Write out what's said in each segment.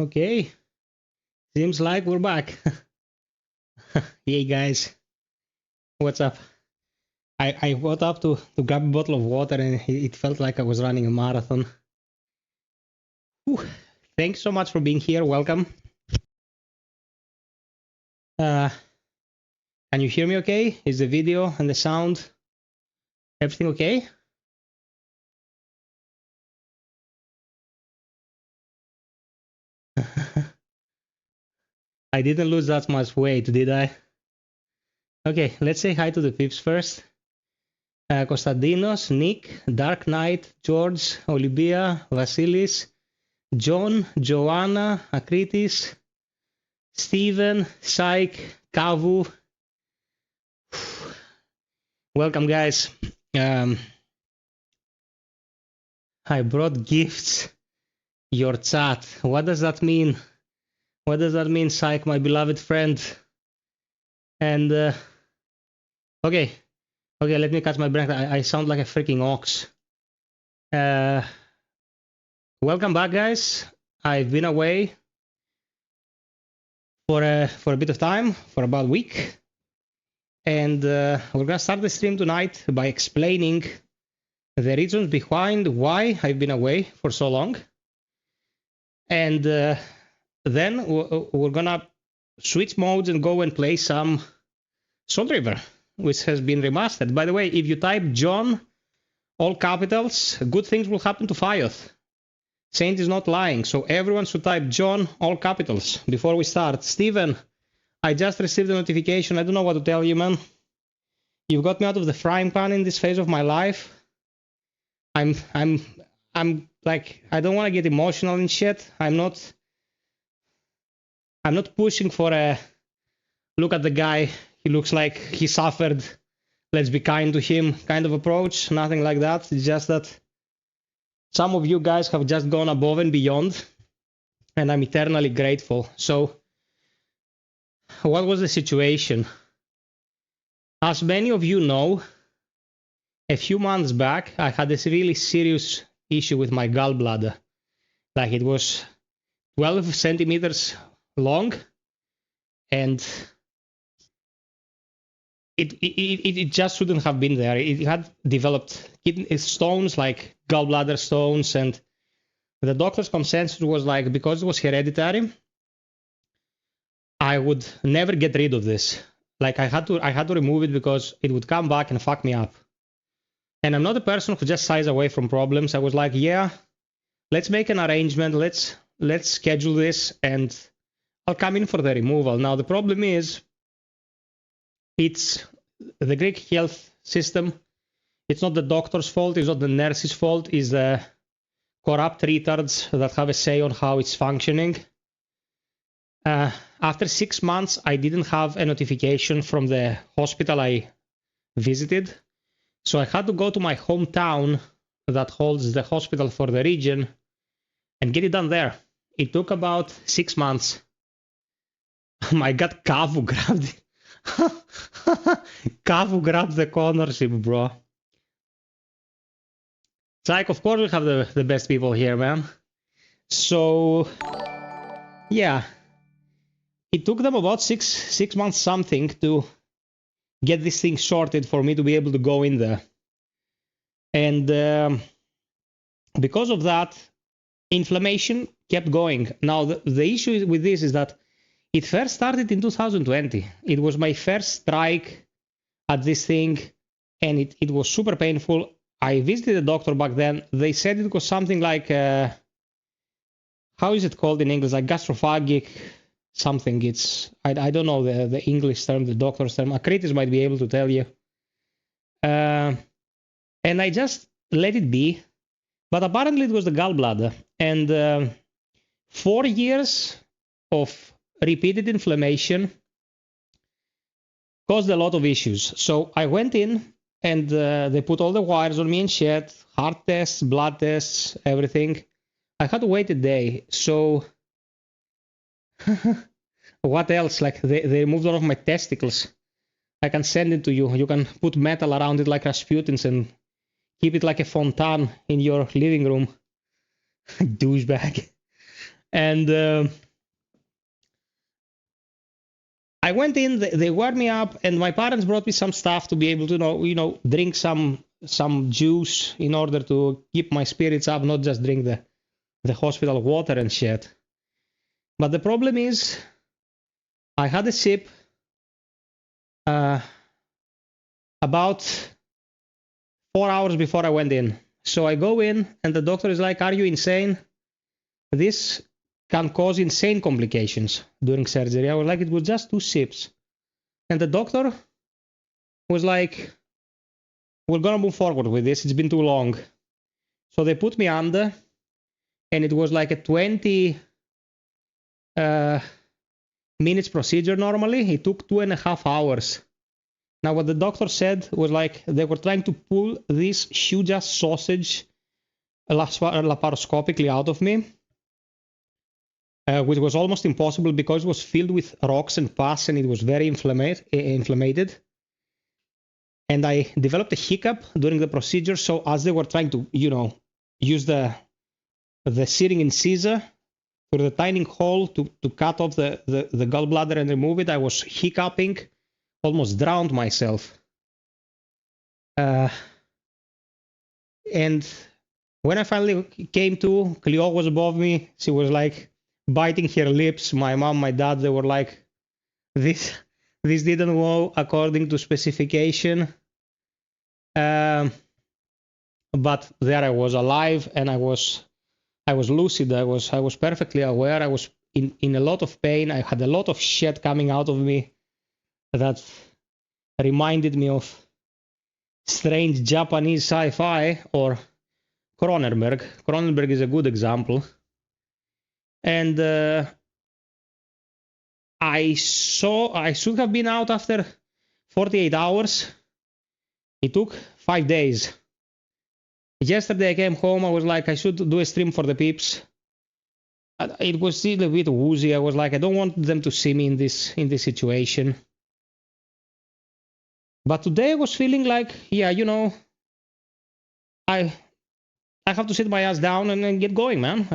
Okay, seems like we're back. Hey guys, what's up? I got up to grab a bottle of water and it felt like I was running a marathon. Whew. Thanks so much for being here. Welcome. Can you hear me okay? Is the video and the sound, everything okay? I didn't lose that much weight, did I? Okay, let's say hi to the peeps first. Konstantinos, Nick, Dark Knight, George, Olivia, Vasilis, John, Joanna, Akritis, Steven, Syke, Kavu. Welcome, guys. I brought gifts. Your chat. What does that mean? What does that mean, Syke, my beloved friend? And okay, let me catch my breath. I sound like a freaking ox. Welcome back, guys. I've been away for a bit of time, for about a week, and we're gonna start the stream tonight by explaining the reasons behind why I've been away for so long, and then we're gonna switch modes and go and play some Reaver, which has been remastered. By the way, if you type John, all capitals, good things will happen to FiOth. Saint is not lying, so everyone should type John, all capitals, before we start. Steven, I just received a notification. I don't know what to tell you, man. You've got me out of the frying pan in this phase of my life. I'm like, I don't want to get emotional and shit. I'm not pushing for a look at the guy. He looks like he suffered. Let's be kind to him kind of approach. Nothing like that. It's just that some of you guys have just gone above and beyond, and I'm eternally grateful. So, what was the situation? As many of you know, a few months back, I had this really serious issue with my gallbladder. Like, it was 12 centimeters long, and it just shouldn't have been there. It had developed kidney stones, like gallbladder stones, and the doctor's consensus was like, because it was hereditary, I would never get rid of this. Like, I had to remove it because it would come back and fuck me up. And I'm not a person who just shies away from problems. I was like, yeah, let's make an arrangement. Let's schedule this, and I'll come in for the removal. Now the problem is, it's the Greek health system. It's not the doctor's fault. It's not the nurse's fault. It's the corrupt retards that have a say on how it's functioning. After 6 months, I didn't have a notification from the hospital I visited. So I had to go to my hometown that holds the hospital for the region and get it done there. It took about 6 months. My God, Kavu grabbed it. Kavu grabbed the cornership, bro. It's like, of course we have the best people here, man. So, yeah. It took them about six months something to get this thing sorted for me to be able to go in there. And because of that, inflammation kept going. Now, the issue with this is that it first started in 2020. It was my first strike at this thing, and it was super painful. I visited a doctor back then. They said it was something like, how is it called in English? Like gastrophagic something. It's I don't know the English term, the doctor's term. Akritis might be able to tell you. And I just let it be. But apparently it was the gallbladder. And 4 years of repeated inflammation caused a lot of issues. So I went in, and they put all the wires on me and shit, heart tests, blood tests, everything. I had to wait a day. So what else? Like, they removed all of my testicles. I can send it to you. You can put metal around it like Rasputin's and keep it like a fontaine in your living room. Douchebag. And I went in, they woke me up, and my parents brought me some stuff to be able to, drink some juice in order to keep my spirits up, not just drink the hospital water and shit. But the problem is, I had a sip about 4 hours before I went in. So I go in, and the doctor is like, "Are you insane? This can cause insane complications during surgery." I was like, "It was just 2 sips." And the doctor was like, "We're gonna move forward with this. It's been too long." So they put me under, and it was like a 20 minutes procedure normally. It took 2.5 hours. Now, what the doctor said was like they were trying to pull this huge ass sausage laparoscopically out of me, which was almost impossible because it was filled with rocks and pus, and it was very inflamed. And I developed a hiccup during the procedure. So as they were trying to, use the searing incisor through the tiny hole to cut off the gallbladder and remove it, I was hiccuping, almost drowned myself. And when I finally came to, Cleo was above me. She was like biting her lips. My mom, my dad, they were like, this didn't go according to specification. But there I was alive, and I was lucid. I was perfectly aware. I was in a lot of pain. I had a lot of shit coming out of me that reminded me of strange Japanese sci-fi or Cronenberg. Cronenberg is a good example. And I should have been out after 48 hours. It took 5 days. Yesterday I came home. I was like, I should do a stream for the peeps. It was still a bit woozy. I was like, I don't want them to see me in this situation. But today I was feeling like, yeah, I have to sit my ass down and get going, man.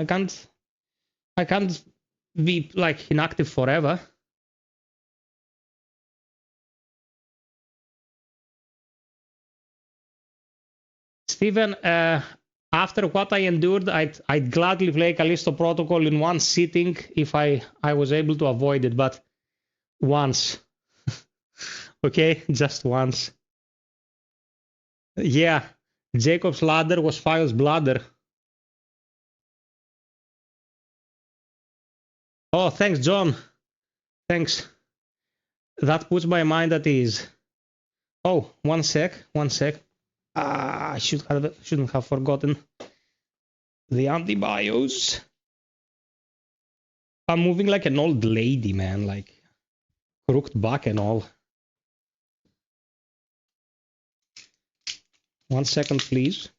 I can't be like inactive forever. Steven, after what I endured, I'd gladly play Callisto Protocol in one sitting if I was able to avoid it, but once. Okay, just once. Yeah, Jacob's ladder was FiOth's bladder. Oh, thanks, John. Thanks. That puts my mind at ease. Oh, one sec. I shouldn't have forgotten the antibios. I'm moving like an old lady, man, like crooked back and all. 1 second, please.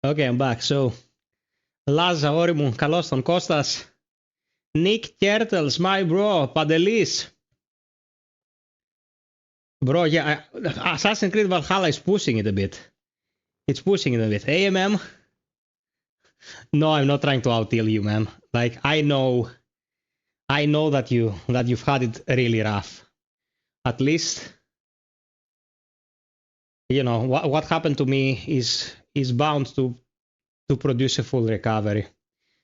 Okay, I'm back. So, Λάζα, όρη μου, καλώς τον Κώστας. Nick Turtles, my bro, Padelis. Bro, yeah, Assassin's Creed Valhalla is pushing it a bit. It's pushing it a bit. AMM? No, I'm not trying to out-deal you, man. Like, I know that you've had it really rough. At least, what happened to me is bound to produce a full recovery.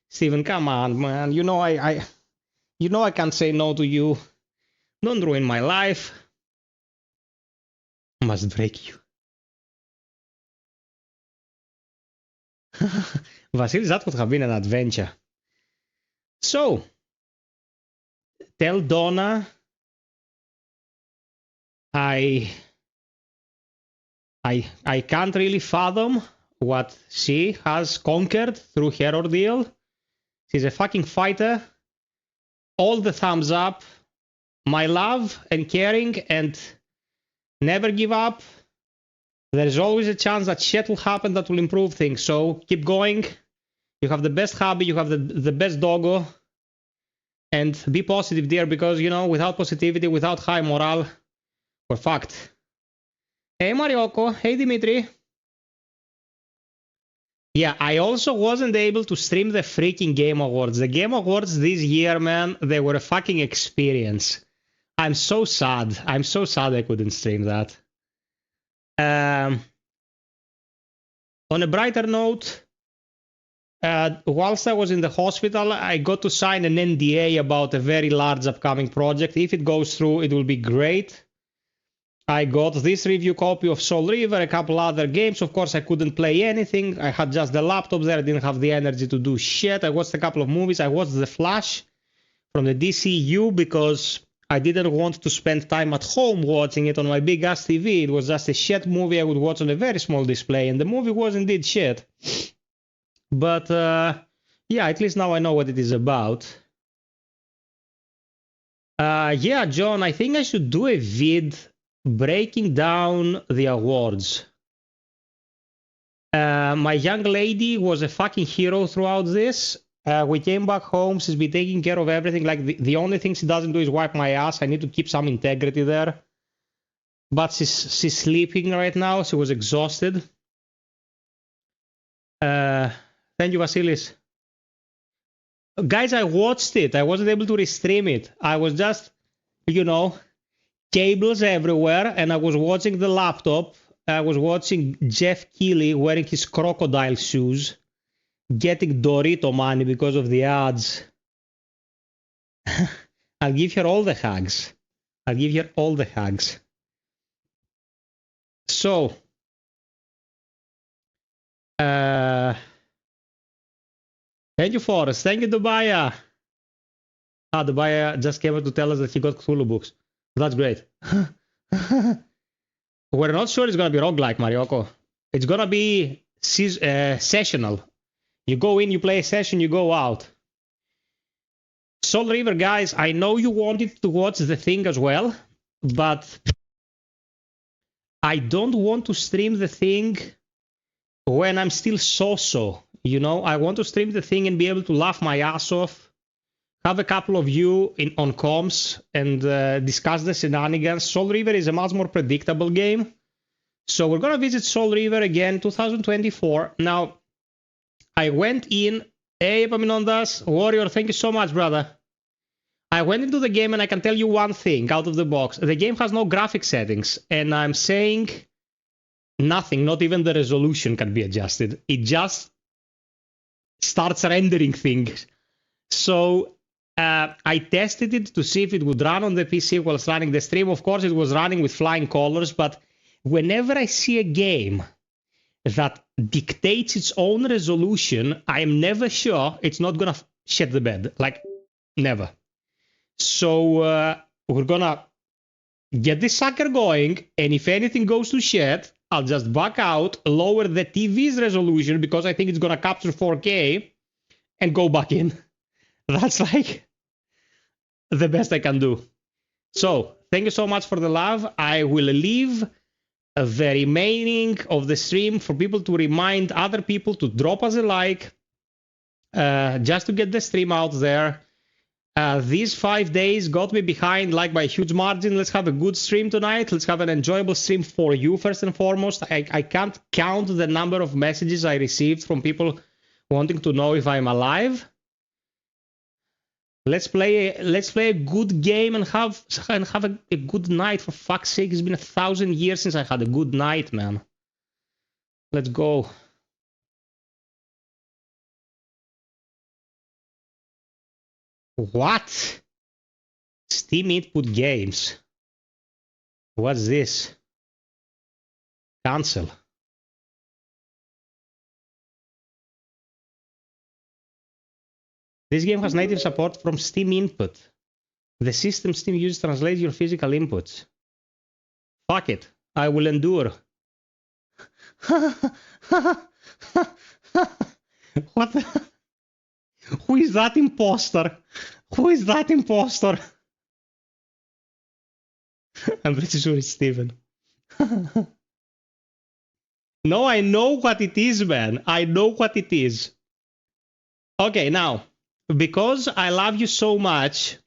Steven, come on, man. I can't say no to you. Don't ruin my life. Must break you. Vasilis, that would have been an adventure. So, tell Donna I can't really fathom what she has conquered through her ordeal. She's a fucking fighter. All the thumbs up. my love and caring and never give up. There's always a chance that shit will happen that will improve things. So keep going. You have the best hobby. You have the best doggo. And be positive, dear, because, you know, without positivity, without high morale, we're fucked. Hey, Marioko. Hey, Dimitri. Yeah, I also wasn't able to stream the freaking Game Awards. The Game Awards this year, man, they were a fucking experience. I'm so sad. I'm so sad I couldn't stream that. On a brighter note, whilst I was in the hospital, I got to sign an NDA about a very large upcoming project. If it goes through, it will be great. I got this review copy of Soul Reaver, a couple other games. Of course, I couldn't play anything. I had just the laptop there. I didn't have the energy to do shit. I watched a couple of movies. I watched The Flash from the DCU because I didn't want to spend time at home watching it on my big-ass TV. It was just a shit movie I would watch on a very small display, and the movie was indeed shit. But, yeah, at least now I know what it is about. Yeah, John, I think I should do a vid breaking down the awards. My young lady was a fucking hero throughout this. We came back home. She's been taking care of everything. Like, the only thing she doesn't do is wipe my ass. I need to keep some integrity there. But she's sleeping right now. She was exhausted. Thank you, Vasilis. Guys, I watched it. I wasn't able to restream it. I was just, you know, cables everywhere, and I was watching the laptop. I was watching Jeff Keighley wearing his crocodile shoes, getting Dorito money because of the ads. I'll give her all the hugs. I'll give her all the hugs. So, thank you, Forrest. Thank you, Dubaya. Dubaya just came out to tell us that he got Cthulhu books. That's great. We're not sure it's going to be roguelike, Marioko. It's going to be sessional. You go in, you play a session, you go out. Soul Reaver, guys, I know you wanted to watch The Thing as well, but I don't want to stream The Thing when I'm still so-so. You know, I want to stream The Thing and be able to laugh my ass off. Have a couple of you on comms and discuss the shenanigans. Soul Reaver is a much more predictable game. So we're going to visit Soul Reaver again, 2024. Now, I went in. Hey, Epaminondas, Warrior, thank you so much, brother. I went into the game and I can tell you one thing out of the box. The game has no graphic settings. And I'm saying nothing, not even the resolution can be adjusted. It just starts rendering things. So I tested it to see if it would run on the PC whilst running the stream. Of course, it was running with flying colors, but whenever I see a game that dictates its own resolution, I am never sure it's not going to shit the bed. Like, never. So we're going to get this sucker going, and if anything goes to shit, I'll just back out, lower the TV's resolution because I think it's going to capture 4K, and go back in. That's like the best I can do. So, thank you so much for the love. I will leave the remaining of the stream for people to remind other people to drop us a like, just to get the stream out there. These 5 days got me behind like by a huge margin. Let's have a good stream tonight. Let's have an enjoyable stream for you first and foremost. I can't count the number of messages I received from people wanting to know if I'm alive. Let's play a good game and have a good night, for fuck's sake. It's been 1,000 years since I had a good night, man. Let's go. What? Steam input games. What's this? Cancel. This game has native support from Steam Input. The system Steam uses translates your physical inputs. Fuck it. I will endure. What the? Who is that imposter? Who is that imposter? I'm pretty sure it's Steven. No, I know what it is, man. I know what it is. Okay, now, because I love you so much,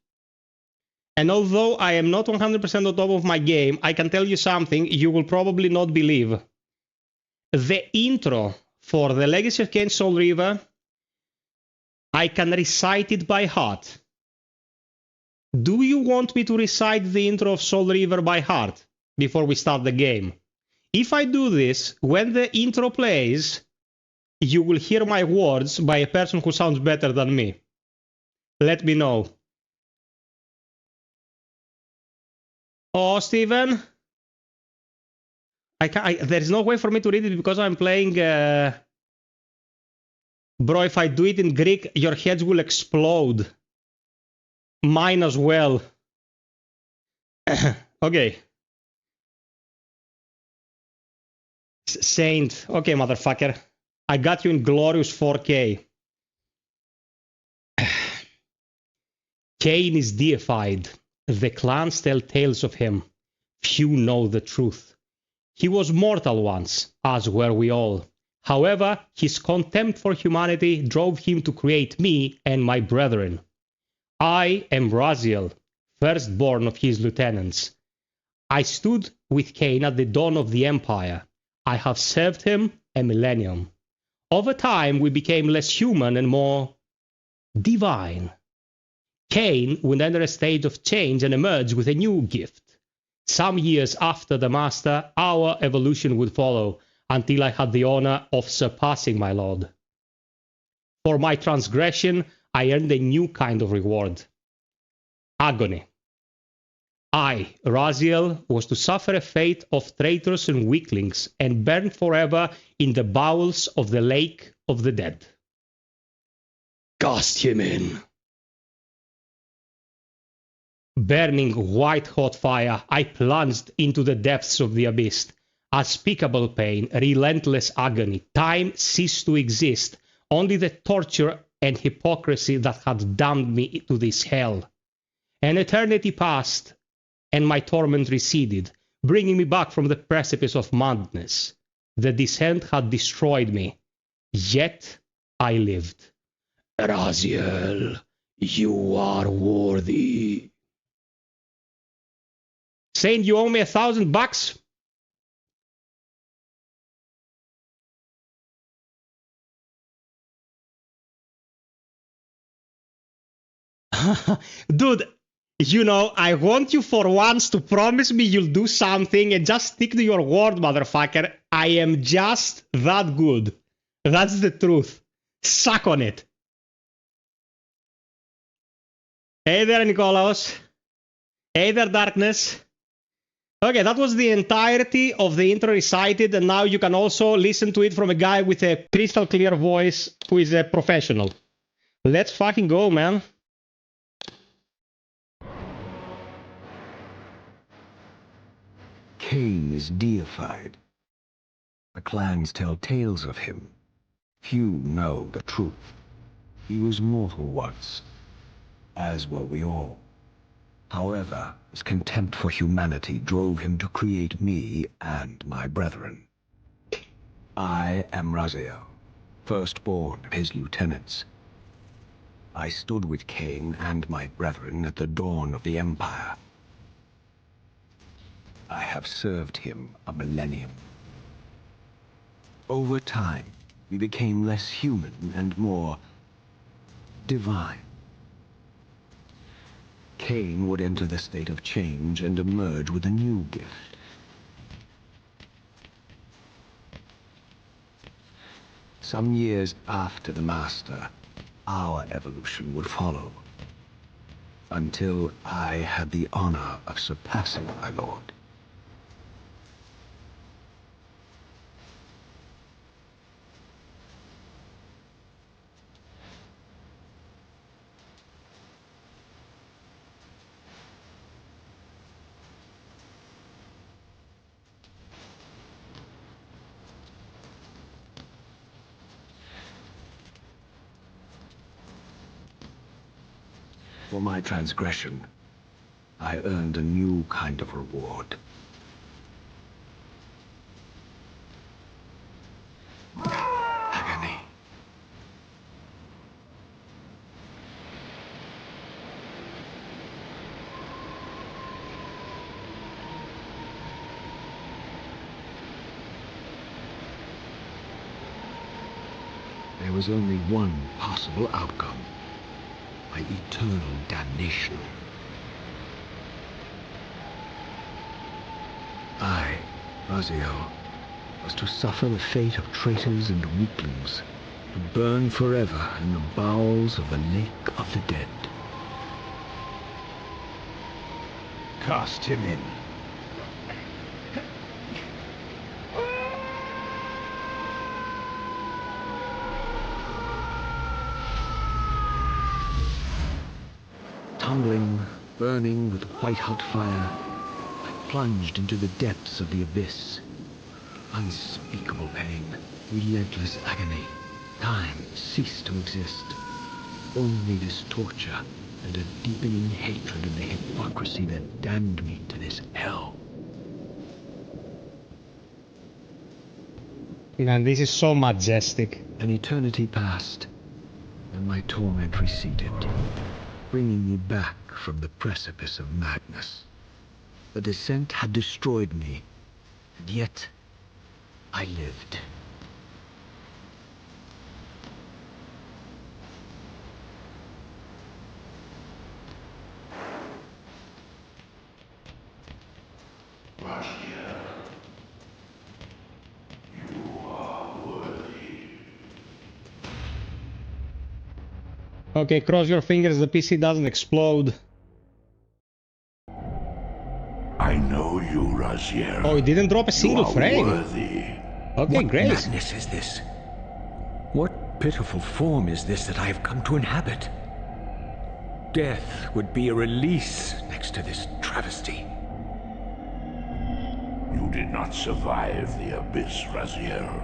and although I am not 100% on top of my game, I can tell you something you will probably not believe. The intro for the Legacy of Kain Soul Reaver, I can recite it by heart. Do you want me to recite the intro of Soul Reaver by heart before we start the game? If I do this, when the intro plays, you will hear my words by a person who sounds better than me. Let me know. Oh, Steven? There's no way for me to read it because I'm playing... Bro, if I do it in Greek, your heads will explode. Mine as well. Okay. Saint. Okay, motherfucker. I got you in glorious 4K. Cain is deified. The clans tell tales of him. Few know the truth. He was mortal once, as were we all. However, his contempt for humanity drove him to create me and my brethren. I am Raziel, firstborn of his lieutenants. I stood with Cain at the dawn of the Empire. I have served him a millennium. Over time, we became less human and more divine. Cain would enter a stage of change and emerge with a new gift. Some years after the Master, our evolution would follow, until I had the honor of surpassing my Lord. For my transgression, I earned a new kind of reward. Agony. I, Raziel, was to suffer a fate of traitors and weaklings, and burn forever in the bowels of the lake of the dead. Cast him in. Burning white-hot fire, I plunged into the depths of the abyss. Unspeakable pain, relentless agony, time ceased to exist. Only the torture and hypocrisy that had damned me to this hell. An eternity passed, and my torment receded, bringing me back from the precipice of madness. The descent had destroyed me, yet I lived. Raziel, you are worthy. Saying you owe me $1,000? Dude, you know, I want you for once to promise me you'll do something and just stick to your word, motherfucker. I am just that good. That's the truth. Suck on it. Hey there, Nikolaos. Hey there, Darkness. Okay, that was the entirety of the intro recited, and now you can also listen to it from a guy with a crystal clear voice who is a professional. Let's fucking go, man. Cain is deified. The clans tell tales of him. Few know the truth. He was mortal once, as were we all. However, his contempt for humanity drove him to create me and my brethren. I am Raziel, firstborn of his lieutenants. I stood with Cain and my brethren at the dawn of the Empire. I have served him a millennium. Over time, we became less human and more divine. Cain would enter the state of change and emerge with a new gift. Some years after the Master, our evolution would follow, until I had the honor of surpassing my Lord. For my transgression, I earned a new kind of reward. Agony. There was only one possible outcome. My eternal damnation. I, Raziel, was to suffer the fate of traitors and weaklings, to burn forever in the bowels of the lake of the dead. Cast him in. Tumbling, burning with white-hot fire, I plunged into the depths of the abyss. Unspeakable pain, relentless agony. Time ceased to exist. Only this torture and a deepening hatred of the hypocrisy that damned me to this hell. And this is so majestic. An eternity passed, and my torment receded, bringing me back from the precipice of madness. The descent had destroyed me, and yet I lived. Okay, cross your fingers the PC doesn't explode. I know you, Raziel. Oh, it didn't drop a single frame. Worthy. Okay, What great. madness is this? What pitiful form is this that I have come to inhabit? Death would be a release next to this travesty. You did not survive the abyss, Raziel.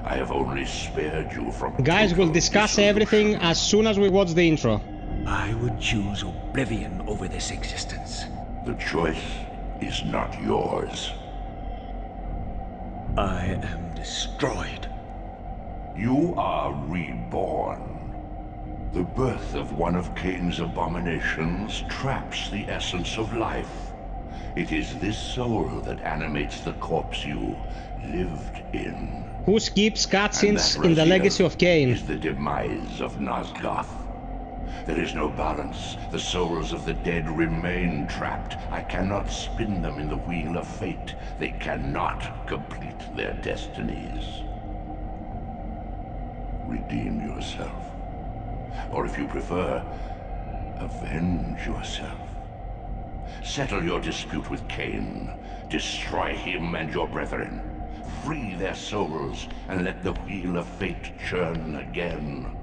I have only spared you from... Guys, we'll discuss everything as soon as we watch the intro. I would choose oblivion over this existence. The choice is not yours. I am destroyed. You are reborn. The birth of one of Cain's abominations traps the essence of life. It is this soul that animates the corpse you lived in. Who skips And cutscenes that, in the Raziel, Legacy of Cain? is the demise of Nosgoth. There is no balance. The souls of the dead remain trapped. I cannot spin them in the wheel of fate. They cannot complete their destinies. Redeem yourself. Or if you prefer, avenge yourself. Settle your dispute with Cain. Destroy him and your brethren. Free their souls and let the wheel of fate churn again.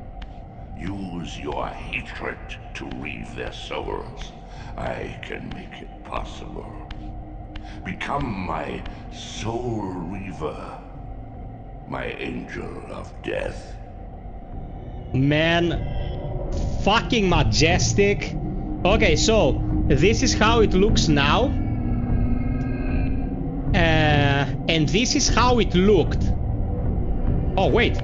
Use your hatred to reave their souls. I can make it possible. Become my soul reaver, my angel of death. Man, fucking majestic. Okay, so this is how it looks now. And this is how it looked. Oh, wait.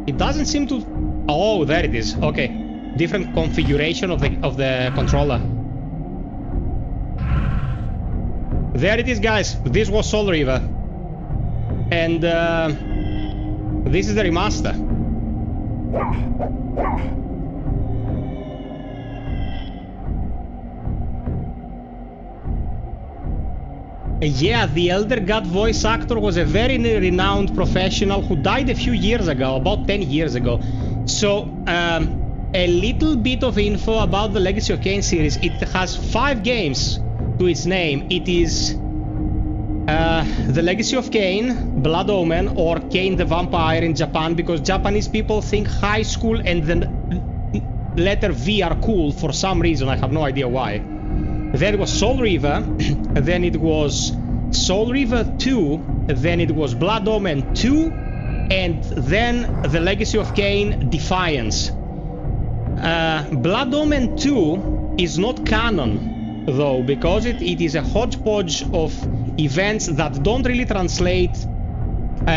It doesn't seem to... Oh, there it is. Okay. Different configuration of the controller. There it is, guys. This was Soul Reaver. And this is the remaster. Yeah, the Elder God voice actor was a very renowned professional who died a few years ago, about 10 years ago. So, a little bit of info about the Legacy of Cain series. It has 5 games to its name. It is the Legacy of Cain, Blood Omen, or Cain the Vampire in Japan, because Japanese people think high school and the letter V are cool for some reason. I have no idea why. Then it was Soul Reaver, then it was Soul Reaver 2, then it was Blood Omen 2, and then the Legacy of Cain Defiance. Blood Omen 2 is not canon, though, because it is a hodgepodge of events that don't really translate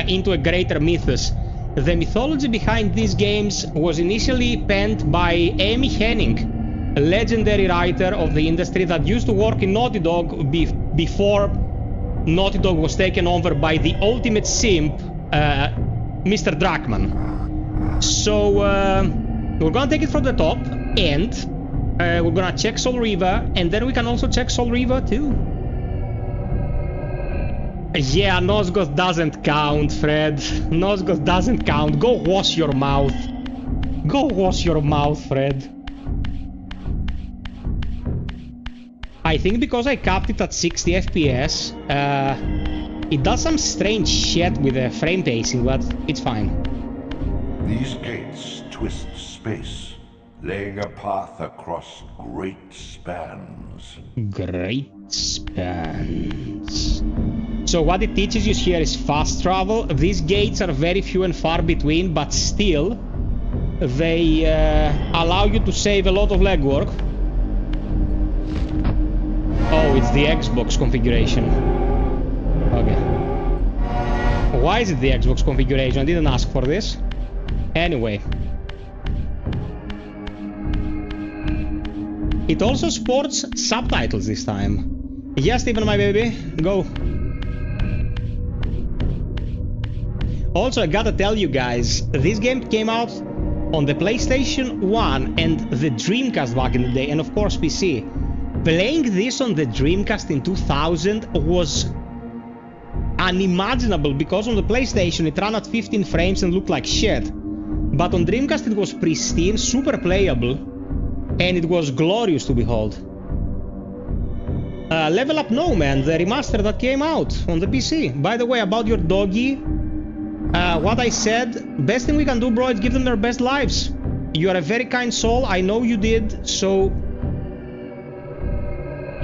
into a greater mythos. The mythology behind these games was initially penned by Amy Hennig, a legendary writer of the industry that used to work in Naughty Dog before Naughty Dog was taken over by the ultimate simp, Mr. Drachman. So we're gonna take it from the top, and we're gonna check Soul Reaver, and then we can also check Soul Reaver too. Yeah, Nosgoth doesn't count, Fred. Nosgoth doesn't count. Go wash your mouth. Go wash your mouth, Fred. I think because I capped it at 60 FPS, it does some strange shit with the frame pacing, but it's fine. These gates twist space, laying a path across great spans. Great spans. So what it teaches you here is fast travel. These gates are very few and far between, but still, they allow you to save a lot of legwork. Oh, it's the Xbox configuration. Okay. Why is it the Xbox configuration? I didn't ask for this. Anyway. It also supports subtitles this time. Yes, Steven, my baby. Go. Also, I gotta tell you guys, this game came out on the PlayStation 1 and the Dreamcast back in the day, and of course PC. Playing this on the Dreamcast in 2000 was unimaginable, because on the PlayStation it ran at 15 frames and looked like shit. But on Dreamcast it was pristine, super playable, and it was glorious to behold. Level Up No Man, the remaster that came out on the PC. By the way, about your doggy, what I said, best thing we can do, bro, is give them their best lives. You are a very kind soul, I know you did, so...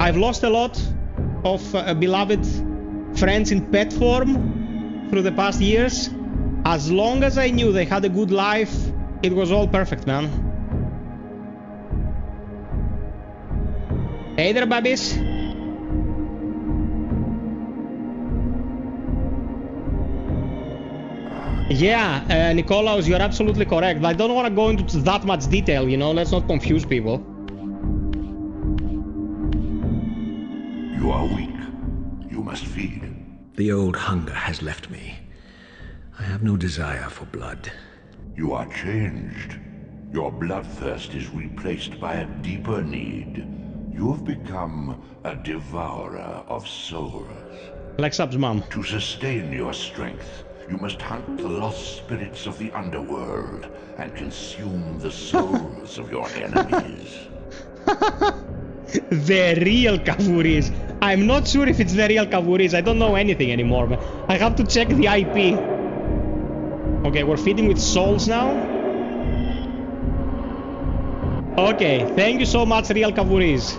I've lost a lot of beloved friends in pet form through the past years. As long as I knew they had a good life, it was all perfect, man. Hey there, babies. Yeah, Nikolaus, you're absolutely correct. I don't want to go into that much detail, you know, let's not confuse people. You are weak. You must feed. The old hunger has left me. I have no desire for blood. You are changed. Your bloodthirst is replaced by a deeper need. You have become a devourer of souls. Like subs, mom. To sustain your strength, you must hunt the lost spirits of the underworld and consume the souls of your enemies. The real Kavuris. I'm not sure if it's the real Kavuris. I don't know anything anymore, man. I have to check the IP. Okay, we're feeding with souls now. Okay, thank you so much, real Kavuris.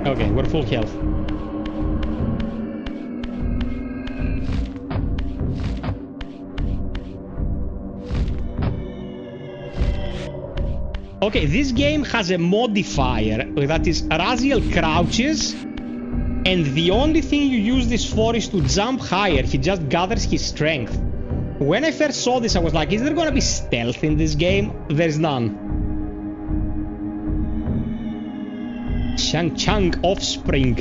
Okay, we're full health. Okay, this game has a modifier that is Raziel crouches, and the only thing you use this for is to jump higher. He just gathers his strength. When I first saw this, I was like, is there gonna be stealth in this game? There's none. Shang Chang offspring.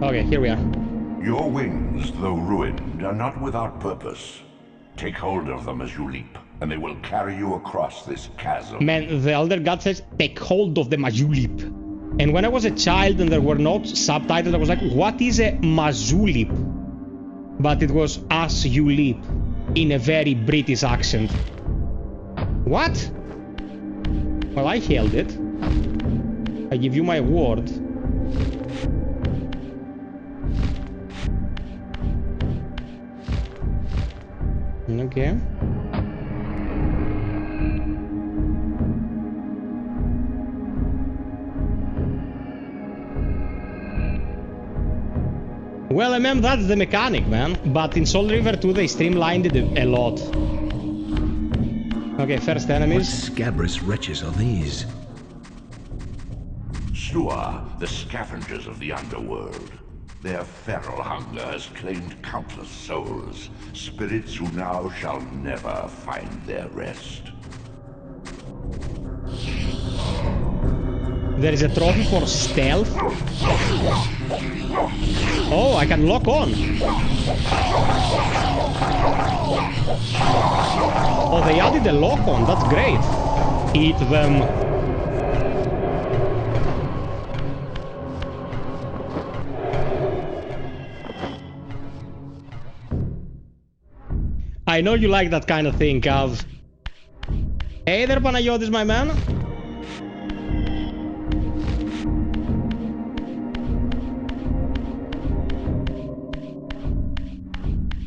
Okay, here we are. Your wings, though ruined, are not without purpose. Take hold of them as you leap, and they will carry you across this chasm. Man, the Elder God says, take hold of them as you leap. And when I was a child and there were no subtitles, I was like, what is a mazulip? But it was as you leap, in a very British accent. What? Well, I held it. I give you my word. Okay. Well, I mean, that's the mechanic, man. But in Soul River 2, they streamlined it a lot. Okay, first enemies. What scabrous wretches are these? Stua, the scavengers of the underworld. Their feral hunger has claimed countless souls, spirits who now shall never find their rest. There is a trophy for stealth. Oh, I can lock on. Oh, they added a lock on. That's great. Eat them. I know you like that kind of thing, Cav. Hey there, Panayotis, my man.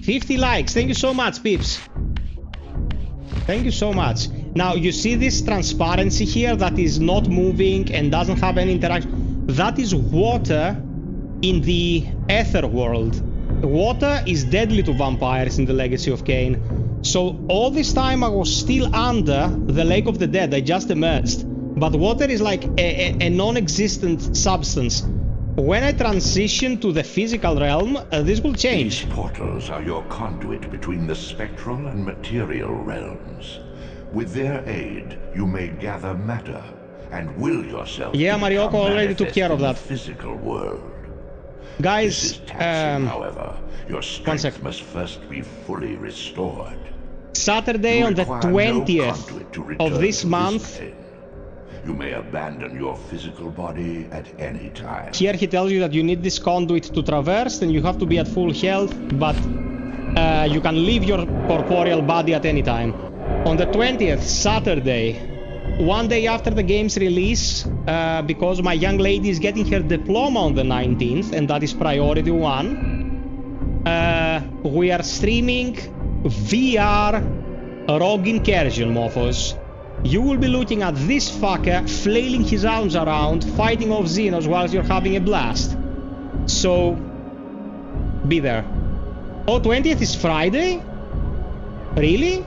$50 likes. Thank you so much, peeps. Thank you so much. Now, you see this transparency here that is not moving and doesn't have any interaction? That is water in the ether world. Water is deadly to vampires in the Legacy of Cain. So all this time I was still under the Lake of the Dead. I just emerged. But water is like a non-existent substance. When I transition to the physical realm, this will change. These portals are your conduit between the spectral and material realms. With their aid, you may gather matter and will yourself. Yeah, Marioko already took care of that. Physical world. Guys, however, your strength must first be fully restored. Saturday on the 20th of this month. You may abandon your physical body at any time. Here he tells you that you need this conduit to traverse and you have to be at full health, but you can leave your corporeal body at any time. On the 20th, Saturday, one day after the game's release, because my young lady is getting her diploma on the 19th, and that is priority 1, we are streaming VR Rogue Incursion, mofos. You will be looking at this fucker flailing his arms around, fighting off Xenos whilst you're having a blast. So, be there. Oh, 20th is Friday? Really?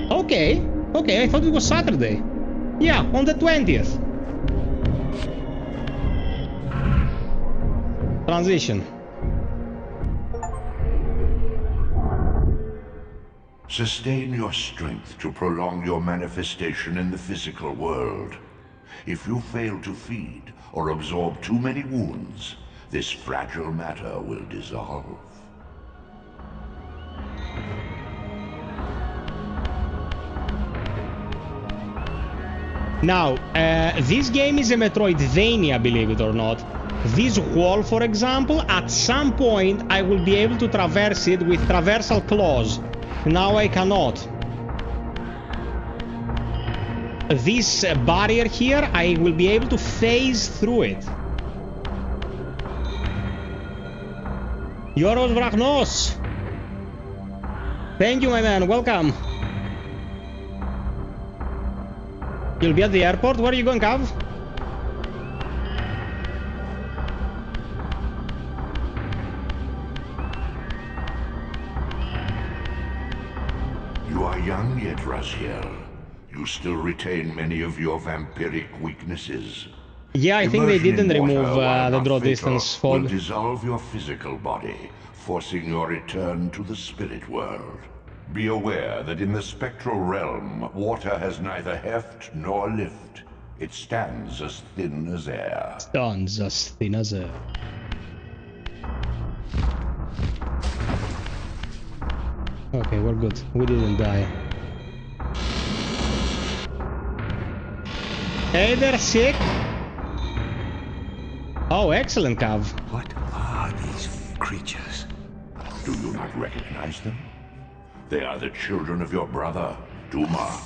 Okay, okay, I thought it was Saturday. Yeah, on the 20th. Transition. Sustain your strength to prolong your manifestation in the physical world. If you fail to feed or absorb too many wounds, this fragile matter will dissolve. Now, this game is a Metroidvania, believe it or not. This wall, for example, at some point I will be able to traverse it with traversal claws. Now I cannot. This barrier here, I will be able to phase through it. Yoros Vrachnos! Thank you, my man, welcome. You'll be at the airport? Where are you going, Cav? You are young yet, Raziel. You still retain many of your vampiric weaknesses. Yeah, I think they didn't remove the draw distance fog. Will dissolve your physical body, forcing your return to the spirit world. Be aware that in the spectral realm, water has neither heft nor lift. It stands as thin as air. Stands as thin as air. Okay, we're good. We didn't die. Hey there, sick! Oh, excellent, Cav. What are these creatures? Do you not recognize them? They are the children of your brother, Duma.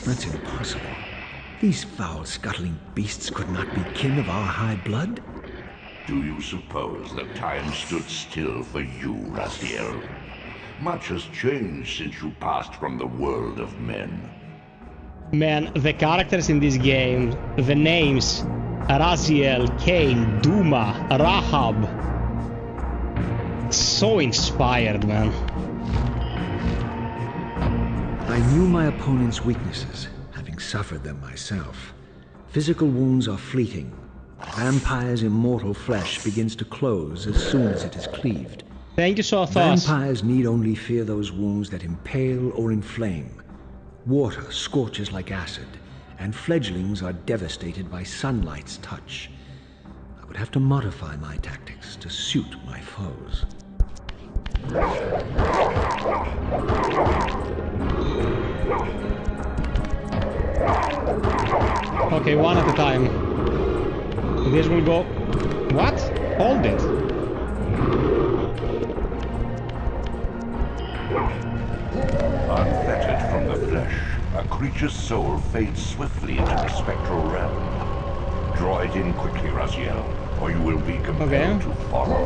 That's impossible. These foul, scuttling beasts could not be kin of our high blood? Do you suppose that time stood still for you, Raziel? Much has changed since you passed from the world of men. Man, the characters in this game, the names, Raziel, Cain, Duma, Rahab. So inspired, man. I knew my opponent's weaknesses, having suffered them myself. Physical wounds are fleeting. A vampire's immortal flesh begins to close as soon as it is cleaved. Thank you, FiOth. Vampires need only fear those wounds that impale or inflame. Water scorches like acid, and fledglings are devastated by sunlight's touch. I would have to modify my tactics to suit my foes. Okay, one at a time. This will go... What? Hold it. Unfettered from the flesh, a creature's soul fades swiftly into the spectral realm. Draw it in quickly, Raziel, or you will be compelled to follow.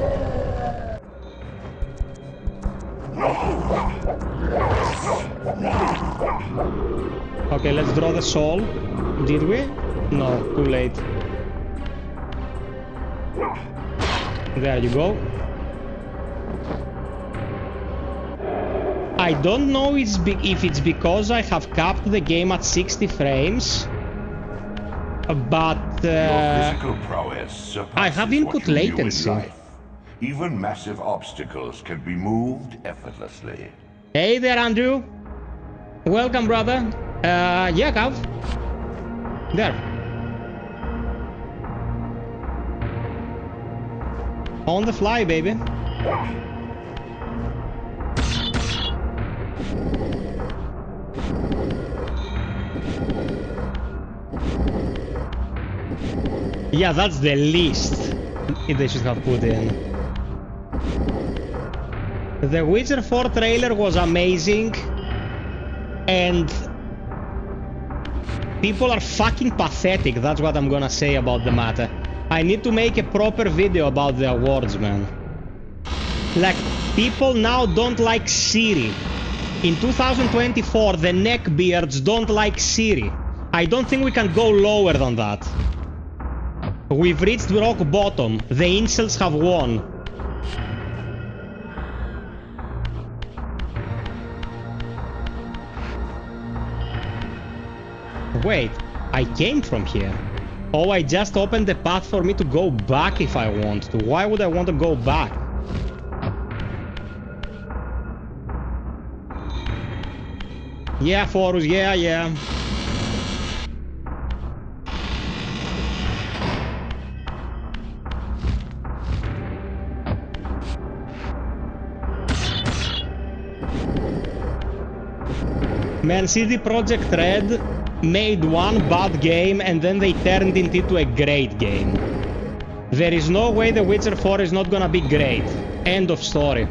Okay, let's draw the soul. Did we? No, too late. There you go. I don't know if it's because I have capped the game at 60 frames, but Your physical prowess I have input latency. Even massive obstacles can be moved effortlessly. Hey there, Andrew. Welcome, brother. Yeah, Cav. There. On the fly, baby. Yeah, that's the least they should have put in. The Witcher 4 trailer was amazing, and people are fucking pathetic. That's what I'm gonna say about the matter. I need to make a proper video about the awards, man. Like, people now don't like Siri. In 2024, the neckbeards don't like Siri. I don't think we can go lower than that. We've reached rock bottom. The incels have won. Wait, I came from here. Oh, I just opened the path for me to go back if I want to. Why would I want to go back? Yeah, Forus, yeah. Man, CD Projekt Red made one bad game and then they turned it into a great game. There is no way The Witcher 4 is not gonna be great. End of story.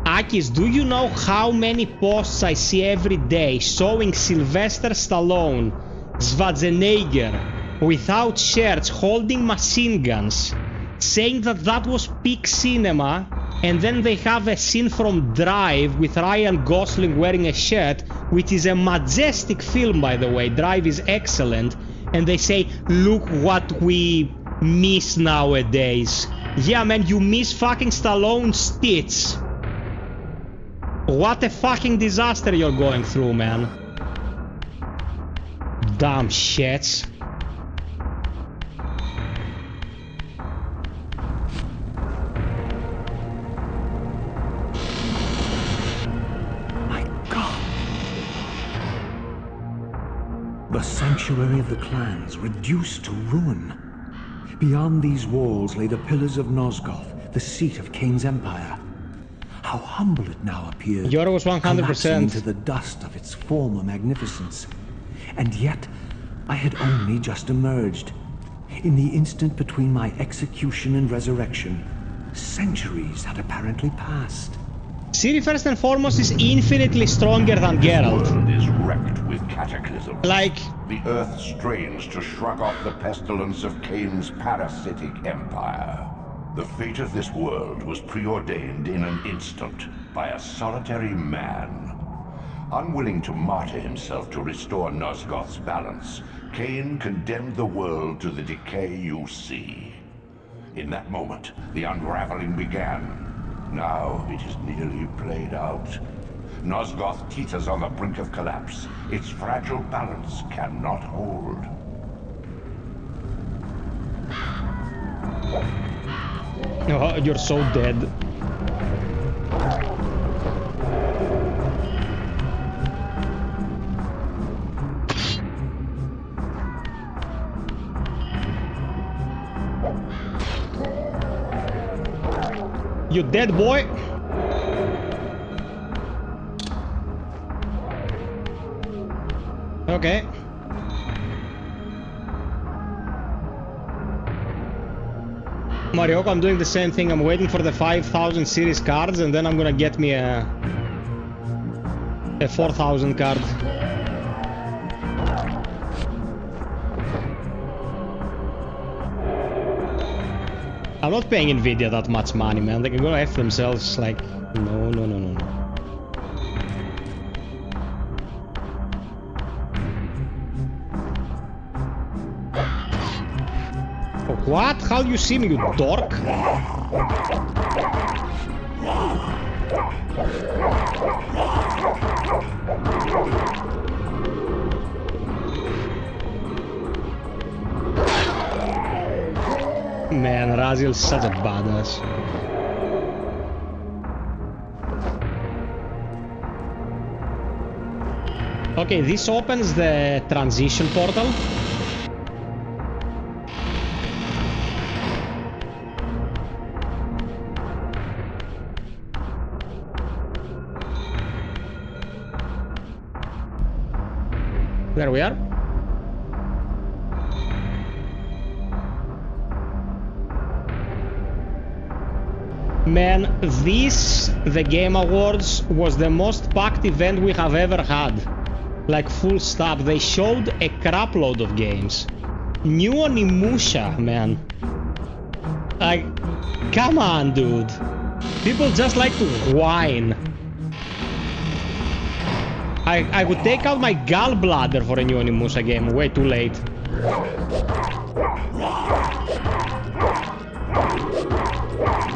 Akis, do you know how many posts I see every day showing Sylvester Stallone, Schwarzenegger, without shirts, holding machine guns, saying that that was peak cinema, and then they have a scene from Drive with Ryan Gosling wearing a shirt, which is a majestic film, by the way. Drive is excellent, and they say, look what we miss nowadays. Yeah, man, you miss fucking Stallone's tits. What a fucking disaster you're going through, man. Damn shits. The sanctuary of the clans reduced to ruin. Beyond these walls lay the pillars of Nosgoth, the seat of Cain's empire. How humble it now appeared, Yours was 100%. collapsing into the dust of its former magnificence. And yet, I had only just emerged. In the instant between my execution and resurrection, centuries had apparently passed. Ciri, first and foremost, is infinitely stronger than Geralt. The world is wrecked with cataclysm. Like, The earth strains to shrug off the pestilence of Cain's parasitic empire. The fate of this world was preordained in an instant by a solitary man. Unwilling to martyr himself to restore Nosgoth's balance, Cain condemned the world to the decay you see. In that moment, the unraveling began. Now it is nearly played out. Nosgoth teeters on the brink of collapse. Its fragile balance cannot hold. Oh, you're so dead. You dead, boy? Okay. Marioko, I'm doing the same thing. I'm waiting for the 5,000 series cards and then I'm gonna get me a 4,000 card. I'm not paying Nvidia that much money, man. They can go F themselves, like, no, no, no, no, no. What? How you see me, you dork? Man, Raziel's such a badass. Okay, this opens the transition portal. There we are. Man, the Game Awards was the most packed event we have ever had. Like, full stop. They showed a crapload of games. New Onimusha, man. Like, come on, dude. People just like to whine. I would take out my gallbladder for a new Onimusha game. Way too late.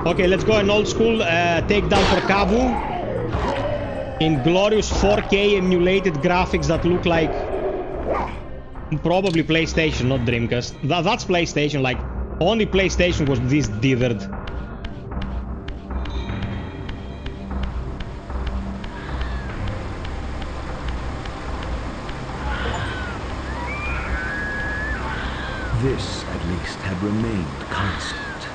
Okay, let's go an old school takedown for Kavu. In glorious 4K emulated graphics that look like probably PlayStation, not Dreamcast. That's PlayStation, like only PlayStation was this dithered. This, at least, had remained constant.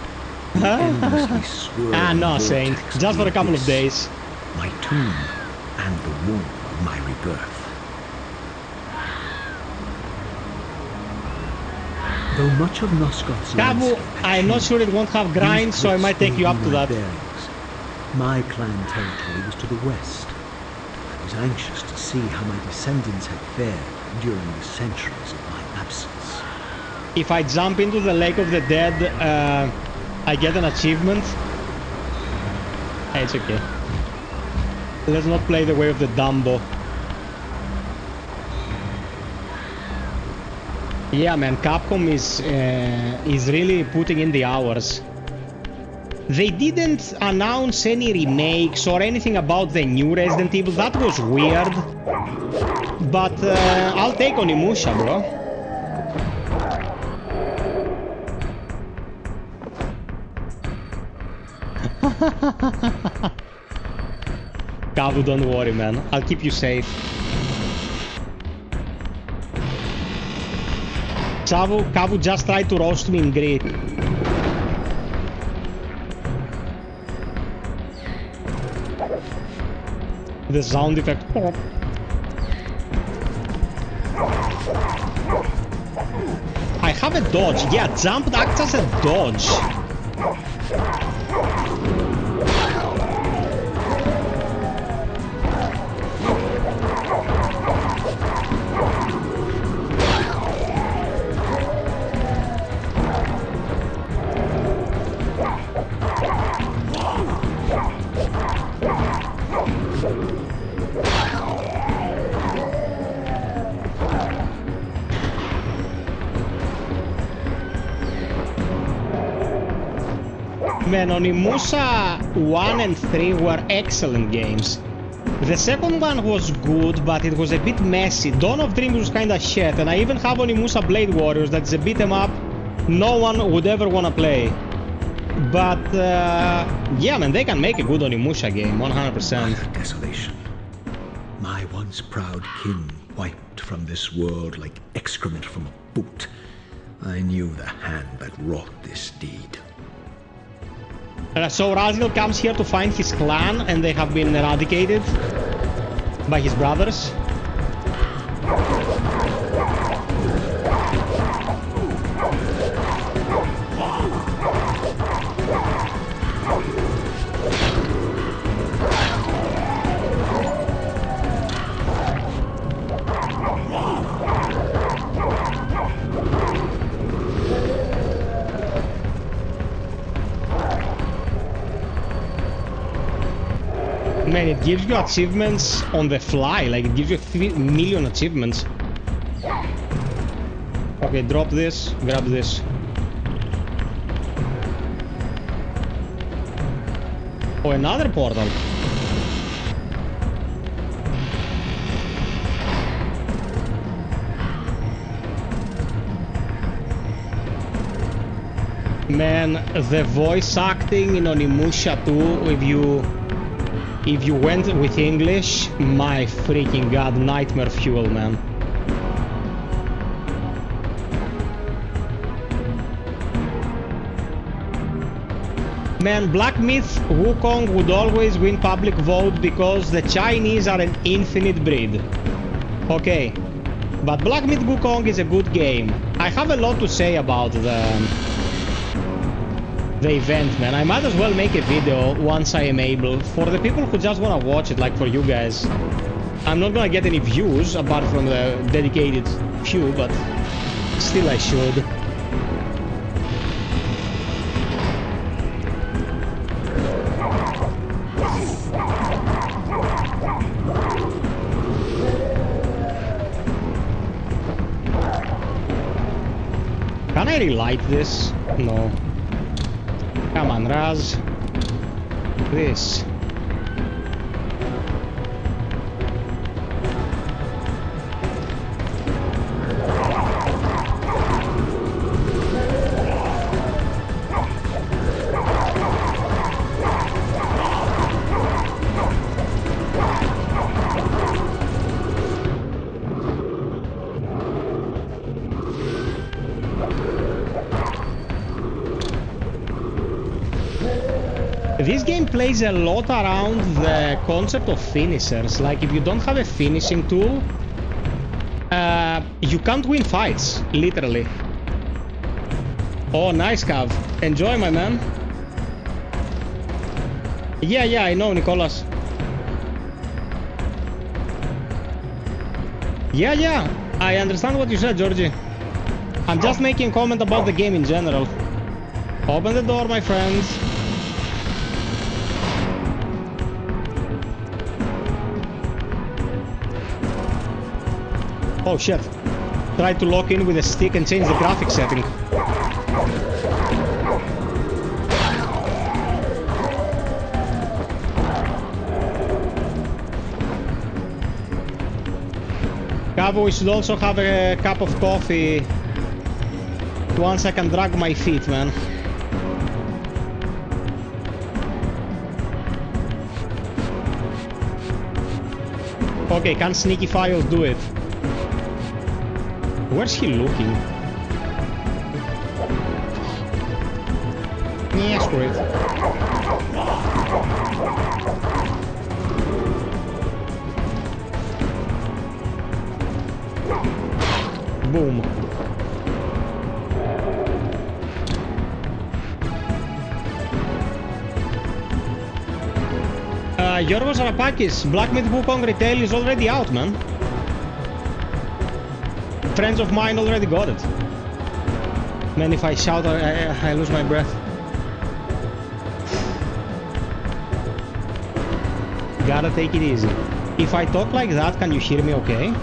The endlessly swirling no, Saint. vortex Just for a couple of this, days. My tomb and the womb of my rebirth. Though much of Nosgoth's Kavu, landscape had I'm not changed, sure it won't have grind, these so I might cliffs take you up gave to me my that. bearings. My clan territory was to the west. I was anxious to see how my descendants had fared during the centuries of my absence. If I jump into the Lake of the Dead, I get an achievement. Hey, it's okay. Let's not play the way of the Dumbo. Yeah, man, Capcom is really putting in the hours. They didn't announce any remakes or anything about the new Resident Evil. That was weird. But I'll take Onimusha, bro. Kavu, don't worry, man. I'll keep you safe. Kavu just tried to roast me in grit. The sound effect. I have a dodge. Yeah, jump acts as a dodge. Man, Onimusha 1 and 3 were excellent games. The second one was good, but it was a bit messy. Dawn of Dreams was kinda shit, and I even have Onimusha Blade Warriors that's a beat 'em up no one would ever wanna play. But, yeah, man, they can make a good Onimusha game, 100%. Utter desolation. My once proud kin wiped from this world like excrement from a boot. I knew the hand that wrought this deed. So Raziel comes here to find his clan, and they have been eradicated by his brothers. Man, it gives you achievements on the fly, like it gives you 3,000,000 achievements. Okay, drop this, grab this. Oh, another portal. Man, the voice acting in Onimusha 2, if you went with English, my freaking god, nightmare fuel, man. Man, Black Myth Wukong would always win public vote because the Chinese are an infinite breed. Okay, but Black Myth Wukong is a good game. I have a lot to say about the event, man. I might as well make a video once I am able. For the people who just wanna watch it, like for you guys. I'm not gonna get any views apart from the dedicated few, but still I should. Can I relight this? No. Come on, Raz. This. This game plays a lot around the concept of finishers. Like, if you don't have a finishing tool, you can't win fights, literally. Oh, nice, Cav. Enjoy, my man. Yeah, I know, Nicholas. Yeah, I understand what you said, Georgie. I'm just making a comment about the game in general. Open the door, my friends. Oh shit. Tried to lock in with a stick and change the graphics setting. Cabo, we should also have a cup of coffee once I can drag my feet, man. Okay, can Sneaky FiOth do it? Where's he looking? Yeah, screw it. Boom. Yorgos Arapakis, Black Myth Wukong Retail is already out, man. Friends of mine already got it. Man, if I shout, I lose my breath. Gotta take it easy. If I talk like that, can you hear me okay?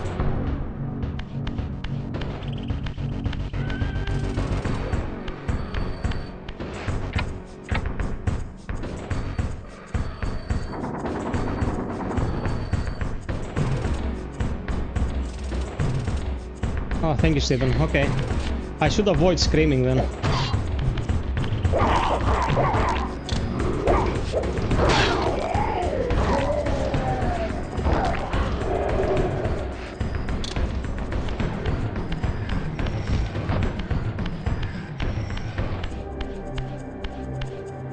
Oh, thank you, Stephen. Okay. I should avoid screaming then.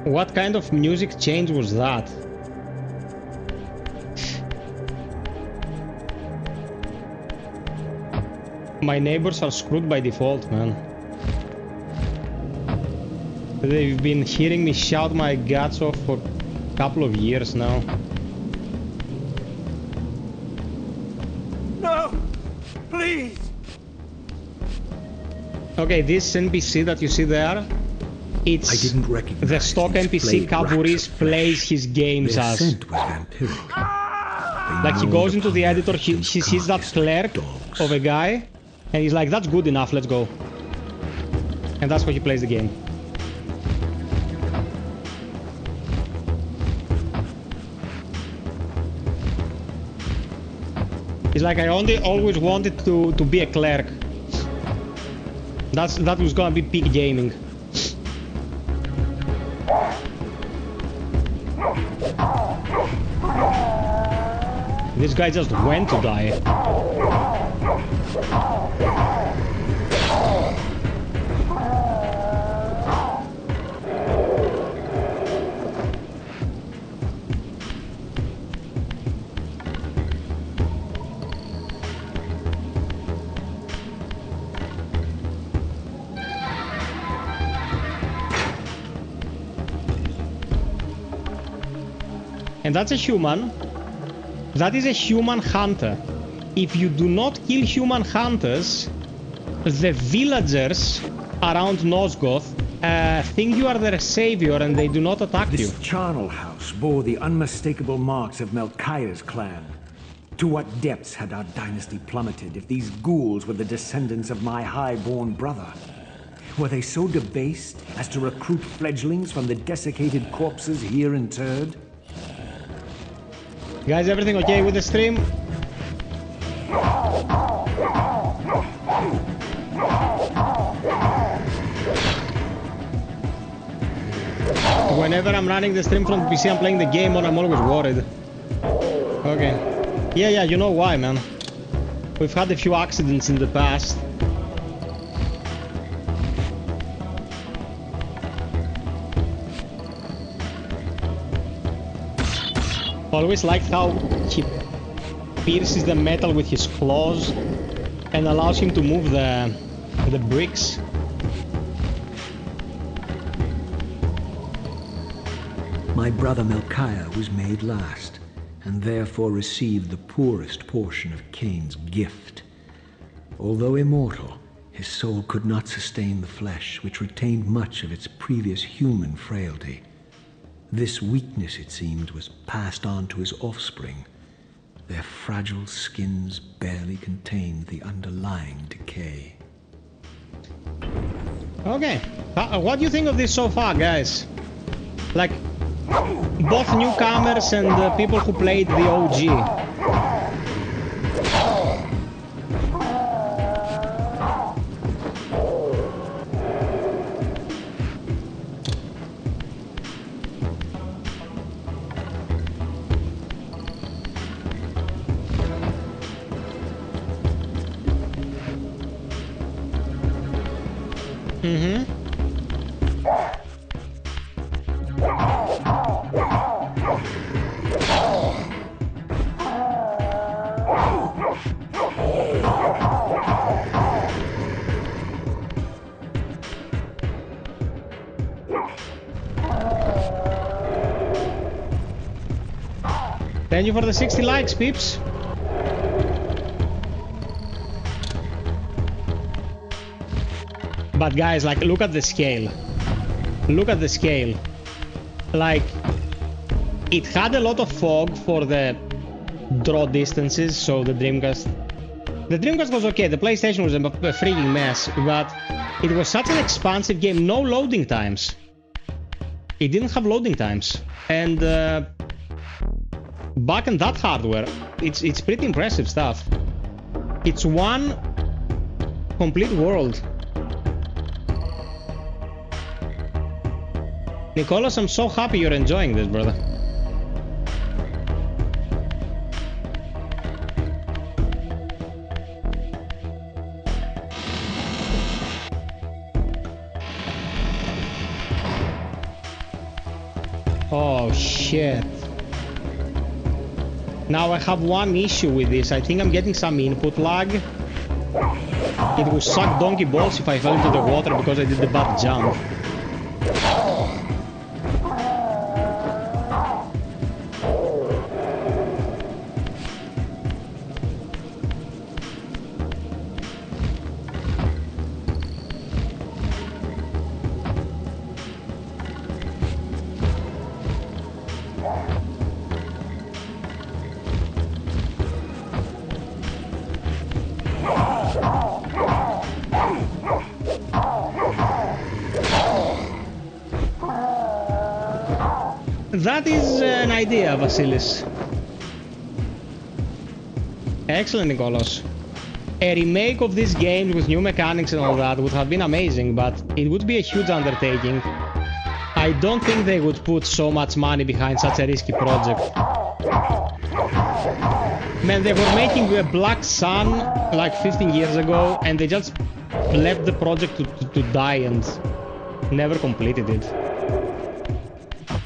What kind of music change was that? My neighbors are screwed by default, man. They've been hearing me shout my guts off for a couple of years now. No! Please! Okay, this NPC that you see there, it's I didn't recognize the stock these NPC flayed Kavuris racks of plays flesh. his games Their as. scent was vampiric. Like he They goes gnawed into the upon editor, their he victim's sees that carcass like clerk dogs. of a guy, and he's like, that's good enough, let's go. And that's how he plays the game. He's like, I always wanted to be a clerk. That was gonna be peak gaming. This guy just went to die. And that's a human. That is a human hunter. If you do not kill human hunters, the villagers around Nosgoth think you are their savior and they do not attack you. This charnel house bore the unmistakable marks of Melchiah's clan. To what depths had our dynasty plummeted if these ghouls were the descendants of my high-born brother? Were they so debased as to recruit fledglings from the desiccated corpses here interred? Guys, everything okay with the stream? Whenever I'm running the stream from the PC, I'm playing the game on, I'm always worried. Okay. Yeah, you know why, man. We've had a few accidents in the past. Always liked how he pierces the metal with his claws and allows him to move the bricks. My brother Melchiah was made last, and therefore received the poorest portion of Cain's gift. Although immortal, his soul could not sustain the flesh, which retained much of its previous human frailty. This weakness, it seemed, was passed on to his offspring. Their fragile skins barely contained the underlying decay. Okay, what do you think of this so far, guys? Like, both newcomers and people who played the OG. Thank you for the 60 likes, peeps. But guys, like, look at the scale. Look at the scale. Like, it had a lot of fog for the draw distances, so the Dreamcast was okay. The PlayStation was a freaking mess, but it was such an expansive game. No loading times. It didn't have loading times, and back in that hardware, it's pretty impressive stuff. It's one complete world. Nicholas, I'm so happy you're enjoying this, brother. Oh shit. Now I have one issue with this. I think I'm getting some input lag. It would suck donkey balls if I fell into the water because I did the bad jump. That is an idea, Vasilis. Excellent, Nicholas. A remake of this game with new mechanics and all that would have been amazing, but it would be a huge undertaking. I don't think they would put so much money behind such a risky project. Man, they were making a Black Sun like 15 years ago, and they just left the project to die and never completed it.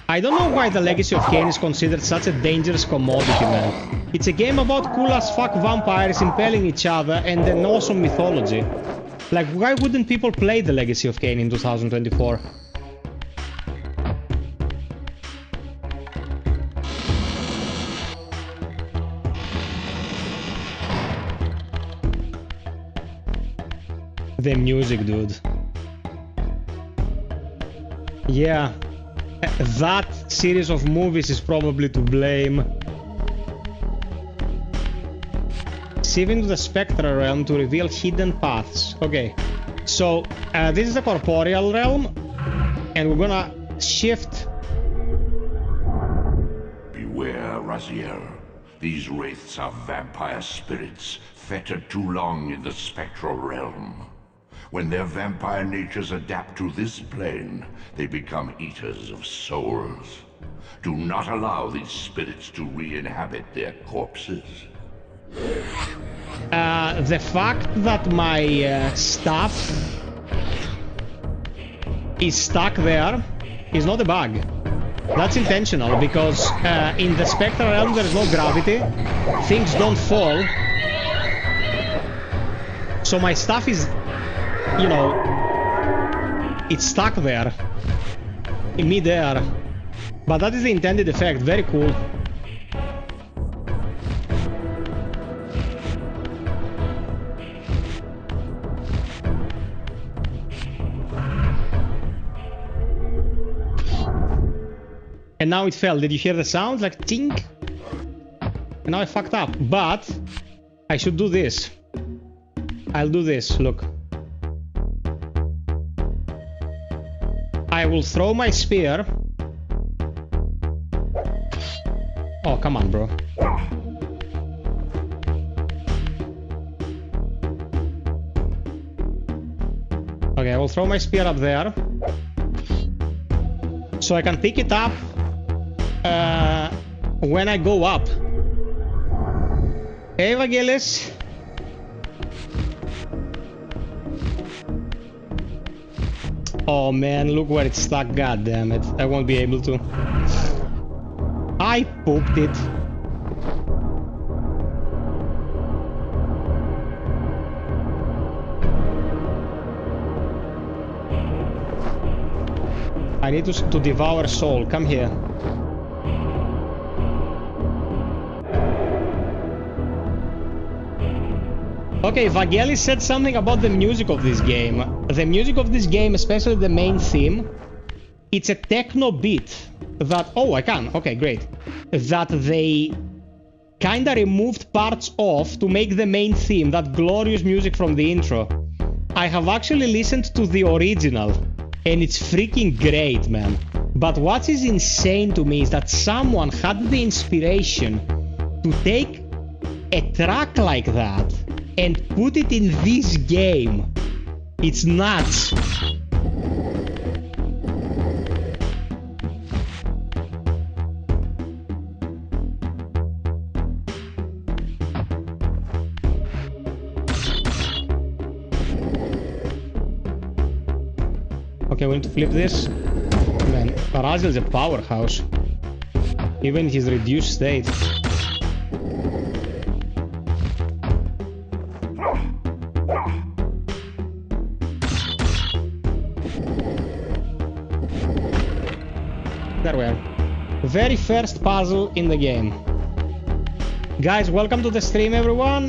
I don't know why the Legacy of Kain is considered such a dangerous commodity, man. It's a game about cool as fuck vampires impaling each other and an awesome mythology. Like, why wouldn't people play the Legacy of Kain in 2024? The music, dude. Yeah. That series of movies is probably to blame. Sieve into the spectral realm to reveal hidden paths. Okay, so this is the corporeal realm, and we're gonna shift. Beware, Raziel. These wraiths are vampire spirits, fettered too long in the spectral realm. When their vampire natures adapt to this plane, they become eaters of souls. Do not allow these spirits to re-inhabit their corpses. The fact that my staff is stuck there is not a bug. That's intentional, because in the spectral realm there is no gravity, things don't fall. So my staff is, you know, it's stuck there in mid-air, but that is the intended effect. Very cool. And now it fell. Did you hear the sound? Like tink? And now I fucked up, but I should do this. I'll do this, look. I will throw my spear. Oh, come on, bro. Okay, I will throw my spear up there. So I can pick it up when I go up. Hey, Vangelis. Oh man, look where it's stuck, god damn it. I won't be able to. I pooped it. I need to devour soul. Come here. Okay, Vangelis said something about the music of this game. The music of this game, especially the main theme, it's a techno beat that... Oh, I can. Okay, great. That they kinda removed parts off to make the main theme, that glorious music from the intro. I have actually listened to the original, and it's freaking great, man. But what is insane to me is that someone had the inspiration to take a track like that and put it in this game. It's nuts. Okay, we need to flip this. Man, Parazil is a powerhouse. Even in his reduced state. There we are. Very first puzzle in the game. Guys, welcome to the stream, everyone.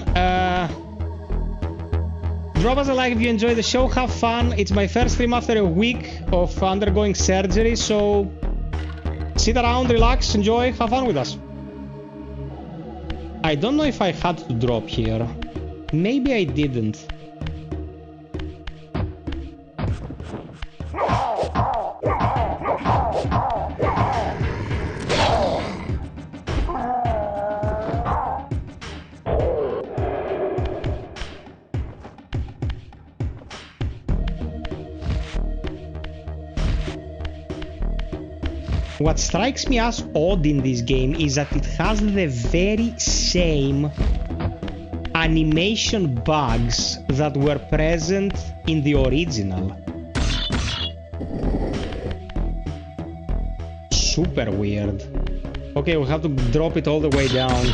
Drop us a like if you enjoy the show, have fun. It's my first stream after a week of undergoing surgery, so sit around, relax, enjoy, have fun with us. I don't know if I had to drop here. Maybe I didn't. What strikes me as odd in this game is that it has the very same animation bugs that were present in the original. Super weird. Okay, we'll have to drop it all the way down.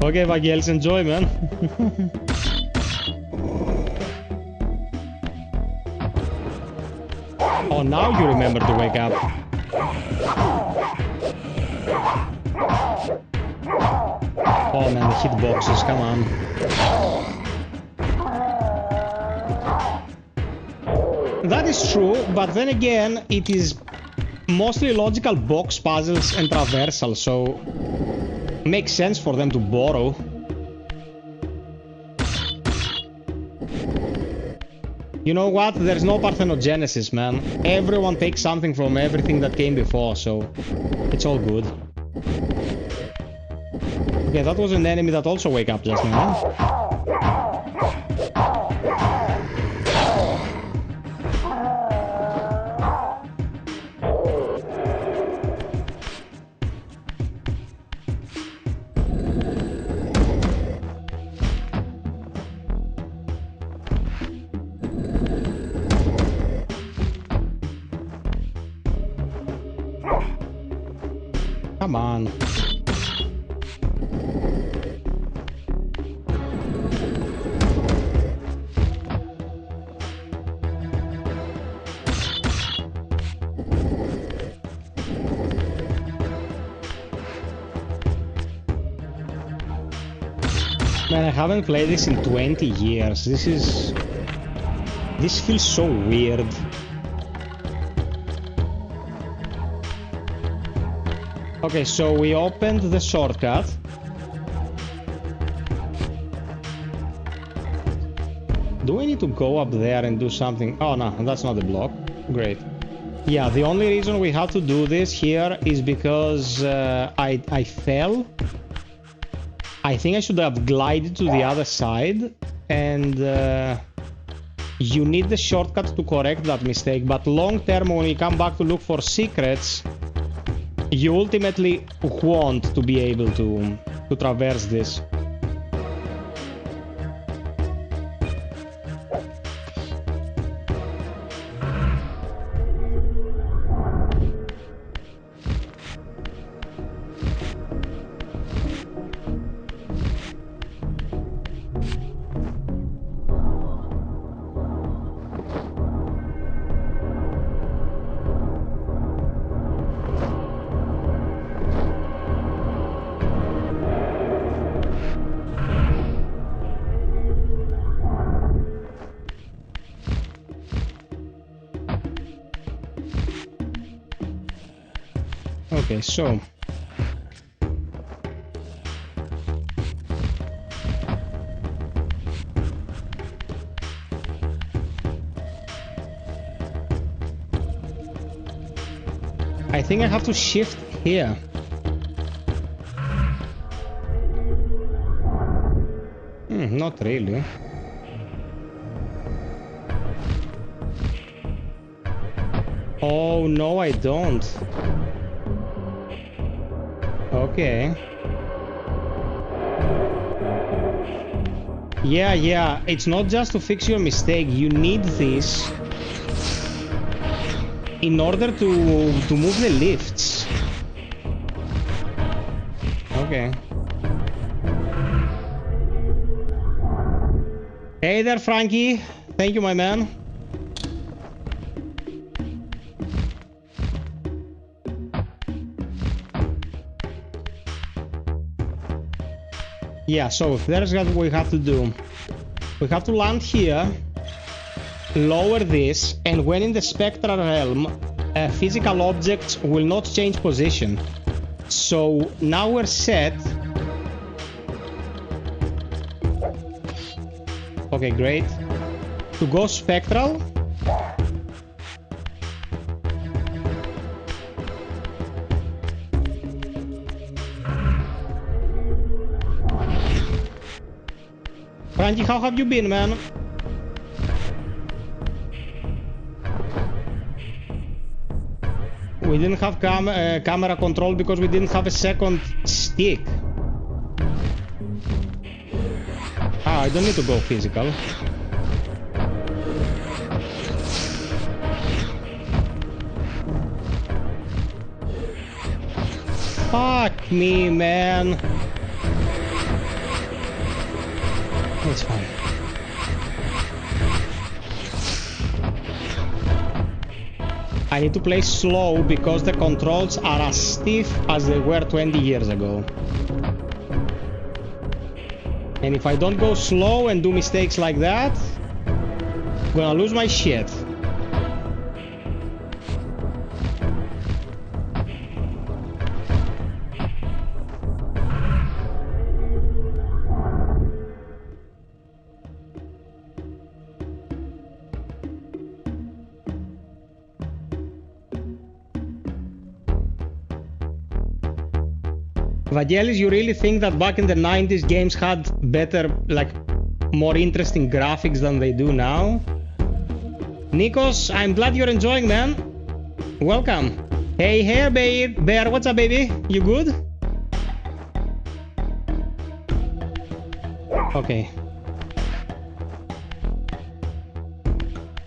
Okay, Vagels, enjoy, man. Oh, now you remember to wake up. Oh man, the hitboxes, come on. That is true, but then again, it is mostly logical box puzzles and traversal, so makes sense for them to borrow. You know what? There's no parthenogenesis, man. Everyone takes something from everything that came before, so it's all good. Okay, that was an enemy that also wake up just now. Come on. Man, I haven't played this in 20 years. This feels so weird. Okay, so we opened the shortcut. Do we need to go up there and do something? Oh no, that's not the block. Great. Yeah, the only reason we have to do this here is because I fell. I think I should have glided to the other side, and you need the shortcut to correct that mistake. But long term, when you come back to look for secrets, you ultimately want to be able to traverse this. Okay, so think I have to shift here. Not really. Oh, no, I don't. Okay. Yeah, it's not just to fix your mistake. You need this in order to move the lifts. Okay. Hey there, Frankie. Thank you, my man. Yeah, so there's what we have to do. We have to land here, lower this, and when in the spectral realm, physical objects will not change position. So now we're set. Okay, great. To go spectral. Frankie, how have you been, man? We didn't have camera control because we didn't have a second stick. Ah, I don't need to go physical. Fuck me, man. It's fine. I need to play slow because the controls are as stiff as they were 20 years ago. And if I don't go slow and do mistakes like that, I'm gonna lose my shit. Vangelis, you really think that back in the 90s games had better, like, more interesting graphics than they do now? Nikos, I'm glad you're enjoying, man. Welcome. Hey, Bear, what's up, baby? You good? Okay.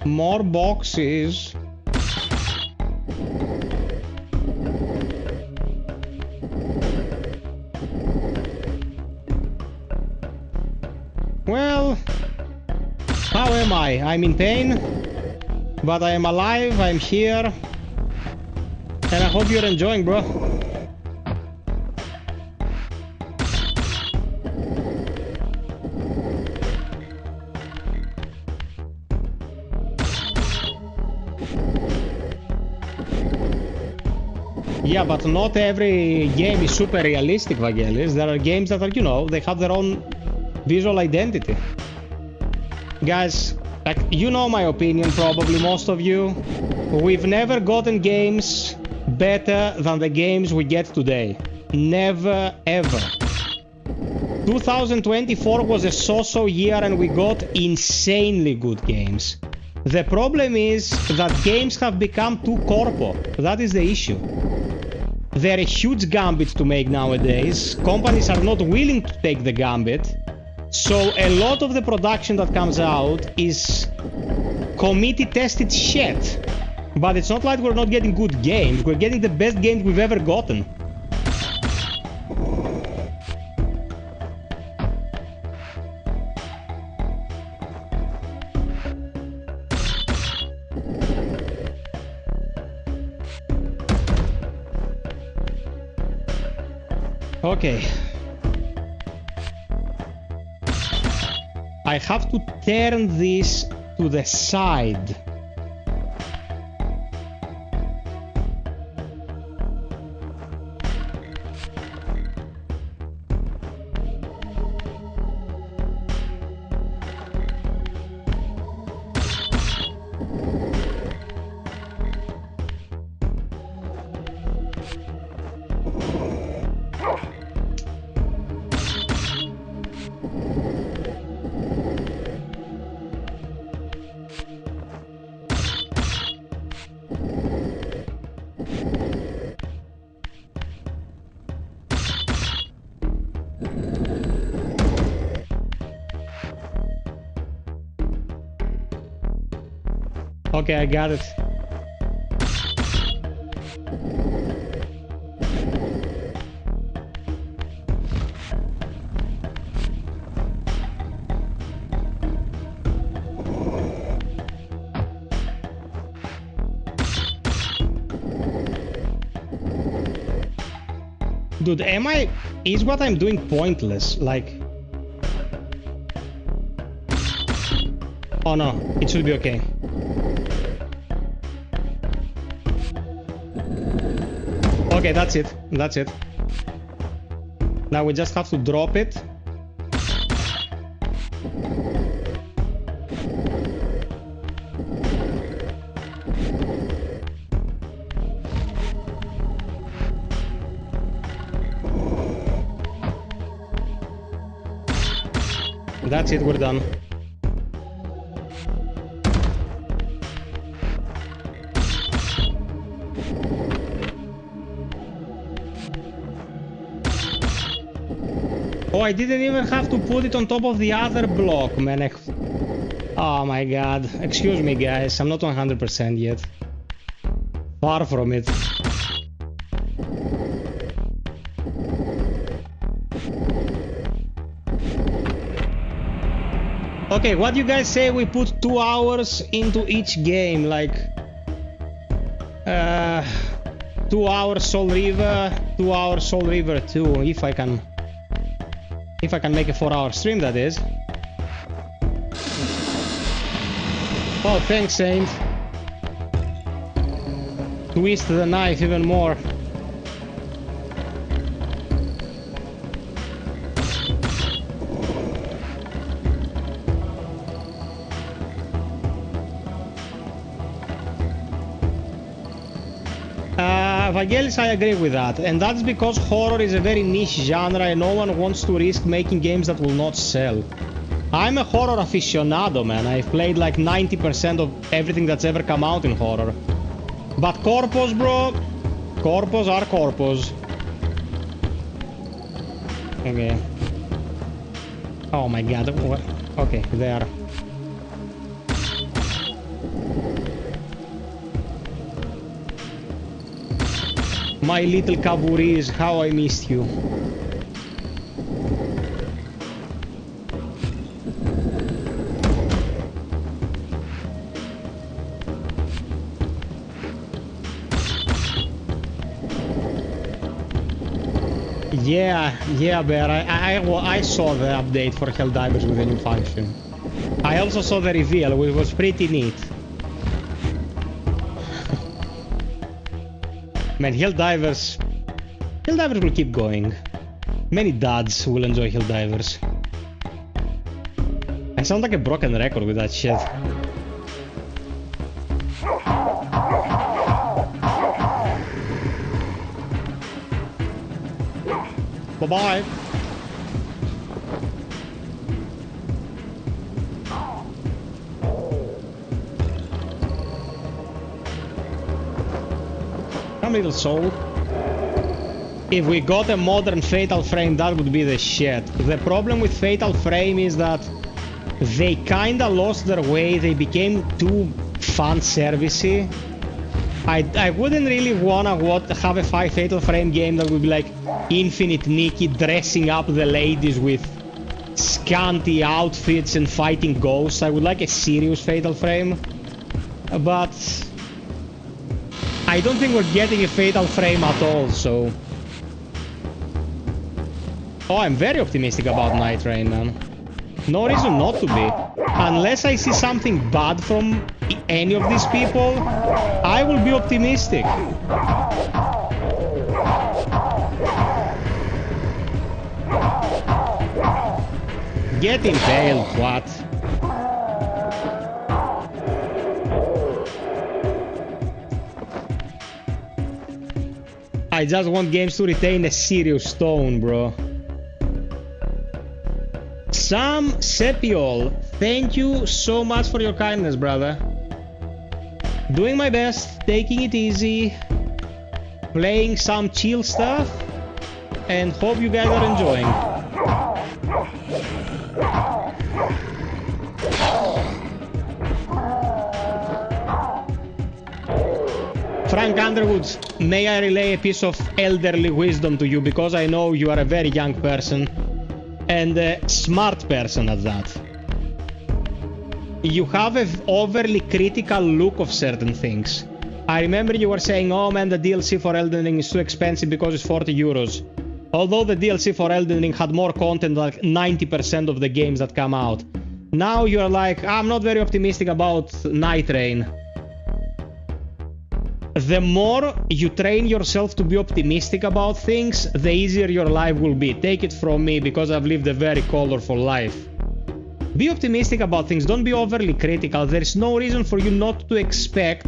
More boxes. Well, how am I? I'm in pain, but I am alive, I'm here, and I hope you're enjoying, bro. Yeah, but not every game is super realistic, Vangelis. There are games that are, you know, they have their own visual identity. Guys, like, you know my opinion, probably most of you. We've never gotten games better than the games we get today. Never, ever. 2024 was a so-so year and we got insanely good games. The problem is that games have become too corpo. That is the issue. They're a huge gambit to make nowadays. Companies are not willing to take the gambit. So a lot of the production that comes out is committee-tested shit. But it's not like we're not getting good games. We're getting the best games we've ever gotten. Okay. I have to turn this to the side. Okay, I got it. Dude, is what I'm doing pointless? Like... Oh no, it should be okay. Okay, that's it. That's it. Now we just have to drop it. That's it, we're done. Oh, I didn't even have to put it on top of the other block, man. Oh my god. Excuse me, guys. I'm not 100% yet. Far from it. Okay, what do you guys say we put 2 hours into each game? Like... 2 hours Soul Reaver, 2 hours Soul Reaver 2, if I can... If I can make a 4-hour stream, that is. Oh, thanks, Saint. Twist the knife even more. Vangelis, I agree with that, and that's because horror is a very niche genre and no one wants to risk making games that will not sell. I'm a horror aficionado, man. I've played like 90% of everything that's ever come out in horror. But corpos, bro, corpos are corpos. Okay. Oh my god, what? Okay, there. My little Kaburis, how I missed you. Yeah, Bear, I saw the update for Helldivers with a new function. I also saw the reveal, which was pretty neat. Man, Helldivers will keep going. Many dads will enjoy Helldivers. I sound like a broken record with that shit. Bye-bye. Little soul. If we got a modern Fatal Frame, that would be the shit. The problem with Fatal Frame is that they kinda lost their way. They became too fan-servicey. I wouldn't really wanna have a Fatal Frame game that would be like Infinite Nikki dressing up the ladies with scanty outfits and fighting ghosts. I would like a serious Fatal Frame. But I don't think we're getting a Fatal Frame at all, so... Oh, I'm very optimistic about Night Rain, man. No reason not to be. Unless I see something bad from any of these people, I will be optimistic. Get impaled, what? I just want games to retain a serious tone, bro. Sam Sepiol, thank you so much for your kindness, brother. Doing my best, taking it easy, playing some chill stuff, and hope you guys are enjoying. Frank Underwood, may I relay a piece of elderly wisdom to you, because I know you are a very young person and a smart person at that. You have an overly critical look of certain things. I remember you were saying, oh man, the DLC for Elden Ring is too expensive because it's 40 euros. Although the DLC for Elden Ring had more content than like 90% of the games that come out. Now you're like, I'm not very optimistic about Night Rain. The more you train yourself to be optimistic about things, the easier your life will be. Take it from me, because I've lived a very colorful life. Be optimistic about things, don't be overly critical. There's no reason for you not to expect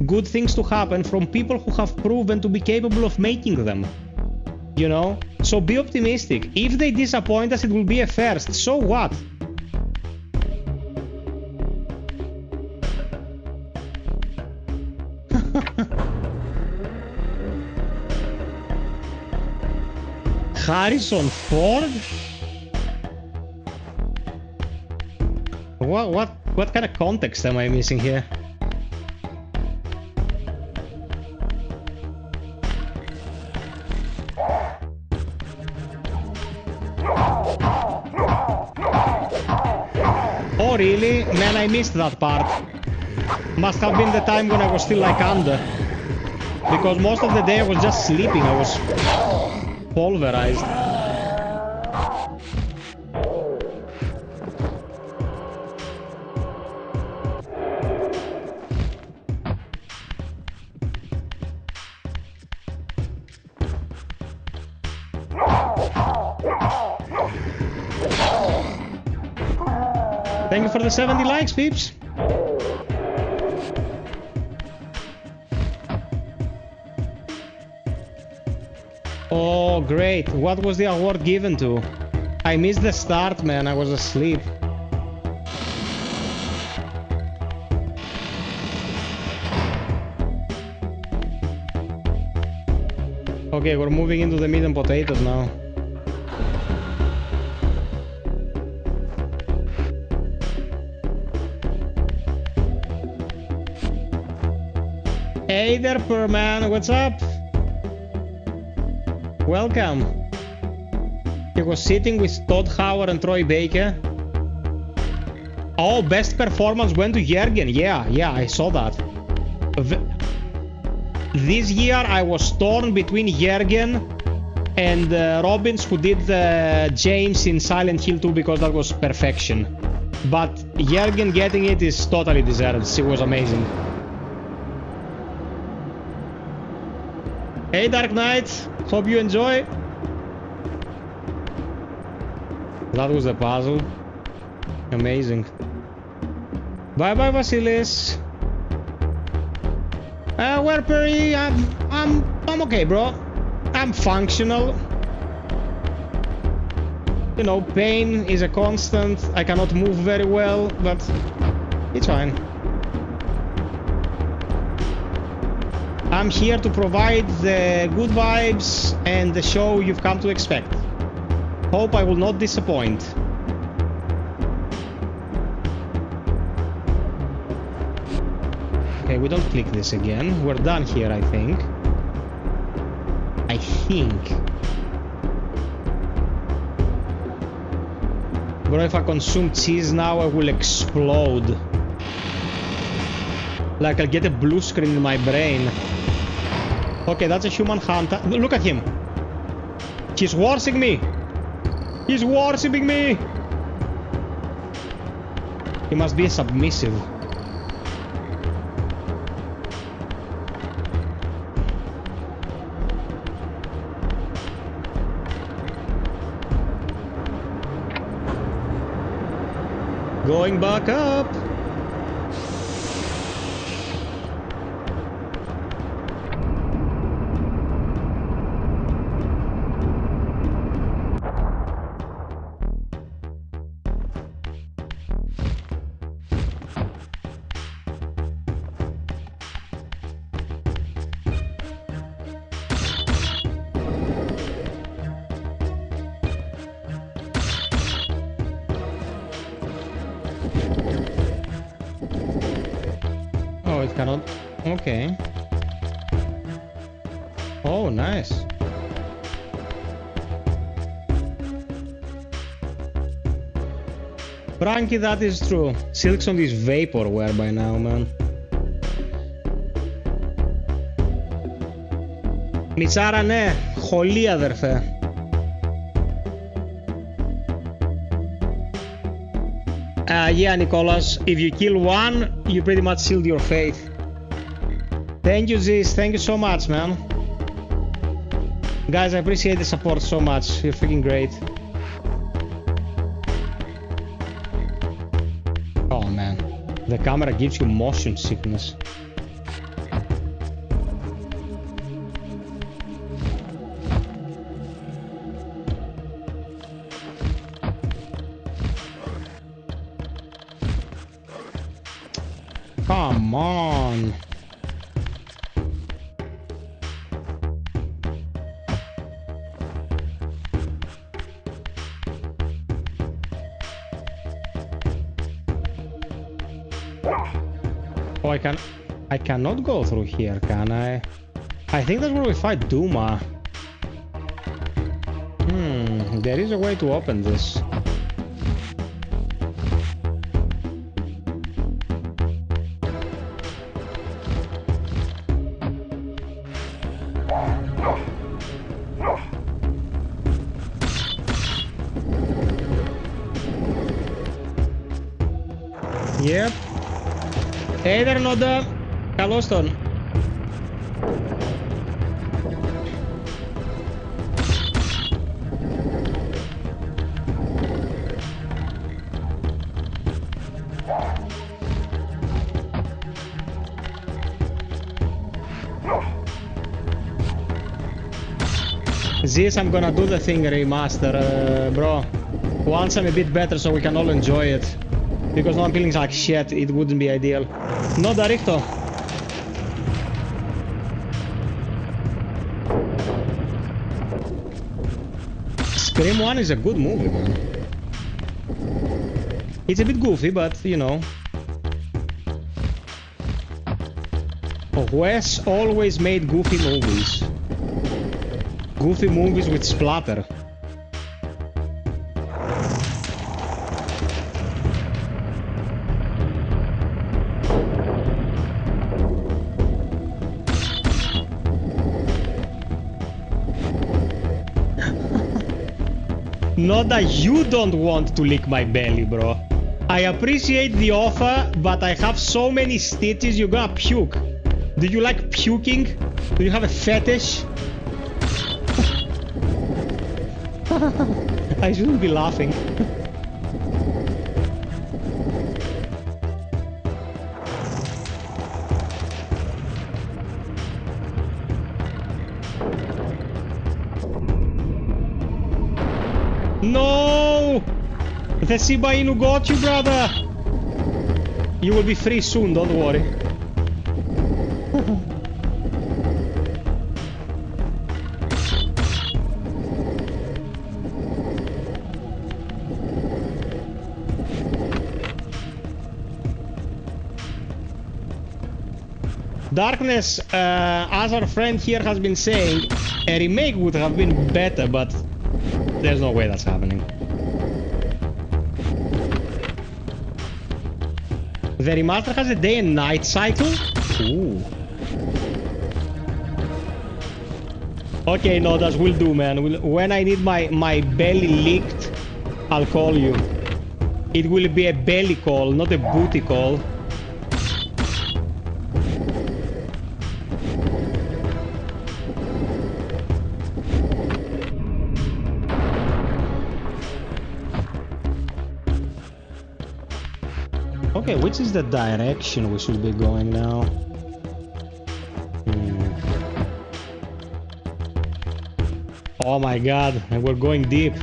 good things to happen from people who have proven to be capable of making them. You know? So be optimistic. If they disappoint us, it will be a first. So what? Harrison Ford? What kind of context am I missing here? Oh really? Man, I missed that part. Must have been the time when I was still like under. Because most of the day I was just sleeping, I was pulverized. Thank you for the 70 likes, peeps. Oh, great. What was the award given to? I missed the start, man. I was asleep. Okay, we're moving into the meat and potatoes now. Hey there, poor man. What's up? Welcome. He was sitting with Todd Howard and Troy Baker. Oh, best performance went to Jürgen. Yeah, I saw that. This year I was torn between Jürgen and Robbins, who did James in Silent Hill 2, because that was perfection. But Jürgen getting it is totally deserved. It was amazing. Hey Dark Knight, hope you enjoy. That was a puzzle. Amazing. Bye bye Vasilis. Werpery, I'm okay, bro. I'm functional. You know, pain is a constant. I cannot move very well, but it's fine. I'm here to provide the good vibes and the show you've come to expect. Hope I will not disappoint. Okay, we don't click this again. We're done here, I think. Bro, if I consume cheese now, I will explode. Like, I'll get a blue screen in my brain. Okay, that's a human hunter. Look at him. He's worshipping me. He's worshipping me. He must be submissive. Going back up. Oh, it cannot. Okay. Oh, nice. Frankie, that is true. Silkson is vaporware by now, man. Μιτσάρα, ναι. Χολή, αδερφέ. Yeah, Nicholas. If you kill one, you pretty much sealed your fate. Thank you, Ziz. Thank you so much, man. Guys, I appreciate the support so much. You're freaking great. Oh, man. The camera gives you motion sickness. Come on. Oh, I cannot go through here, can I? I think that's where we fight Duma. There is a way to open this. Yep. Hey there, Noda. Καλώς τον. This I'm gonna do the thing remaster, bro. Once I'm a bit better so we can all enjoy it. Because now I'm feeling like shit, it wouldn't be ideal. No, Darito. Scream 1 is a good movie, man. It's a bit goofy, but, you know. Wes always made goofy movies. Goofy movies with splatter. Not that you don't want to lick my belly, bro. I appreciate the offer, but I have so many stitches you're gonna puke. Do you like puking? Do you have a fetish? I shouldn't be laughing. No! The Shiba Inu got you, brother! You will be free soon, don't worry. Darkness, as our friend here has been saying, a remake would have been better, but there's no way that's happening. The remaster has a day and night cycle? Ooh. Okay, no, that will do, man. When I need my belly licked, I'll call you. It will be a belly call, not a booty call. Okay, which is the direction we should be going now? Oh my god, and we're going deep.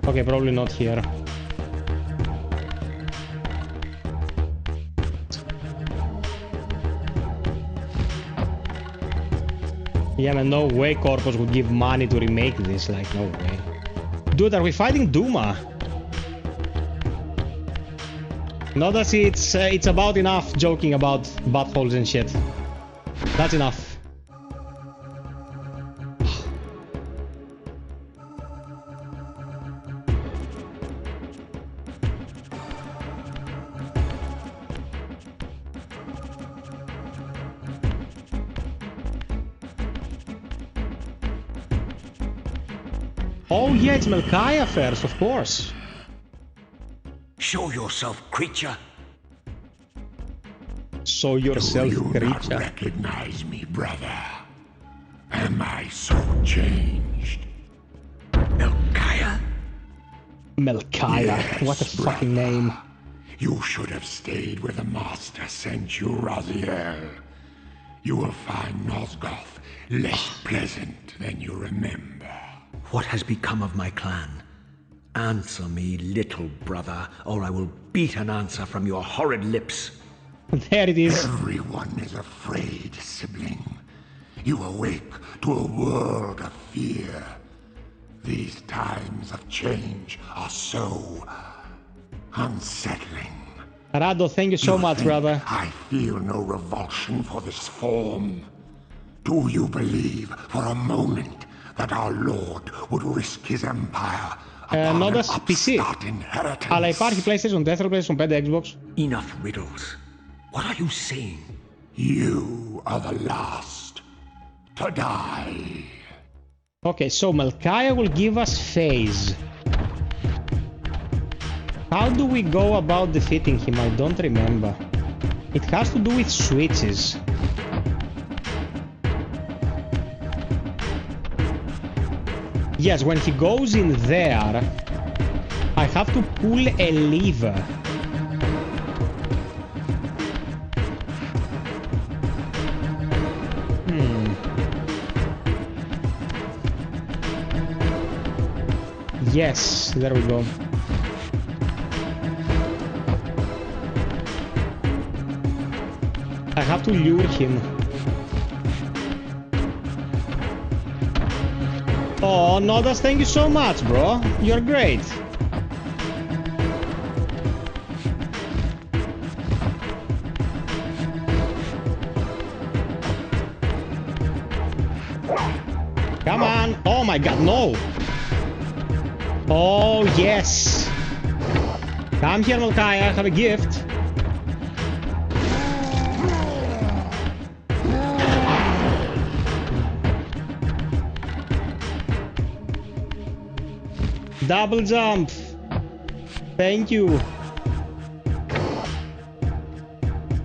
Okay, probably not here. Yeah, man, no way Corpus would give money to remake this, like, no way. Dude, are we fighting Duma? No, that's it's about enough joking about buttholes and shit. That's enough. Oh yeah, it's Melchiah first, of course. Show yourself, creature. Show yourself, Do you not creature. recognize me, brother? Am I so changed? Melchiah? Melchiah, Yes, what a fucking brother. name. You should have stayed where the Master sent you, Raziel. You will find Nosgoth less pleasant than you remember. What has become of my clan? Answer me, little brother, or I will beat an answer from your horrid lips. There it is. Everyone is afraid, sibling. You awake to a world of fear. These times of change are so unsettling. Rado, thank you so You much, think brother. I feel no revulsion for this form. Do you believe for a moment that our Lord would risk his empire upon an Νότας PC. upstart inheritance? Αλλά υπάρχει PlayStation 4, PlayStation 5, Xbox. Enough riddles. What are you saying? You are the last to die. Okay, so Melchiah will give us phase. How do we go about defeating him? I don't remember. It has to do with switches. Yes, when he goes in there, I have to pull a lever. Yes, there we go. I have to lure him. Oh, Nodas, thank you so much, bro. You're great. Come on. Oh my god, no. Oh, yes. Come here, Melchiah. I have a gift. Double jump. Thank you.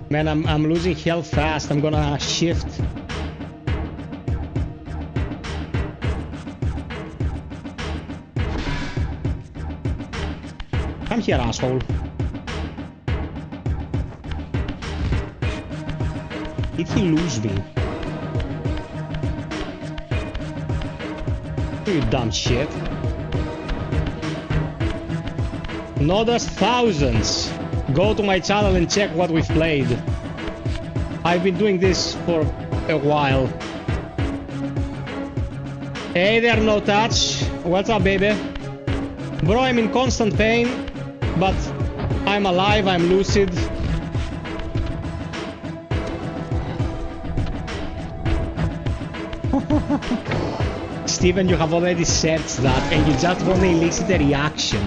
Man, I'm losing health fast. I'm gonna shift. Come here, asshole. Did he lose me? You dumb shit. Nodas thousands. Go to my channel and check what we've played. I've been doing this for a while. Hey there, no touch. What's up, baby? Bro, I'm in constant pain, but I'm alive, I'm lucid. Steven, you have already searched that and you just want to elicit a reaction.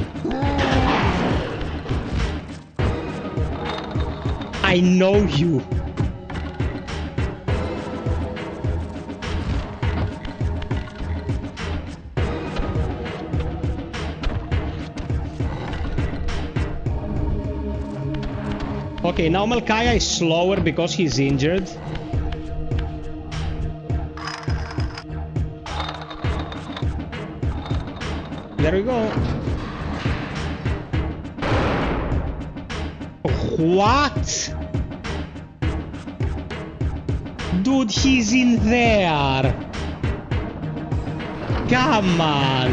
I know you. Okay, now Melchiah is slower because he's injured. There we go. What? Dude, he's in there. Come on.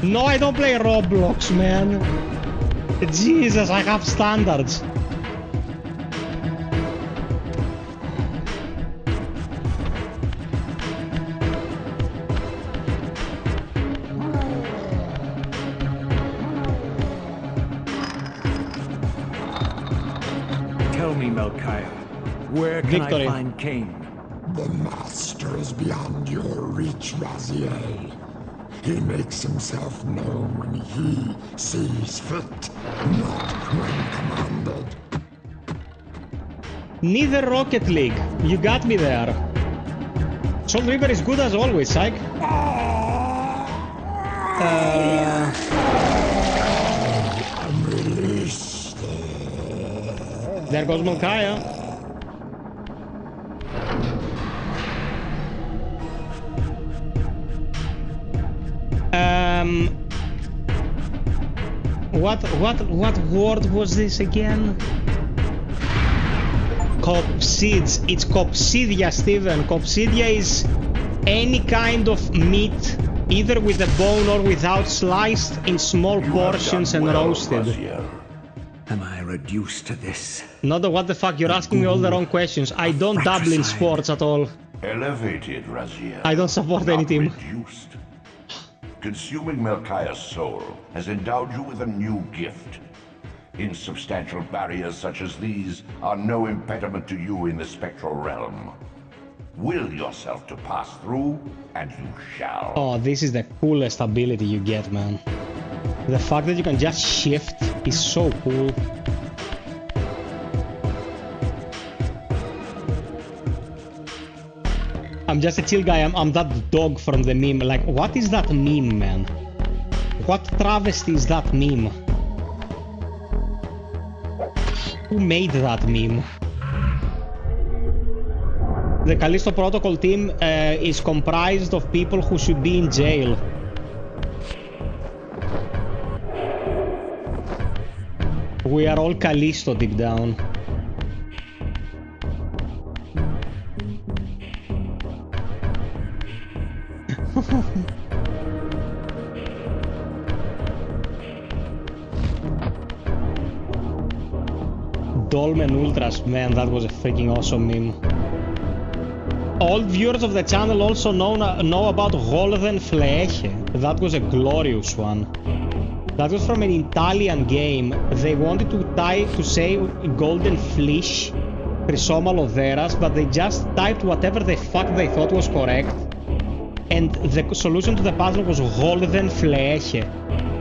No, I don't play Roblox, man. Jesus, I have standards. Tell me, Melchiah, where can Victory. I find Cain? The Master is beyond your reach, Raziel. He makes himself known when he sees fit, not when commanded. Neither Rocket League. You got me there. Soul Reaver is good as always, psych. There goes Melchiah. What word was this again? Copsids. It's copsidia, Steven. Copsidia is any kind of meat, either with a bone or without, sliced in small portions and roasted. Am I reduced to this? Not the what the fuck, you're asking me all the wrong questions. I don't dabble in sports at all. Elevated, Raziel. I don't support any team. Reduced. Consuming Melchiah's soul has endowed you with a new gift. Insubstantial barriers such as these are no impediment to you in the spectral realm. Will yourself to pass through, and you shall. Oh, this is the coolest ability you get, man. The fact that you can just shift is so cool. I'm just a chill guy. I'm that dog from the meme. Like, what is that meme, man? What travesty is that meme? Who made that meme? The Callisto Protocol team is comprised of people who should be in jail. We are all Callisto deep down. Dolmen Ultras, man, that was a freaking awesome meme. Old viewers of the channel also know about Golden Fleche. That was a glorious one. That was from an Italian game. They wanted to say Golden Flesh, Chrysoma Loderas, but they just typed whatever the fuck they thought was correct. And the solution to the puzzle was Golden Fleche.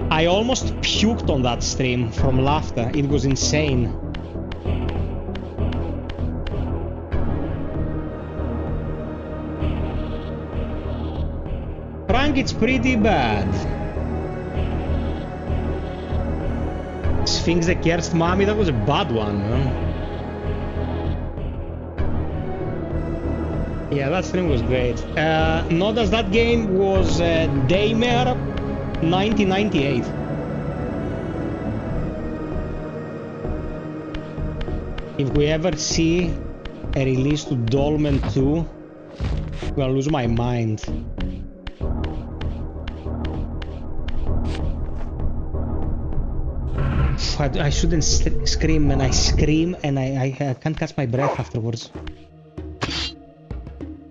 I almost puked on that stream from laughter. It was insane. Frank, it's pretty bad. Sphinx the Cursed Mummy, that was a bad one, man. Yeah, that stream was great. Notice that game was Daymare 1998. If we ever see a release to Dolmen 2, I'm gonna lose my mind. I shouldn't scream, and I scream and I can't catch my breath afterwards.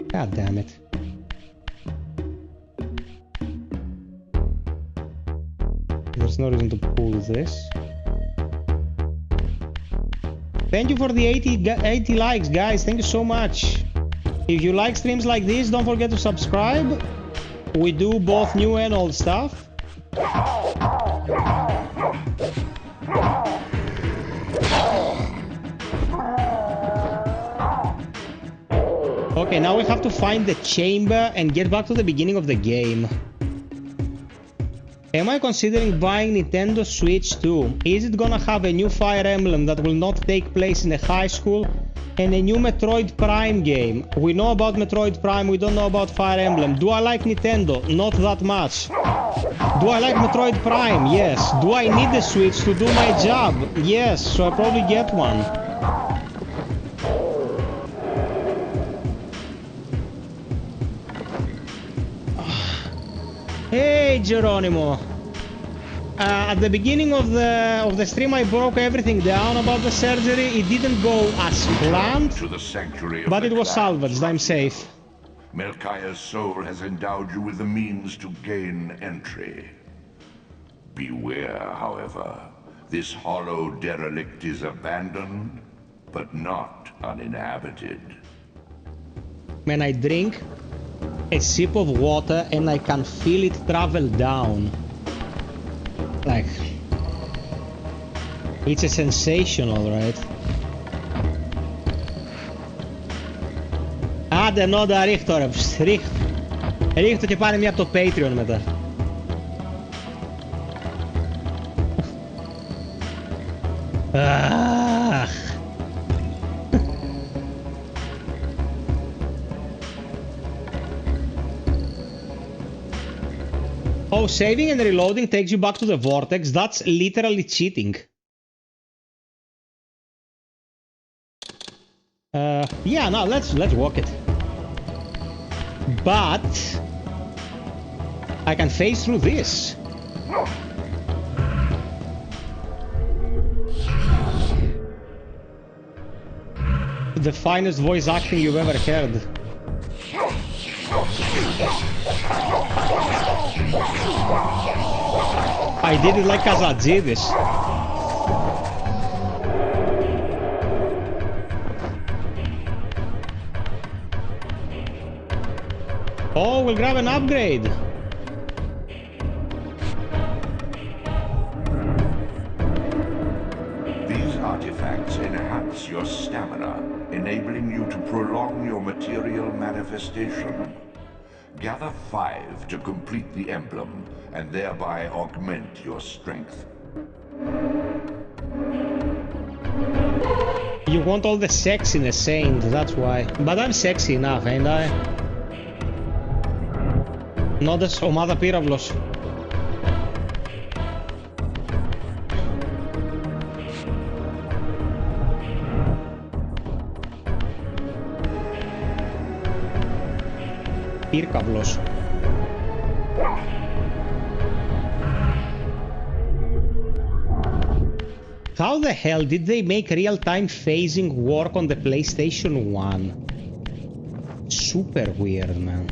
God damn it. There's no reason to pull this. Thank you for the 80 likes, guys. Thank you so much. If you like streams like this, don't forget to subscribe. We do both new and old stuff. Okay, now we have to find the chamber and get back to the beginning of the game. Am I considering buying Nintendo Switch 2? Is it gonna have a new Fire Emblem that will not take place in a high school? And a new Metroid Prime game? We know about Metroid Prime, we don't know about Fire Emblem. Do I like Nintendo? Not that much. Do I like Metroid Prime? Yes. Do I need the Switch to do my job? Yes, so I probably get one. Hey, Geronimo. At the beginning of the stream, I broke everything down about the surgery. It didn't go as planned, but it was salvaged. I'm safe. Melchiah's soul has endowed you with the means to gain entry. Beware, however. This hollow derelict is abandoned, but not uninhabited. When I drink a sip of water and I can feel it travel down. Like, it's a sensational, right? Ah, Άντε νόντα, ρίχ τώρα. Ρίχ το και πάνε μία από το Patreon μετά. Αχ. Oh, saving and reloading takes you back to the vortex. That's literally cheating. Yeah, no, let's walk it. But I can phase through this. The finest voice acting you've ever heard. I did it like Kazadzidis. Oh, we'll grab an upgrade. These artifacts enhance your stamina, enabling you to prolong your material manifestation. Gather 5 to complete the emblem, and thereby augment your strength. You want all the sexiness, Saint, that's why. But I'm sexy enough, ain't I? Νόντας, ομάδα πύραυλος. Πύρκαυλος. How the hell did they make real-time phasing work on the PlayStation 1? Super weird, man.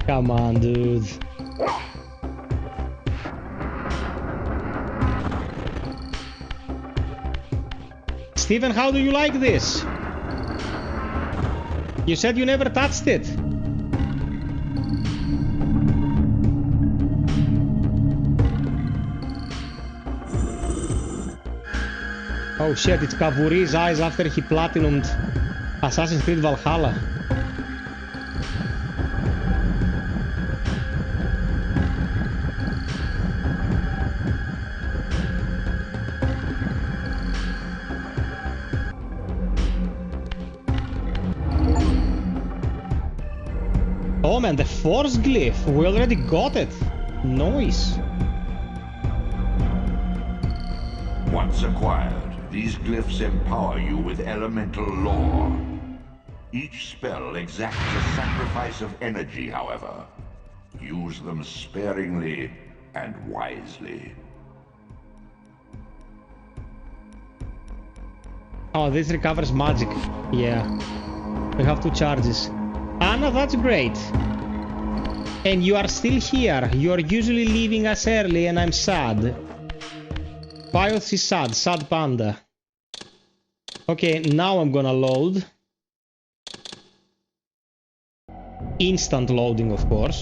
Come on, dude. Steven, how do you like this? You said you never touched it. Oh shit, it's Kavuri's eyes after he platinumed Assassin's Creed Valhalla. Oh man, the force glyph, we already got it. Nice. Once acquired, these glyphs empower you with elemental lore. Each spell exacts a sacrifice of energy, however. Use them sparingly and wisely. Oh, this recovers magic. Yeah. We have 2 charges. Anna, that's great. And you are still here. You are usually leaving us early and I'm sad. FiOth is sad. Sad panda. Okay, now I'm gonna load. Instant loading, of course.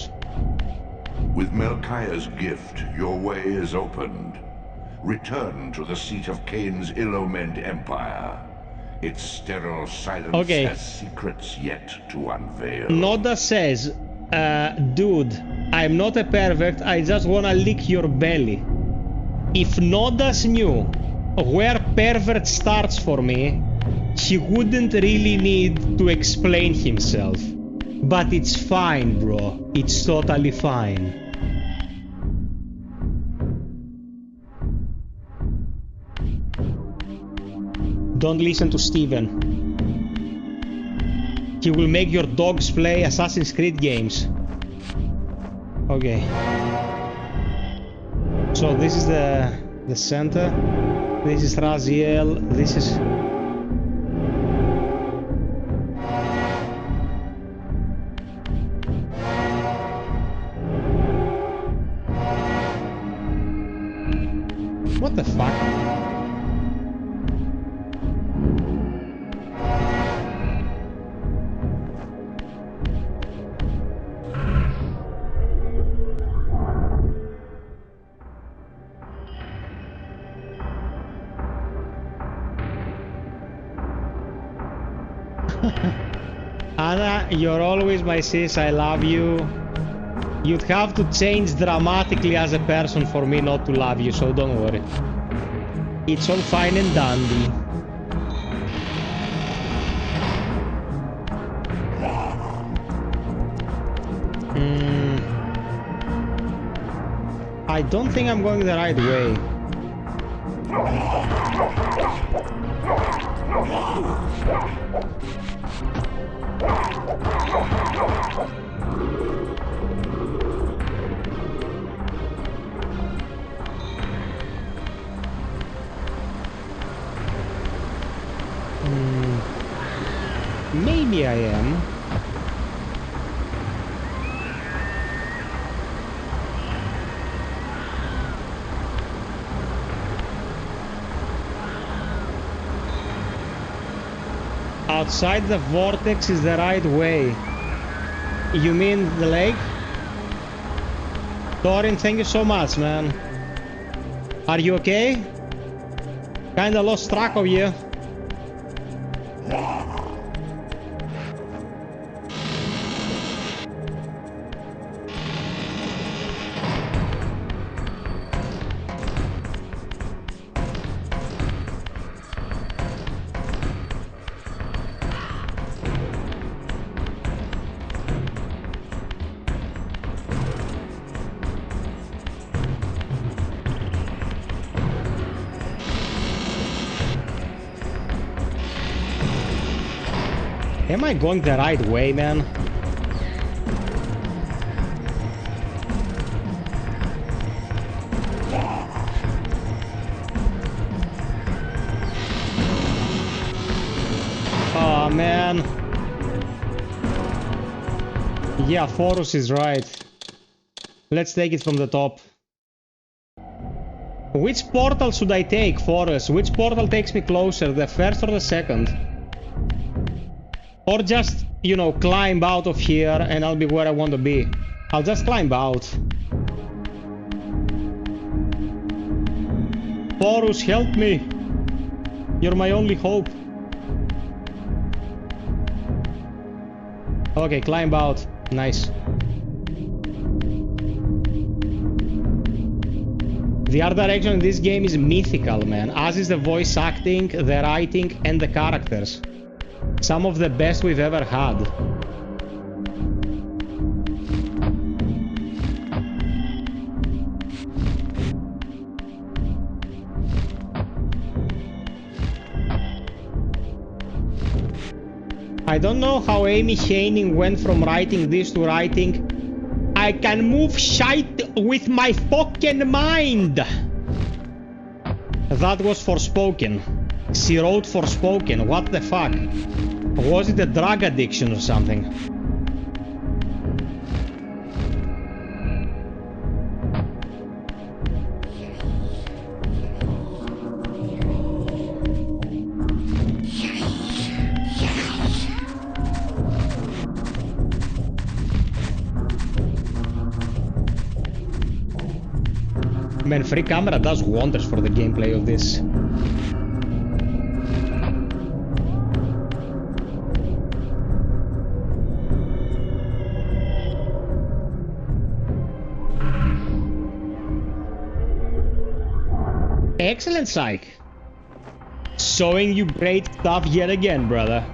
With Melchiah's gift, your way is opened. Return to the seat of Cain's ill-omened empire. Its sterile silence has secrets yet to unveil. Noda says, dude, I'm not a pervert, I just wanna lick your belly. If Nodas knew where pervert starts for me, he wouldn't really need to explain himself. But it's fine, bro. It's totally fine. Don't listen to Steven. He will make your dogs play Assassin's Creed games. Okay. So this is the center. This is Raziel. This is... What the fuck? Anna, you're always my sis, I love you. You'd have to change dramatically as a person for me not to love you, so don't worry. It's all fine and dandy. I don't think I'm going the right way. Maybe I am. Outside the vortex is the right way. You mean the lake? Thorin, thank you so much, man. Are you okay? Kinda lost track of you. Am I going the right way, man? Oh, man. Yeah, Forus is right. Let's take it from the top. Which portal should I take, Forus? Which portal takes me closer, the first or the second? Or just, you know, climb out of here and I'll be where I want to be. I'll just climb out. Horus, help me. You're my only hope. Okay, climb out. Nice. The art direction in this game is mythical, man. As is the voice acting, the writing, and the characters. Some of the best we've ever had. I don't know how Amy Heining went from writing this to writing I can move shite with my fucking mind. That was Forspoken. She wrote Forspoken. What the fuck? Was it a drug addiction or something? Man, free camera does wonders for the gameplay of this. Excellent, Psych. Showing you great stuff yet again, brother.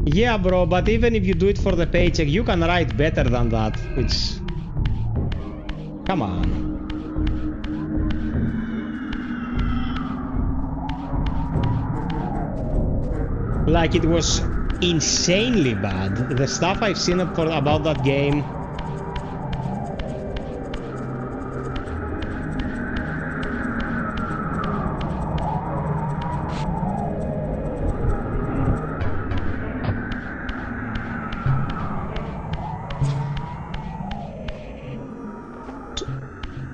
Yeah, bro, but even if you do it for the paycheck, you can write better than that. It's... Come on. Like, it was insanely bad. The stuff I've seen about that game...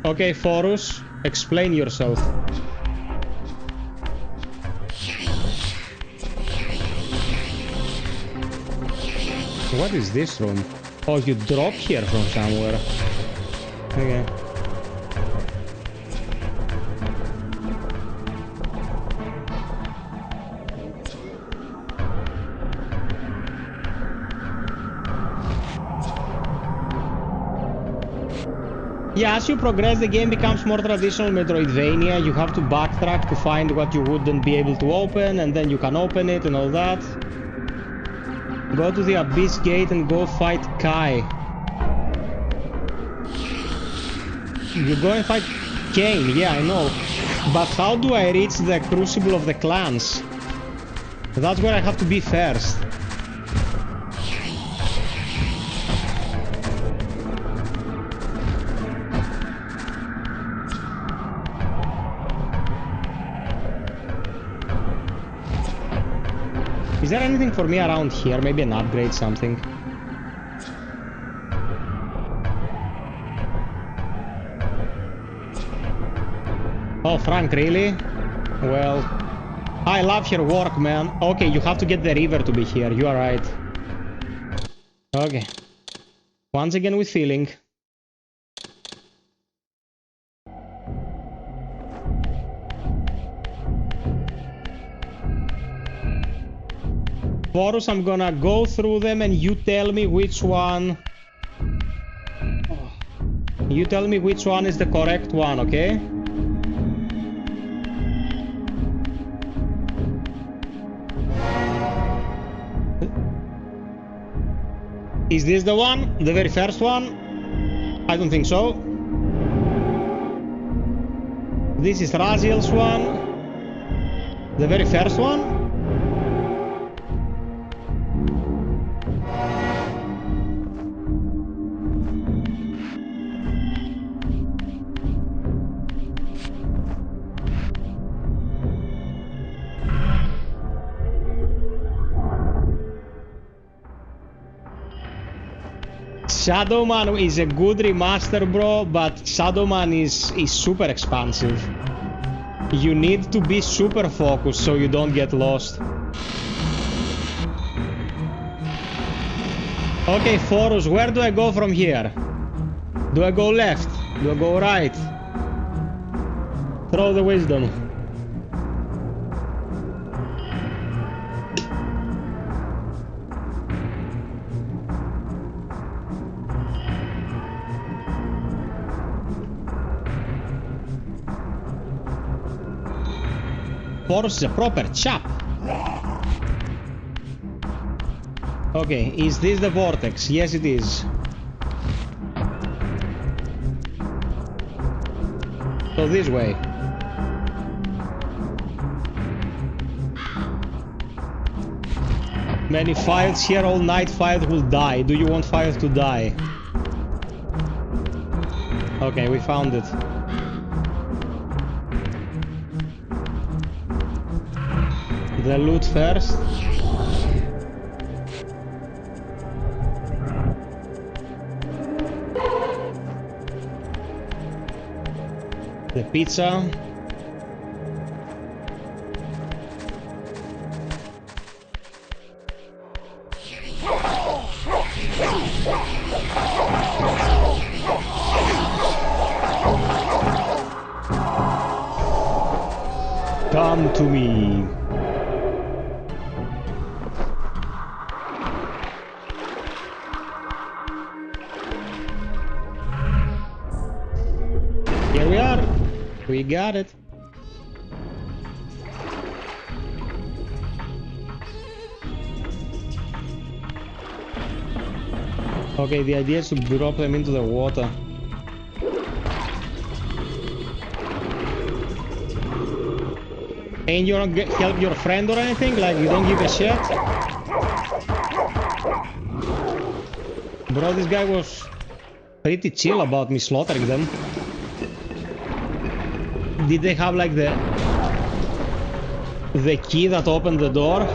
Okay, Forus, explain yourself. What is this room? Oh, you drop here from somewhere. Okay. Yeah, as you progress, the game becomes more traditional Metroidvania. You have to backtrack to find what you wouldn't be able to open, and then you can open it and all that. Go to the Abyss Gate and go fight Kain. You go and fight Cain, yeah, I know. But how do I reach the Crucible of the Clans? That's where I have to be first. Is there anything for me around here? Maybe an upgrade, something? Oh, Frank, really? Well, I love your work, man. Okay, you have to get the Reaver to be here. You are right. Okay. Once again with feeling. Forus, I'm gonna go through them and you tell me which one... You tell me which one is the correct one, okay? Is this the one? The very first one? I don't think so. This is Raziel's one. The very first one? Shadowman is a good remaster, bro, but Shadowman is super expansive. You need to be super focused so you don't get lost. Okay, Forus, where do I go from here? Do I go left? Do I go right? Throw the wisdom. Forus is a proper chap. Okay, is this the vortex? Yes, it is. So this way. Many FiOths here all night. FiOth will die. Do you want FiOth to die? Okay, we found it. The loot first. The pizza. Come to me. Here we are. We got it. Okay, the idea is to drop them into the water. And you don't help your friend or anything? Like, you don't give a shit? Bro, this guy was pretty chill about me slaughtering them. Did they have, like, the key that opened the door?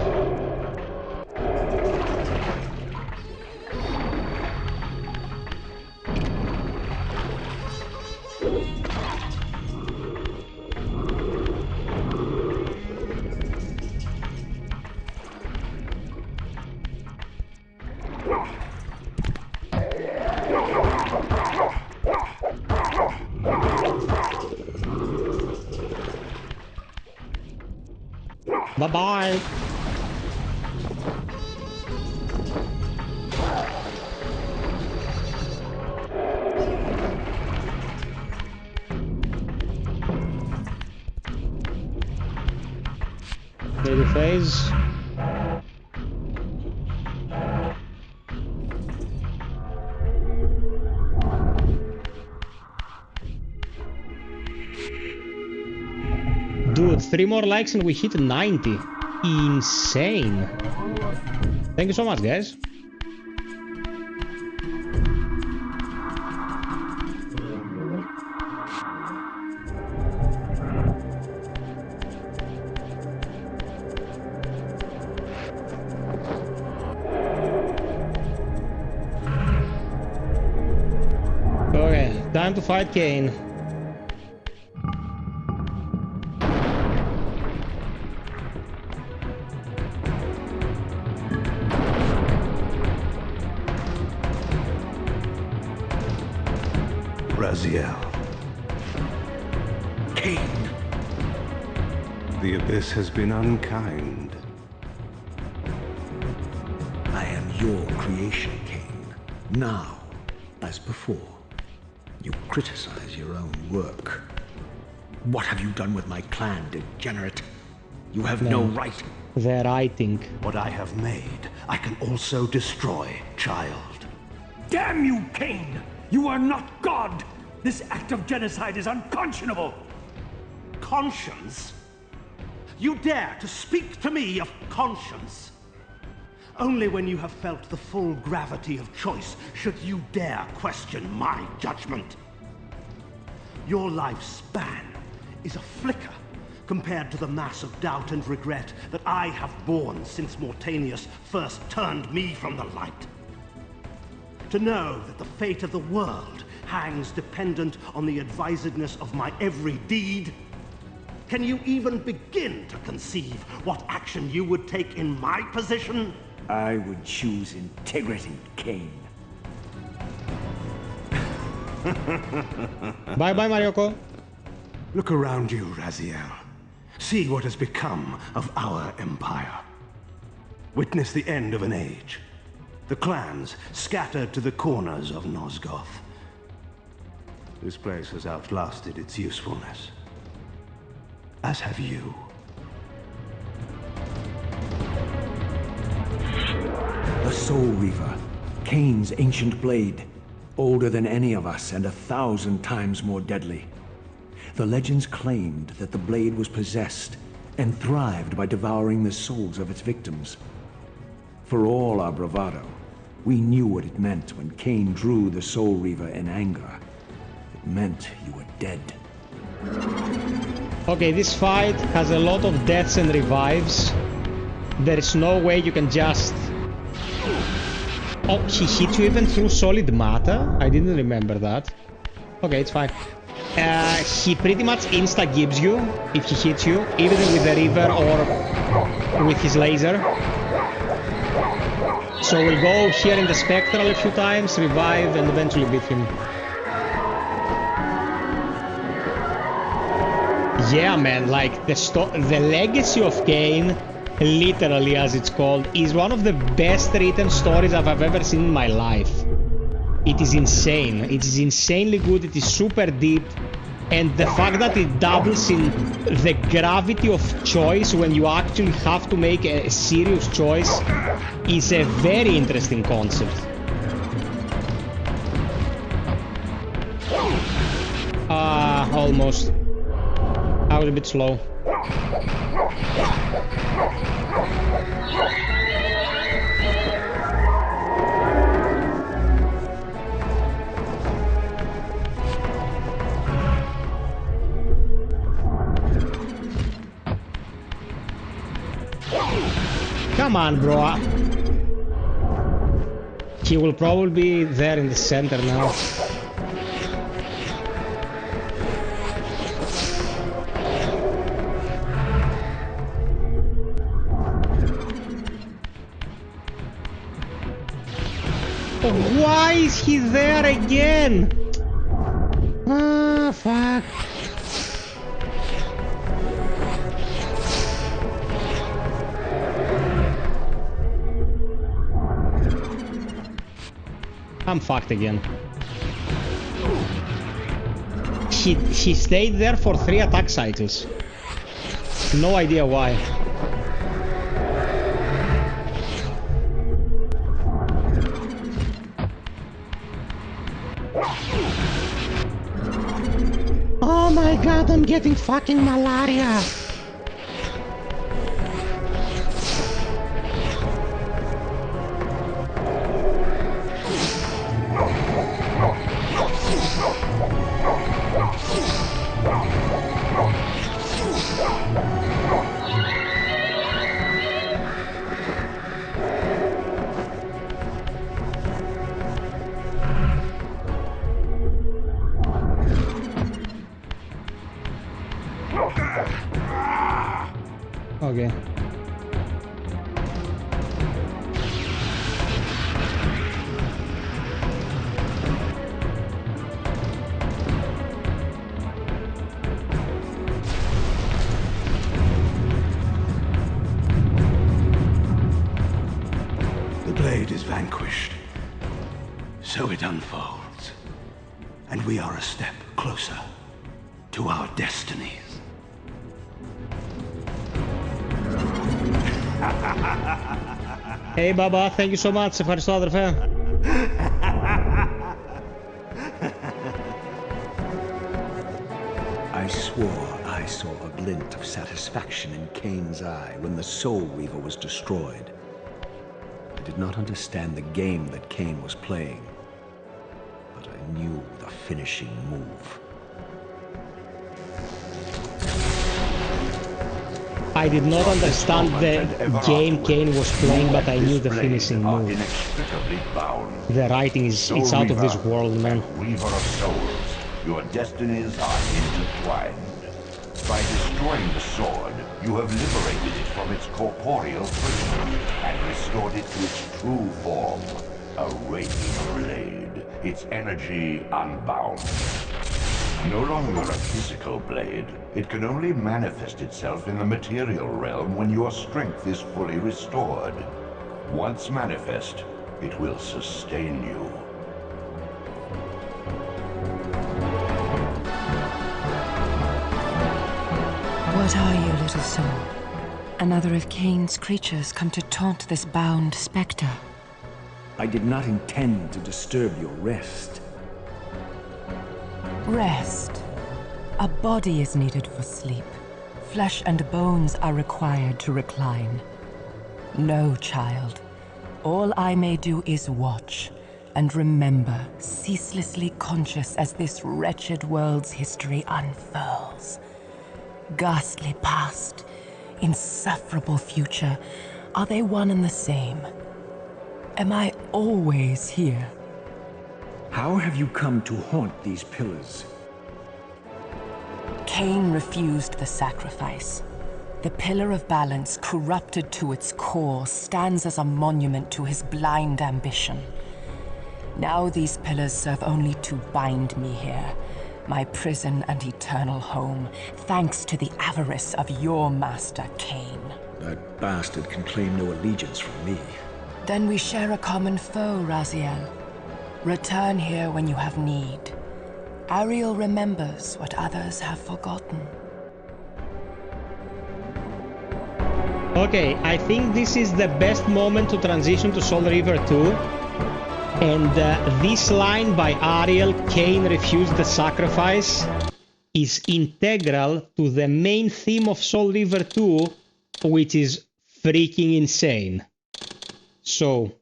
Bye-bye. Lady phase. Dude, 3 more likes and we hit 90. Insane. Thank you so much, guys. Okay, time to fight Cain. Cain. The Abyss has been unkind. I am your creation, Cain. Now, as before, you criticize your own work. What have you done with my clan, degenerate? You have no right. The writing. What I have made, I can also destroy, child. Damn you, Cain! You are not God! This act of genocide is unconscionable! Conscience? You dare to speak to me of conscience? Only when you have felt the full gravity of choice should you dare question my judgment. Your lifespan is a flicker compared to the mass of doubt and regret that I have borne since Mortanius first turned me from the light. To know that the fate of the world hangs dependent on the advisedness of my every deed? Can you even begin to conceive what action you would take in my position? I would choose integrity, Cain. Bye-bye, Marioko. Look around you, Raziel. See what has become of our empire. Witness the end of an age. The clans scattered to the corners of Nosgoth. This place has outlasted its usefulness. As have you. The Soul Reaver, Cain's ancient blade, older than any of us and 1,000 times more deadly. The legends claimed that the blade was possessed and thrived by devouring the souls of its victims. For all our bravado, we knew what it meant when Cain drew the Soul Reaver in anger. It meant you were dead. Okay, this fight has a lot of deaths and revives. There is no way you can just... Oh, he hit you even through solid matter? I didn't remember that. Okay, it's fine. He pretty much insta-gives you if he hits you, either with the Reaver or with his laser. So we'll go here in the Spectral a few times, revive, and eventually beat him. Yeah, man, like the legacy of Cain, literally as it's called, is one of the best written stories I've ever seen in my life. It is insane. It is insanely good. It is super deep. And the fact that it doubles in the gravity of choice when you actually have to make a serious choice is a very interesting concept. Almost. I was a bit slow. Come on, bro. He will probably be there in the center now. Why is he there again? Ah, fuck. I'm fucked again. He stayed there for 3 attack cycles. No idea why. Oh my god, I'm getting fucking malaria! Okay. The blade is vanquished. So it unfolds. And we are a step closer to our destinies. Hey Baba, thank you so much. Ευχαριστώ αδερφέ. I swore I saw a glint of satisfaction in Cain's eye when the Soul Reaver was destroyed. I did not understand the game that Cain was playing, but I knew the finishing move. I did not understand the game Cain was playing, but I knew the finishing move. The writing is it's out of this world, man. Reaver of souls, your destinies are intertwined. By destroying the sword, you have liberated it from its corporeal prison and restored it to its true form, a raging blade, its energy unbound. No longer a physical blade, it can only manifest itself in the material realm when your strength is fully restored. Once manifest, it will sustain you. What are you, little soul? Another of Cain's creatures come to taunt this bound spectre. I did not intend to disturb your rest. Rest. A body is needed for sleep. Flesh and bones are required to recline. No, child. All I may do is watch and remember, ceaselessly conscious as this wretched world's history unfurls. Ghastly past, insufferable future, are they one and the same? Am I always here? How have you come to haunt these pillars? Cain refused the sacrifice. The pillar of balance, corrupted to its core, stands as a monument to his blind ambition. Now these pillars serve only to bind me here, my prison and eternal home, thanks to the avarice of your master, Cain. That bastard can claim no allegiance from me. Then we share a common foe, Raziel. Return here when you have need. Ariel remembers what others have forgotten. Okay, I think this is the best moment to transition to Soul Reaver 2. And this line by Ariel, Cain refused the sacrifice, is integral to the main theme of Soul Reaver 2, which is freaking insane. So,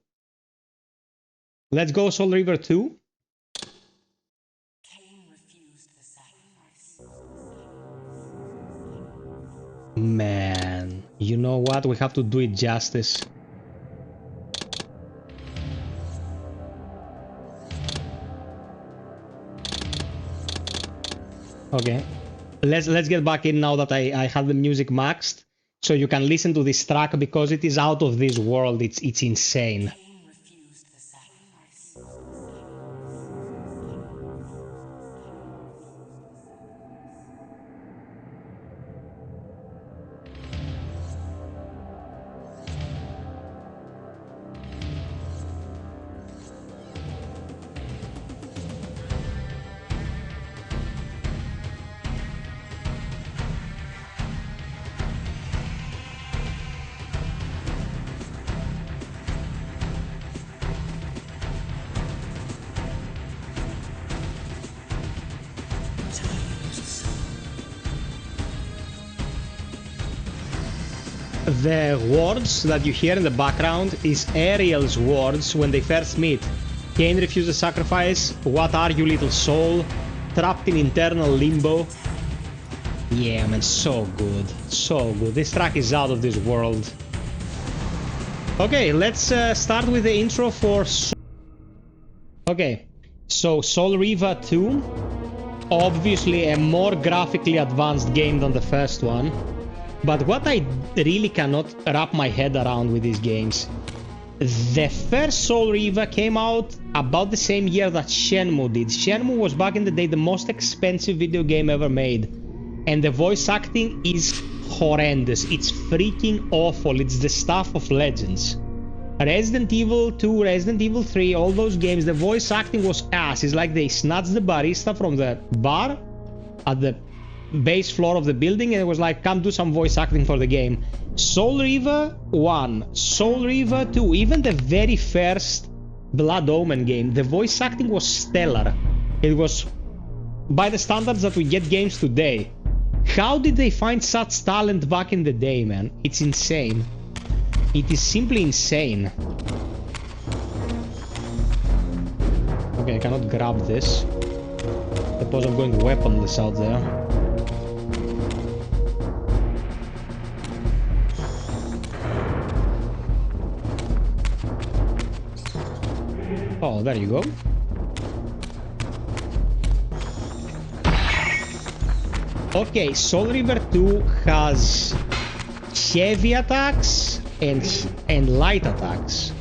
let's go Soul Reaver 2. Cain refused the sacrifice. Man, you know what? We have to do it justice. Okay, let's get back in now that I have the music maxed, so you can listen to this track because it is out of this world. It's insane. Cain refused the sacrifice. the words that you hear in the background is Ariel's words when they first meet. Cain refuses sacrifice. What are you, little soul? Trapped in internal limbo. Yeah, man, so good. So good. This track is out of this world. Okay, let's start with the intro for... Okay, so Soul Reaver 2. Obviously a more graphically advanced game than the first one. But what I really cannot wrap my head around with these games, the first Soul Reaver came out about the same year that Shenmue did. Shenmue was back in the day the most expensive video game ever made. And the voice acting is horrendous. It's freaking awful. It's the stuff of legends. Resident Evil 2, Resident Evil 3, all those games, the voice acting was ass. It's like they snatched the barista from the bar at the base floor of the building and it was like, come do some voice acting for the game. Soul Reaver 1, Soul Reaver 2, even the very first Blood Omen game, the voice acting was stellar. It was by the standards that we get games today. How did they find such talent back in the day, man? It's insane. It is simply insane. Okay, I cannot grab this. Suppose I'm going weaponless out there. Oh, there you go. Okay, Soul Reaver 2 has heavy attacks and light attacks.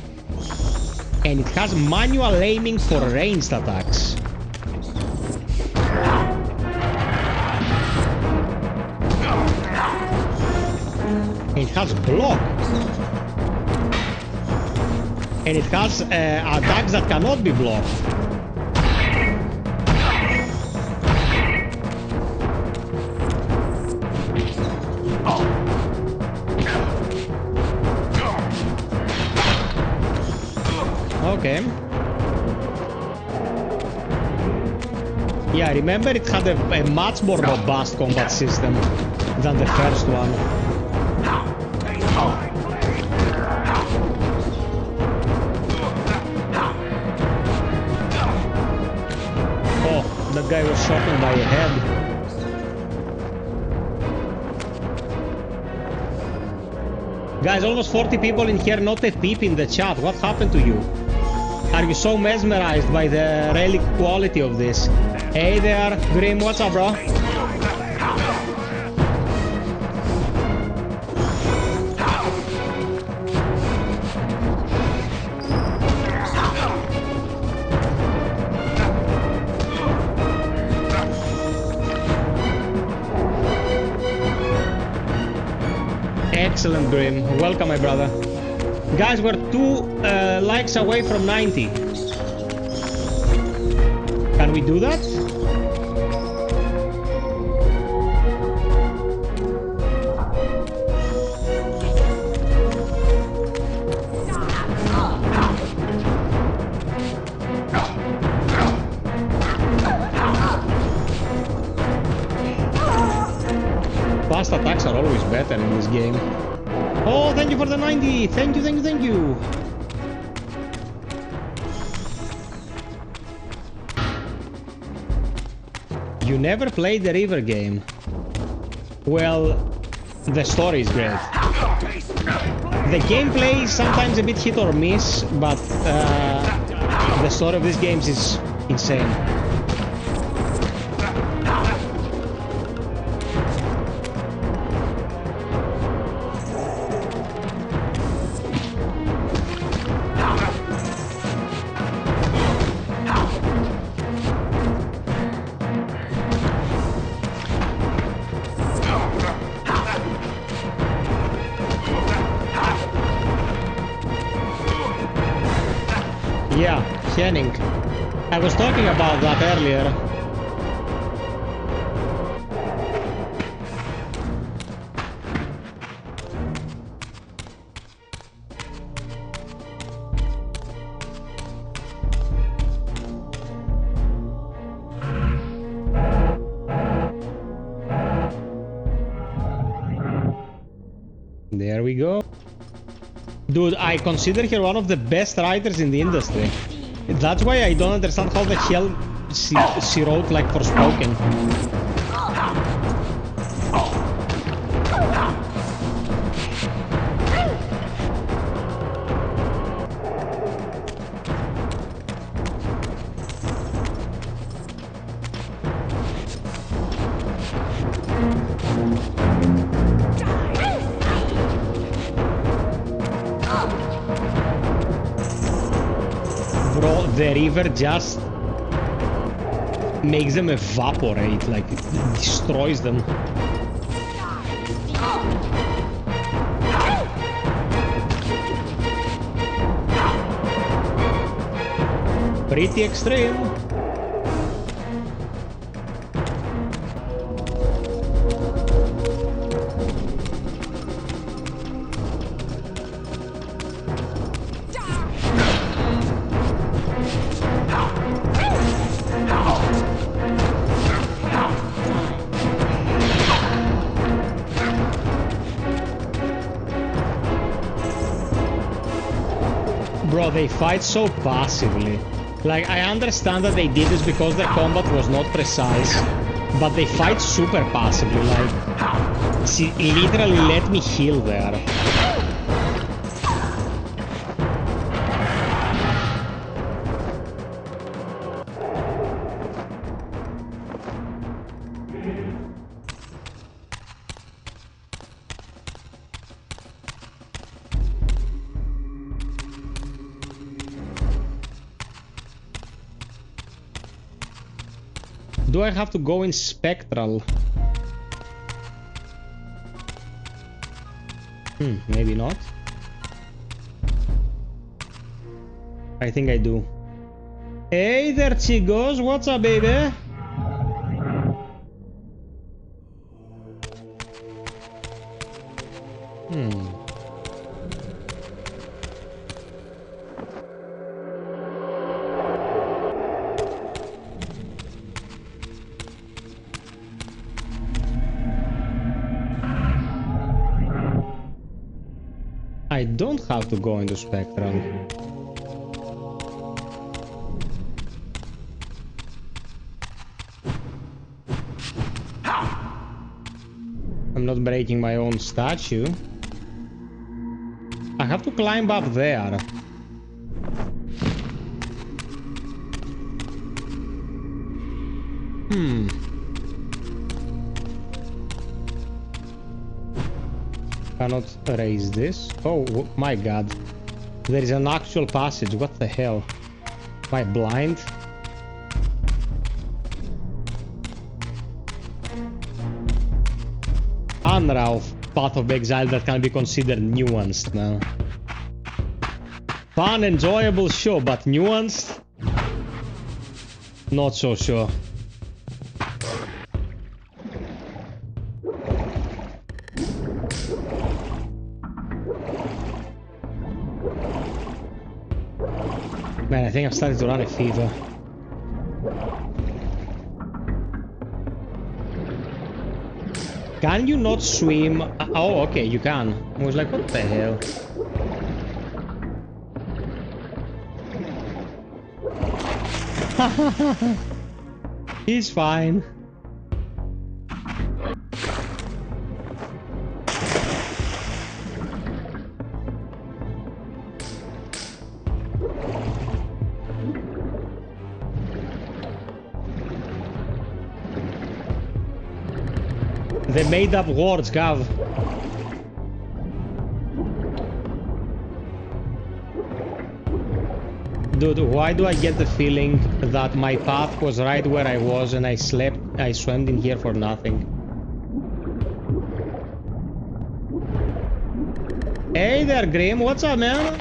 And it has manual aiming for ranged attacks. It has block. And it has attacks that cannot be blocked. Okay. Yeah, I remember it had a much more robust combat system than the first one. That guy was shot by a head. Guys, almost 40 people in here, not a peep in the chat. What happened to you? Are you so mesmerized by the relic quality of this? Hey there, Grim, what's up, bro? Excellent, Grim. Welcome, my brother. Guys, we're 2 likes away from 90. Can we do that? Fast attacks are always better in this game. Oh, thank you for the 90! Thank you, thank you, thank you! You never played the Reaver game? Well, the story is great. The gameplay is sometimes a bit hit or miss, but the story of these games is insane. Yeah, Henning. I was talking about that earlier. There we go. Dude, I consider her one of the best writers in the industry. That's why I don't understand how the hell she wrote like Forspoken. Bro, the Reaver just makes them evaporate, like it destroys them. Pretty extreme. Bro, they fight so passively. Like, I understand that they did this because their combat was not precise, but they fight super passively, like, she literally let me heal there. Do I have to go in Spectral? Maybe not. I think I do. Hey there, chicos. What's up, baby? I don't have to go into Spectral. I'm not breaking my own statue. I have to climb up there. Cannot raise this. Oh my god. There is an actual passage. What the hell? Am I blind? Unralph, Path of Exile that can be considered nuanced now. Fun, enjoyable, sure, but nuanced? Not so sure. Man, I think I'm starting to run a fever. Can you not swim? Oh, okay, you can. I was like, what the hell? He's fine. They made up words, Gav. Dude, why do I get the feeling that my path was right where I was and I swam in here for nothing? Hey there, Grim, what's up, man?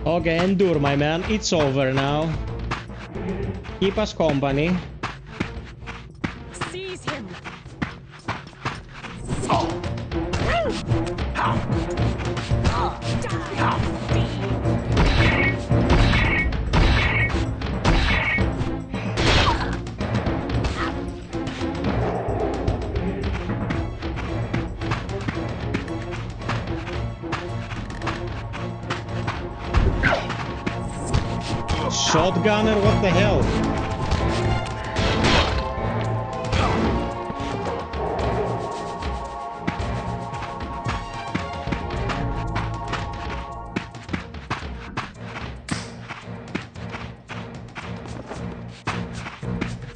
Okay, endure, my man. It's over now. Keep us company. Seize him. Shotgunner, what the hell?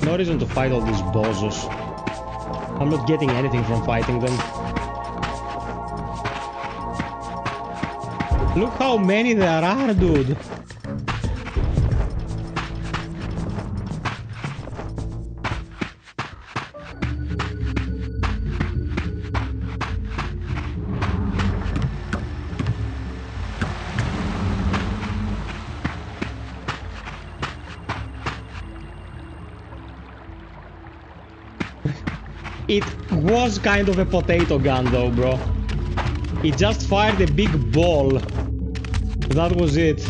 No reason to fight all these bozos. I'm not getting anything from fighting them. Look how many there are, dude. It was kind of a potato gun though, bro. It just fired a big ball. That was it.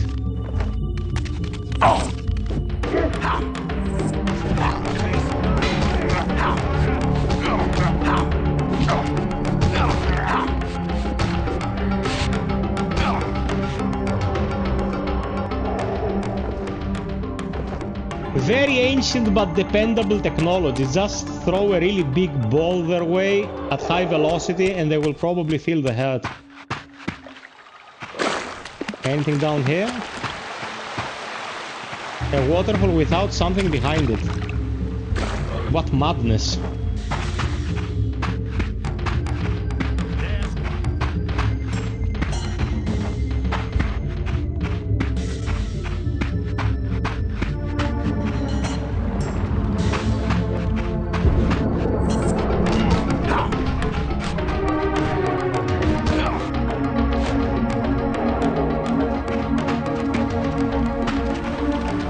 Very ancient but dependable technology. Just throw a really big ball their way at high velocity and they will probably feel the hurt. Anything down here? A waterfall without something behind it. What madness.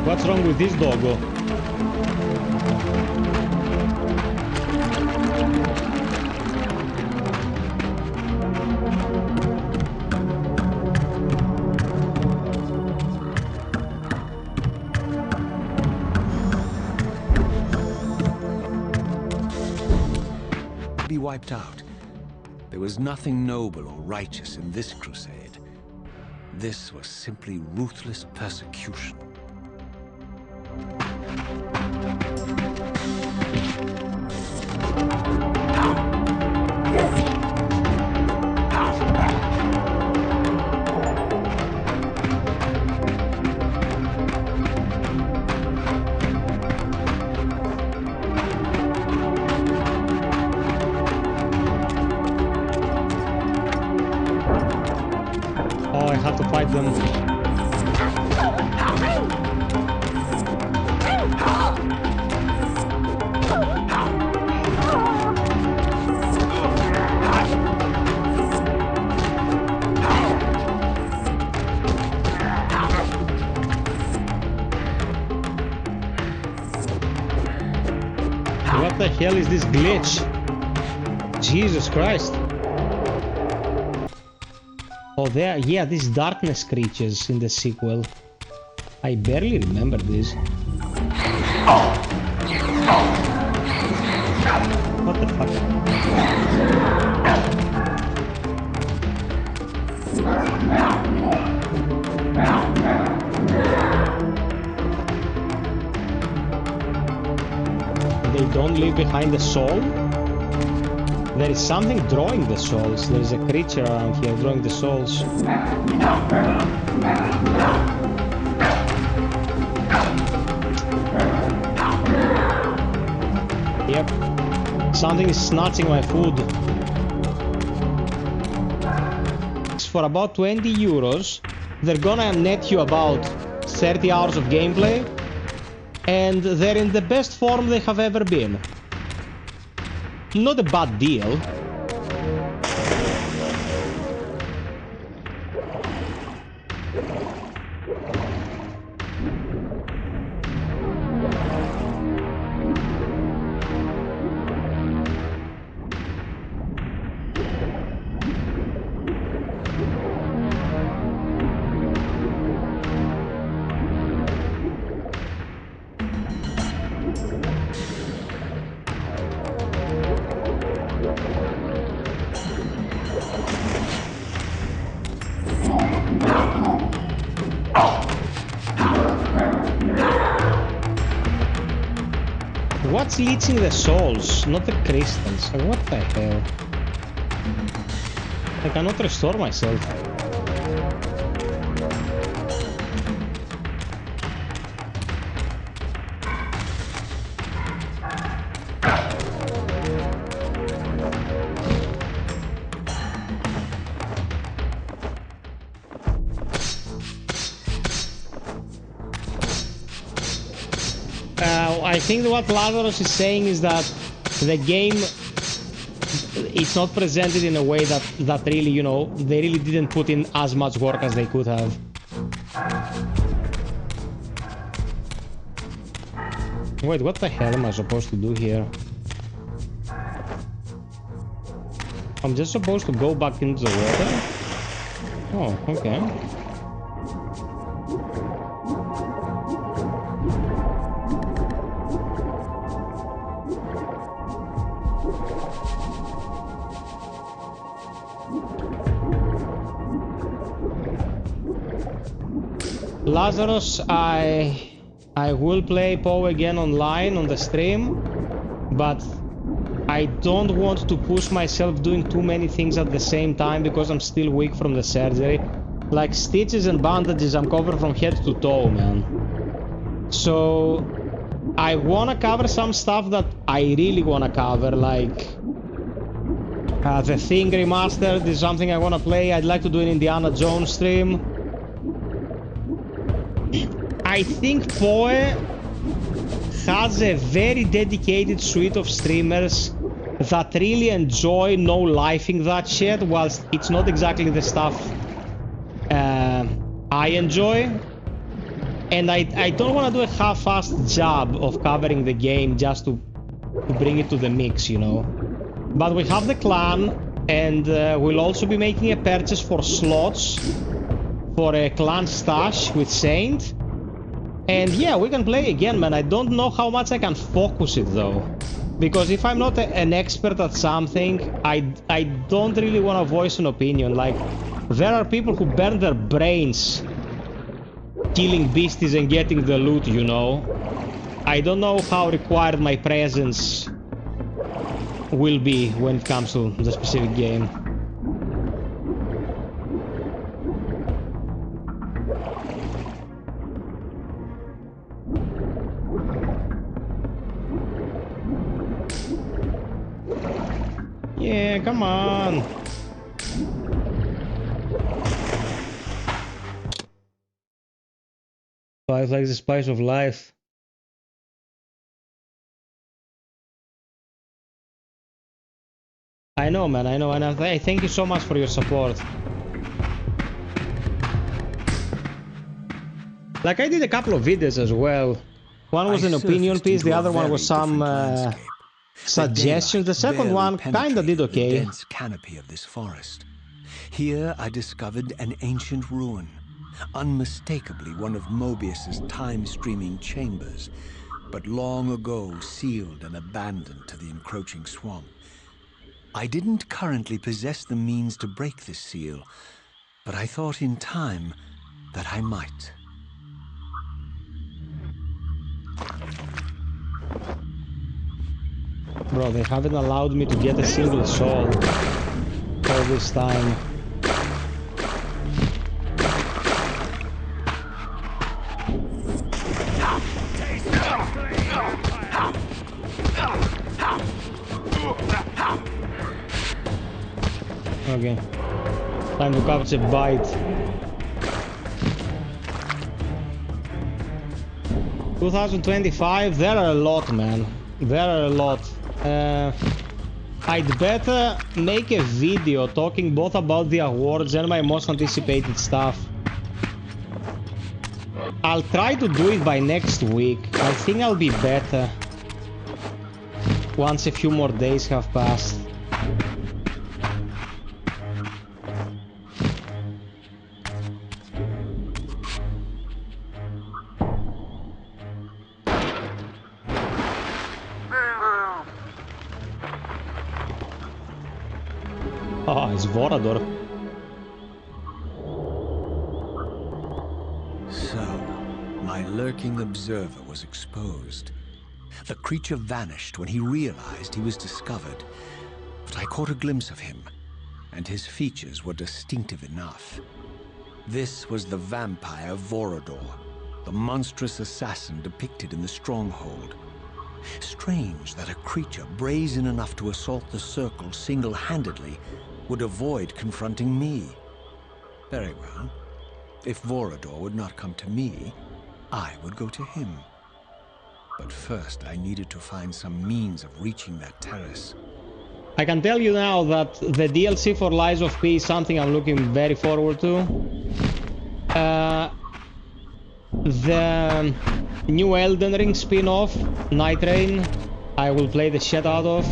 What's wrong with this doggo? Be wiped out. There was nothing noble or righteous in this crusade. This was simply ruthless persecution. Oh, I have to fight them. What the hell is this glitch? Jesus Christ. Oh, there, yeah, these darkness creatures in the sequel. I barely remember this. What the fuck? They don't leave behind the soul? There is something drawing the souls. There is a creature around here drawing the souls. Yep. Something is snatching my food. For about 20 euros, they're gonna net you about 30 hours of gameplay. And they're in the best form they have ever been. Not a bad deal. it's leeching the souls, not the crystals. What the hell? I cannot restore myself. I think what Lazarus is saying is that the game, it's not presented in a way that really, you know, they really didn't put in as much work as they could have. Wait, what the hell am I supposed to do here? I'm just supposed to go back into the water? Oh, okay. Lazarus, I will play Poe again online on the stream, but I don't want to push myself doing too many things at the same time because I'm still weak from the surgery. Like stitches and bandages, I'm covered from head to toe, man. So I wanna cover some stuff that I really wanna cover, like the Thing Remastered is something I wanna play. I'd like to do an Indiana Jones stream. I think Poe has a very dedicated suite of streamers that really enjoy no-lifing that shit, whilst it's not exactly the stuff I enjoy. And I don't want to do a half-assed job of covering the game just to bring it to the mix, you know. But we have the clan, and we'll also be making a purchase for slots for a clan stash with Saint. And yeah, we can play again, man. I don't know how much I can focus it though, because if I'm not an expert at something, I don't really want to voice an opinion. Like, there are people who burn their brains killing beasties and getting the loot, you know. I don't know how required my presence will be when it comes to the specific game. Yeah, come on. Life like the spice of life. I know, man, I know, and I thank you so much for your support. Like, I did a couple of videos as well. One was an opinion piece, the other one was some suggestions. The second one kinda did okay. The dense canopy of this forest. Here I discovered an ancient ruin, unmistakably one of Mobius's time-streaming chambers, but long ago sealed and abandoned to the encroaching swamp. I didn't currently possess the means to break this seal, but I thought in time that I might. Bro, they haven't allowed me to get a single soul all this time. Okay, time to capture bite. 2025, there are a lot, man. There are a lot. I'd better make a video talking both about the awards and my most anticipated stuff. I'll try to do it by next week. I think I'll be better once a few more days have passed. Oh, it's Vorador. So, my lurking observer was exposed. The creature vanished when he realized he was discovered, but I caught a glimpse of him, and his features were distinctive enough. This was the vampire Vorador, the monstrous assassin depicted in the stronghold. Strange that a creature brazen enough to assault the circle single-handedly would avoid confronting me. Very well. If Vorador would not come to me, I would go to him. But first I needed to find some means of reaching that terrace. I can tell you now that the DLC for Lies of P is something I'm looking very forward to. The new Elden Ring spin-off, Night Rain, I will play the shit out of.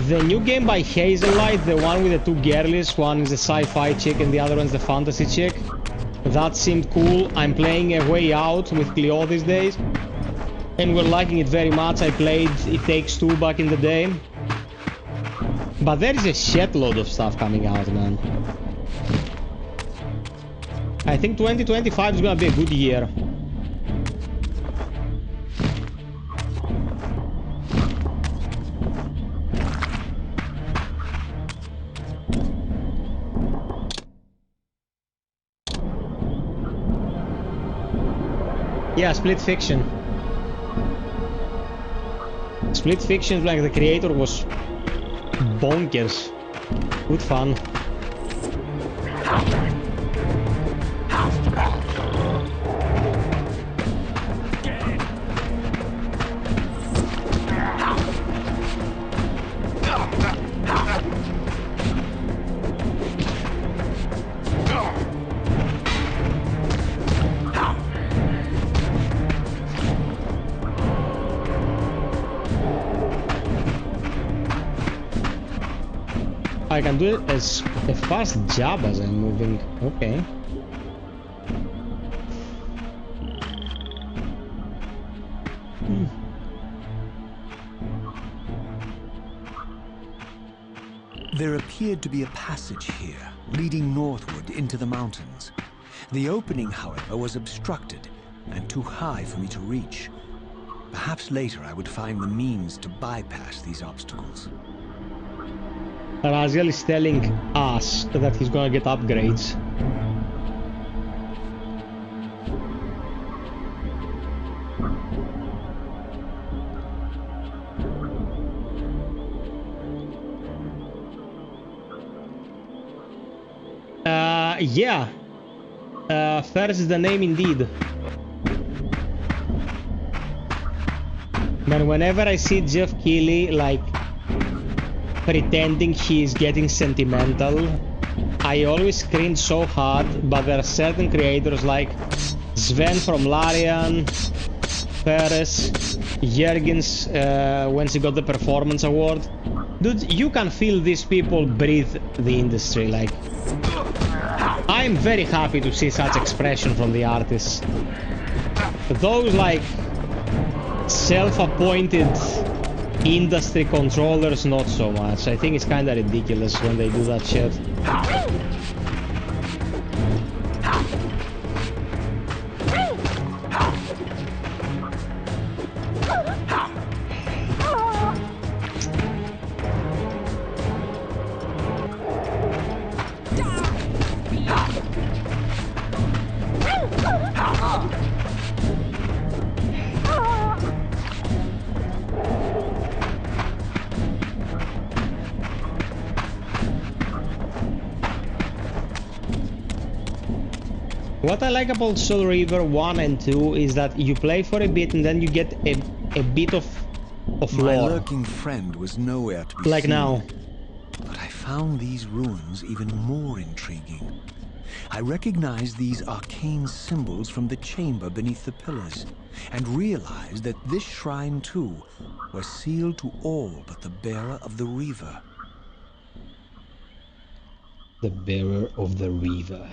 The new game by Hazelight, the one with the two girlies, one is the sci-fi chick and the other one's the fantasy chick. That seemed cool. I'm playing A Way Out with Cleo these days, and we're liking it very much. I played It Takes Two back in the day. But there is a shitload of stuff coming out, man. I think 2025 is gonna be a good year. Yeah, Split Fiction. Split Fiction, like the creator was bonkers. Good fun. I can do it as a fast jab as I'm moving. Okay. There appeared to be a passage here, leading northward into the mountains. The opening, however, was obstructed and too high for me to reach. Perhaps later I would find the means to bypass these obstacles. Raziel is telling us that he's gonna get upgrades. Yeah. First is the name indeed. Man, whenever I see Jeff Keighley, like, pretending he's getting sentimental, I always cringe so hard, but there are certain creators like Sven from Larian, Perez, Jurgens, when she got the performance award. Dude, you can feel these people breathe the industry, like... I'm very happy to see such expression from the artists. Those, like, self-appointed industry controllers, not so much. I think it's kinda ridiculous when they do that shit. What I like about Soul Reaver 1 and 2 is that you play for a bit and then you get a bit of lore. My lurking friend was nowhere to be like seen, now. but I found these ruins even more intriguing. I recognized these arcane symbols from the chamber beneath the pillars, and realized that this shrine too was sealed to all but the bearer of the Reaver. The bearer of the Reaver.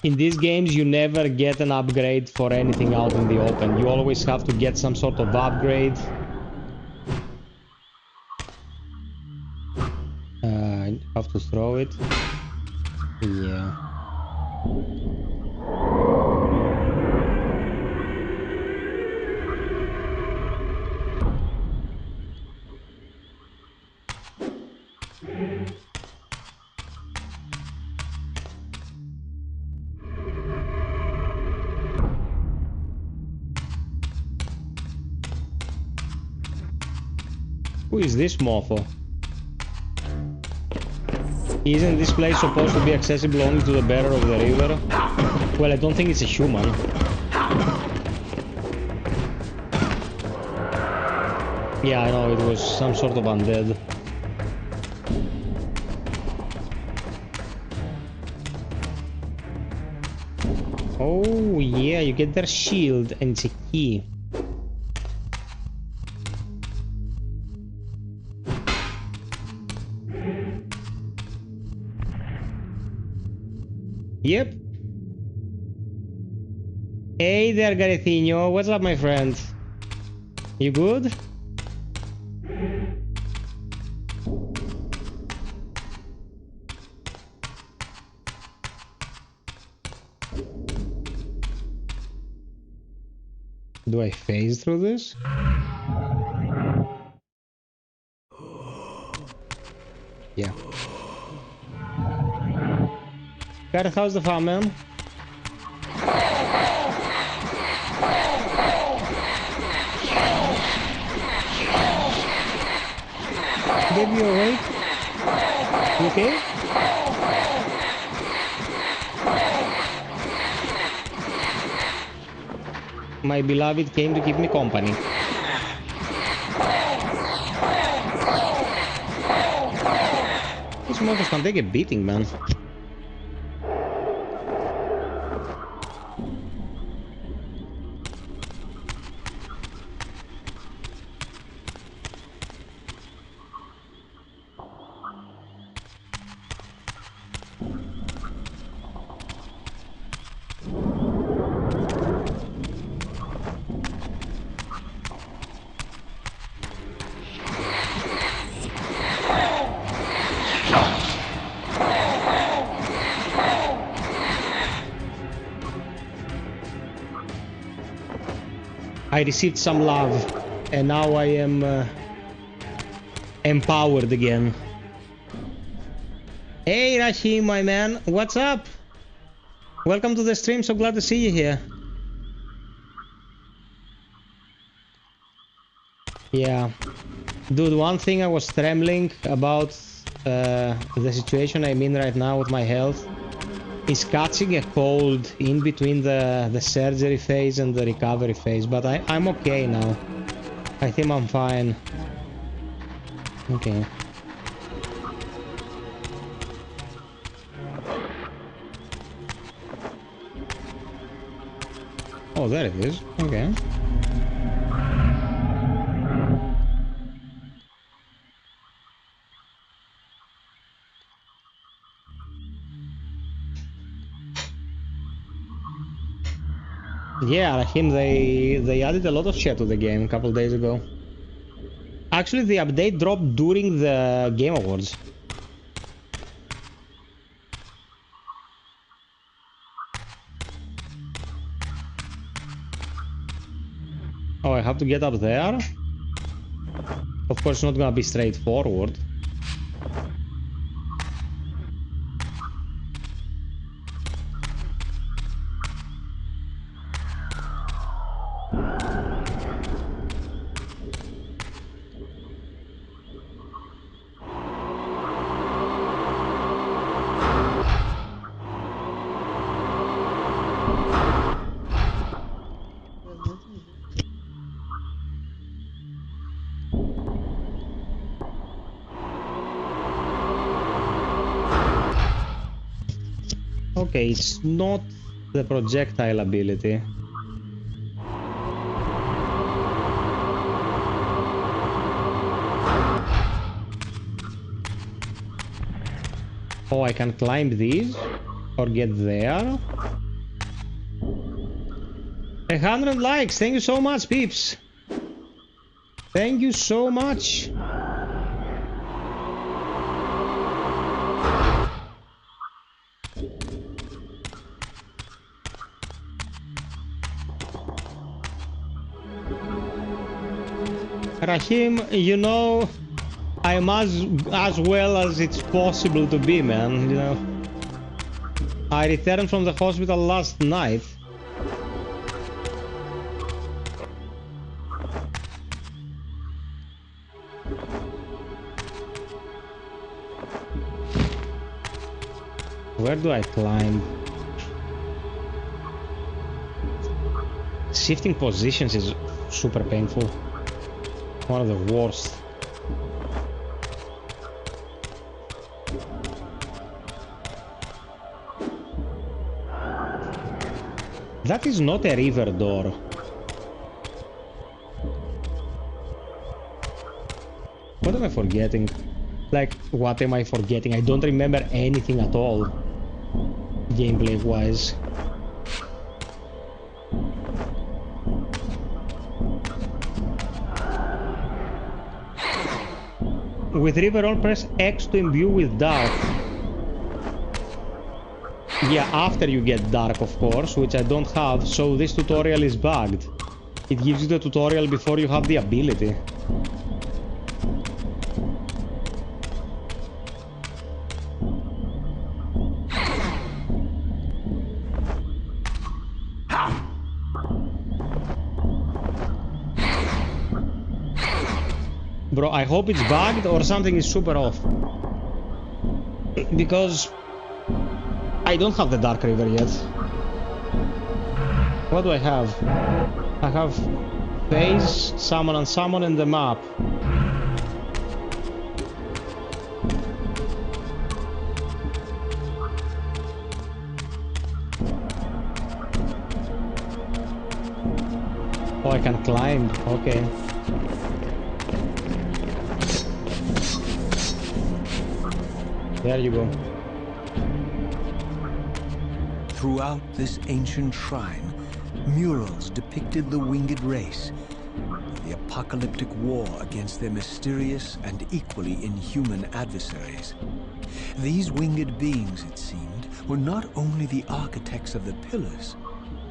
In these games, you never get an upgrade for anything out in the open. You always have to get some sort of upgrade. I have to throw it. Yeah. Who is this mofo? Isn't this place supposed to be accessible only to the bearer of the Reaver? Well, I don't think it's a human. Yeah, I know, it was some sort of undead. Oh, yeah, you get their shield and it's a key. Yep. Hey there, Garethinho. What's up, my friend? You good? Do I phase through this? Yeah. Gareth, how's the farm, man? Baby, you awake? You okay? My beloved came to keep me company. These motors can take a beating, man. I received some love, and now I am empowered again. Hey Rashim, my man, what's up? Welcome to the stream, so glad to see you here. Yeah. Dude, one thing I was trembling about the situation I'm in right now with my health is catching a cold in between the surgery phase and the recovery phase, but I'm okay now. I think I'm fine. Okay. Oh, there it is. Okay. Yeah, Rahim, they added a lot of shit to the game a couple days ago. Actually, the update dropped during the Game Awards. Oh, I have to get up there? Of course, it's not gonna be straightforward. Okay, it's not the projectile ability. Oh, I can climb these or get there. 100 likes, thank you so much, peeps. Thank you so much. Rahim, you know, I'm as well as it's possible to be, man, you know. I returned from the hospital last night. Where do I climb? Shifting positions is super painful. One of the worst. That is not a river door. What am I forgetting? Like, what am I forgetting? I don't remember anything at all, gameplay-wise. With Reaver on, press X to imbue with dark. Yeah, after you get dark, of course, which I don't have, so this tutorial is bugged. It gives you the tutorial before you have the ability. Bro, I hope it's bugged or something is super off. Because I don't have the Dark River yet. What do I have? I have Phase, Summon and Summon and the map. Oh, I can climb. Okay. There you go. Throughout this ancient shrine, murals depicted the winged race, the apocalyptic war against their mysterious and equally inhuman adversaries. These winged beings, it seemed, were not only the architects of the pillars,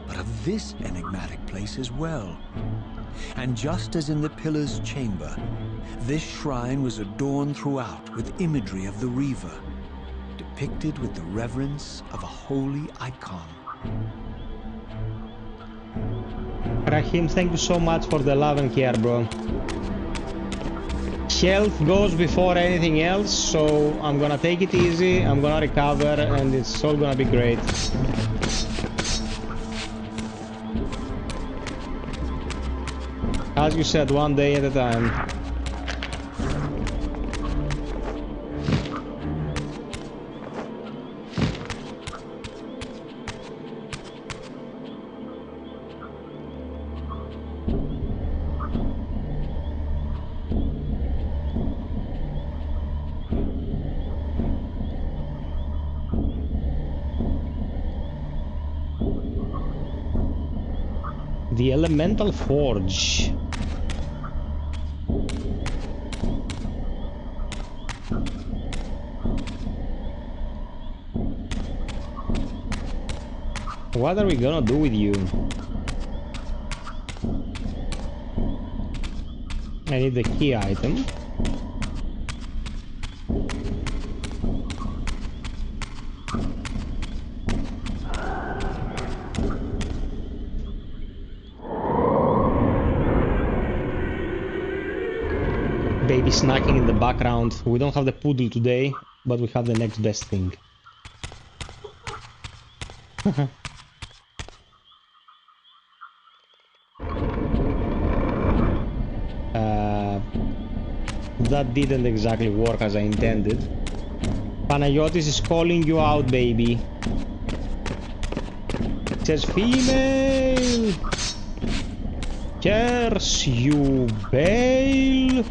but of this enigmatic place as well. And just as in the Pillar's chamber, this shrine was adorned throughout with imagery of the Reaver, depicted with the reverence of a holy icon. Rahim, thank you so much for the love and care, bro. Health goes before anything else, so I'm gonna take it easy, I'm gonna recover, and it's all gonna be great. As you said, one day at a time. The Elemental Forge. What are we gonna do with you? I need the key item. Baby snacking in the background. We don't have the poodle today, but we have the next best thing. That didn't exactly work as I intended. Panayotis is calling you out, baby. It says female. Curse you, Bale.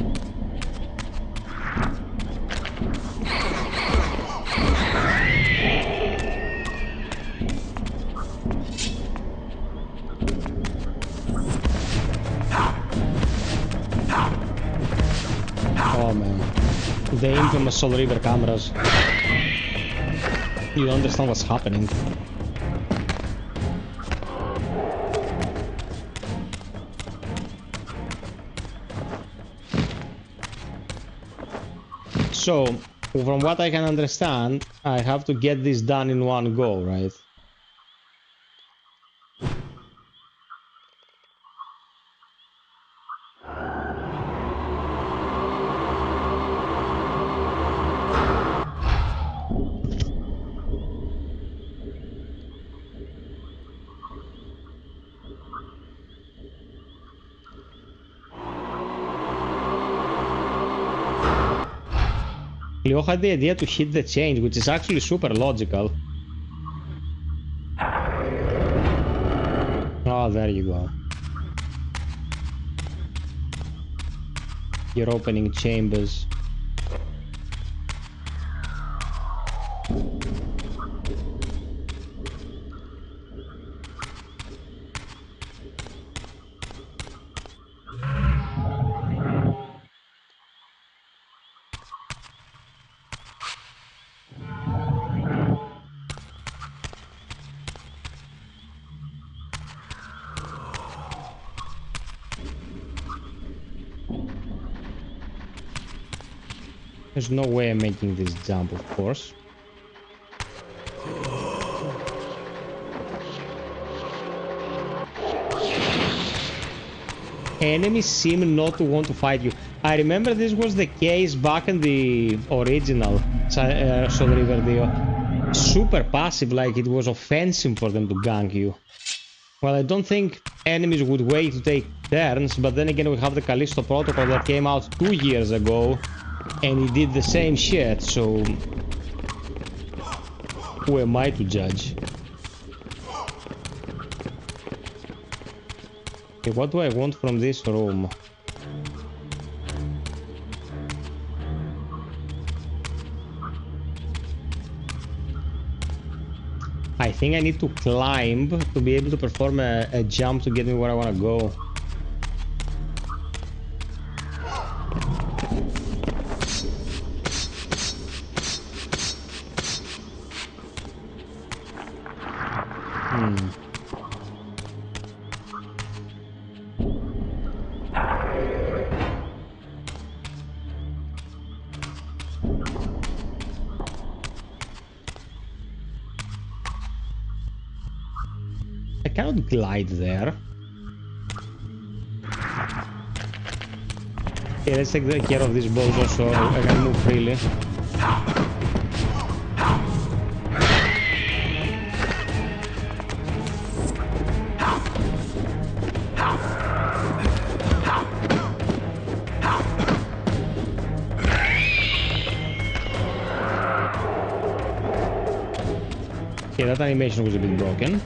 Oh man, the infamous Soul River cameras. You don't understand what's happening. So, from what I can understand, I have to get this done in one go, right? Leo had the idea to hit the change, which is actually super logical. Oh, there you go. You're opening chambers. There's no way I'm making this jump, of course. Enemies seem not to want to fight you. I remember this was the case back in the original Soul Reaver Dio. Super passive, like it was offensive for them to gank you. Well, I don't think enemies would wait to take turns, but then again we have the Callisto Protocol that came out 2 years ago. And he did the same shit, so who am I to judge? Okay, what do I want from this room? I think I need to climb to be able to perform a jump to get me where I want to go. I cannot glide there. Okay, let's take care of these balls also. I can move freely. Okay, that animation was a bit broken.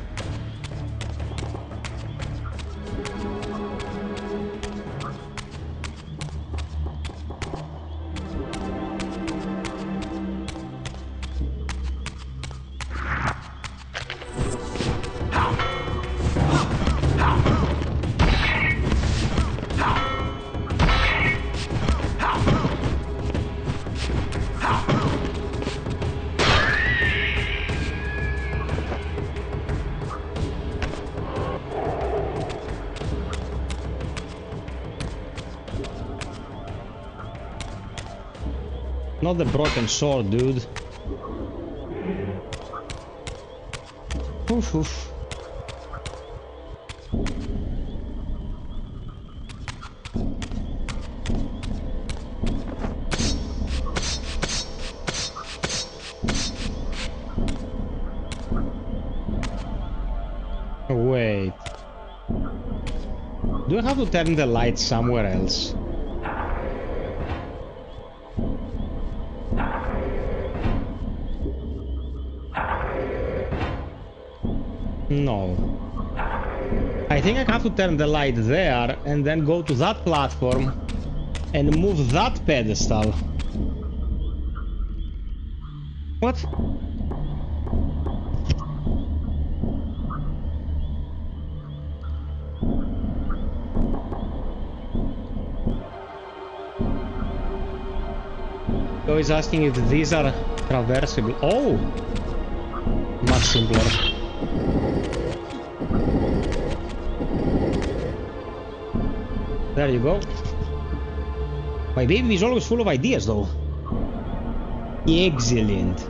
Not the broken sword, dude. Oof, oof. Wait. Do I have to turn the light somewhere else? No. I think I have to turn the light there and then go to that platform and move that pedestal. What? So he's asking if these are traversable. Oh! Much simpler. There you go. My baby is always full of ideas, though. Excellent.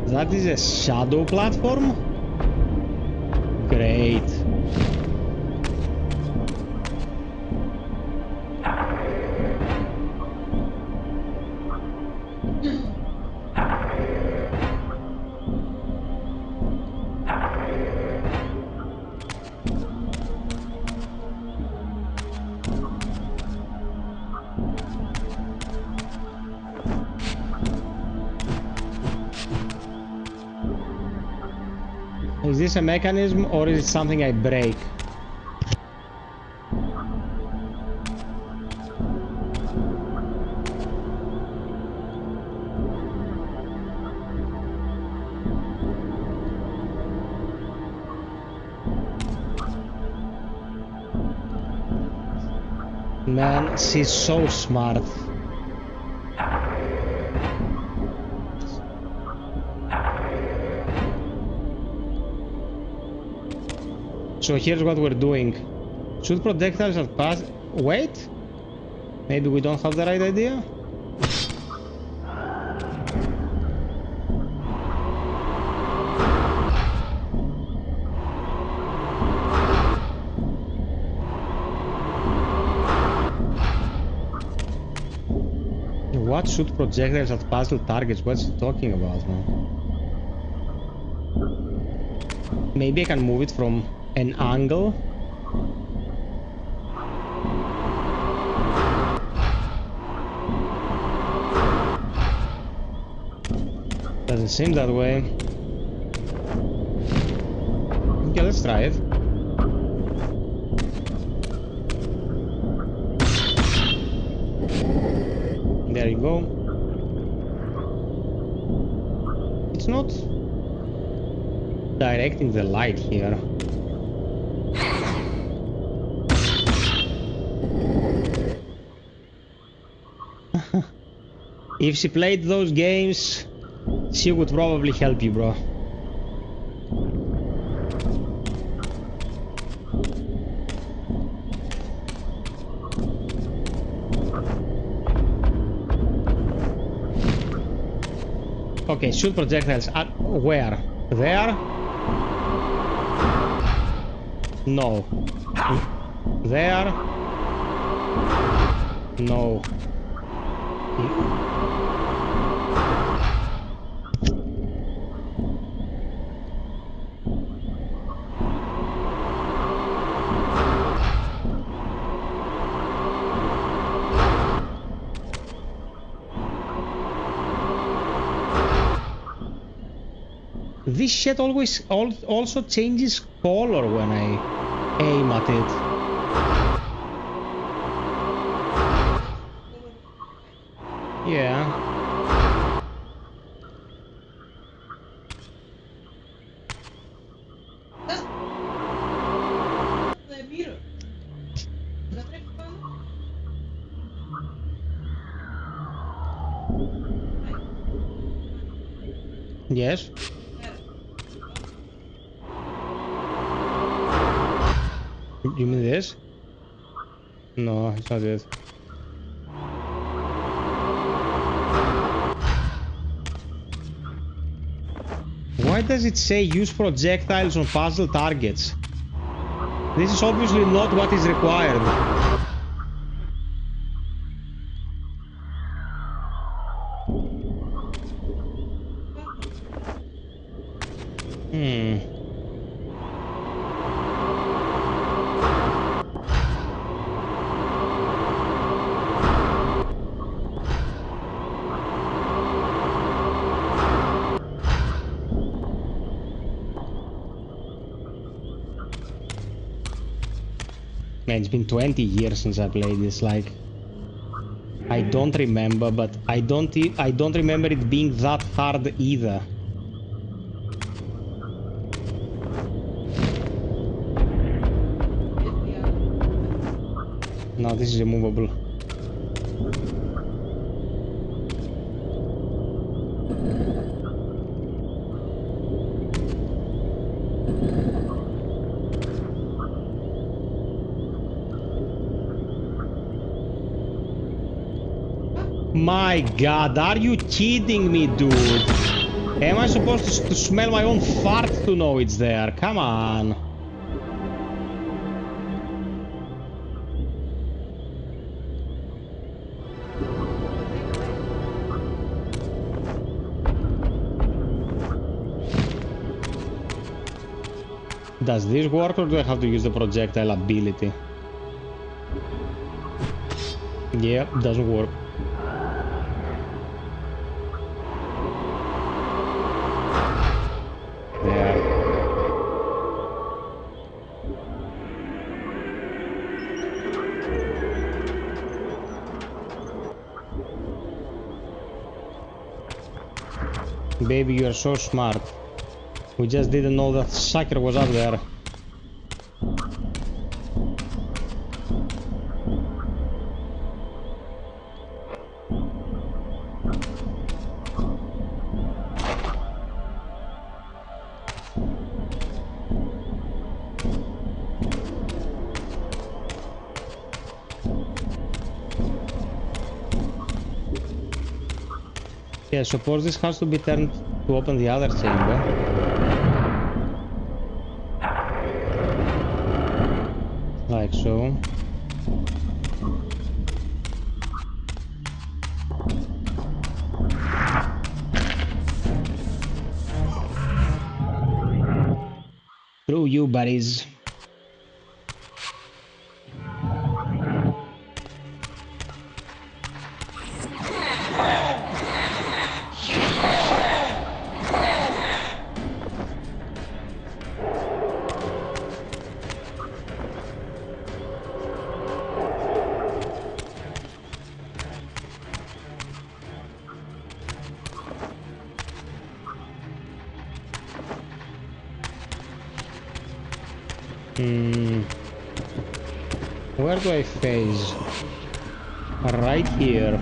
That is a shadow platform? Great. Is this a mechanism or is it something I break? Man, she's so smart. So here's what we're doing. Shoot projectiles at pass. Wait? Maybe we don't have the right idea? What shoot projectiles at puzzle targets? What's he talking about now? Maybe I can move it from an angle. Doesn't seem that way. Okay, let's try it. There you go. It's not directing the light here. If she played those games, she would probably help you, bro. Okay, shoot projectiles at where? There? No. There? No. This shit also changes color when I aim at it. Yeah. Yes. You mean this? No, it's not it. Why does it say use projectiles on puzzle targets? This is obviously not what is required. Man, it's been 20 years since I played this. Like, I don't remember, but I don't remember it being that hard either. No, this is immovable. My god, are you kidding me, dude? Am I supposed to smell my own fart to know it's there? Come on. Does this work or do I have to use the projectile ability? Yep, doesn't work. There. Baby, you are so smart. We just didn't know that sucker was up there. Yeah, suppose this has to be turned to open the other chamber. Like so. Through you, buddies. Where do I phase? Right here.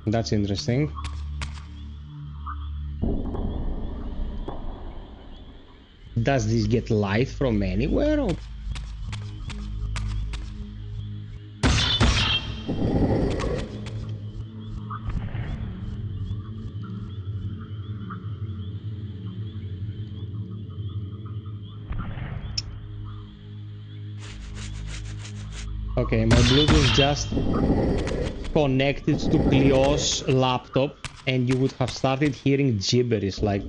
That's interesting. Does this get light from anywhere? Or... Okay, my Bluetooth just connected to Cleo's laptop and you would have started hearing gibberish like...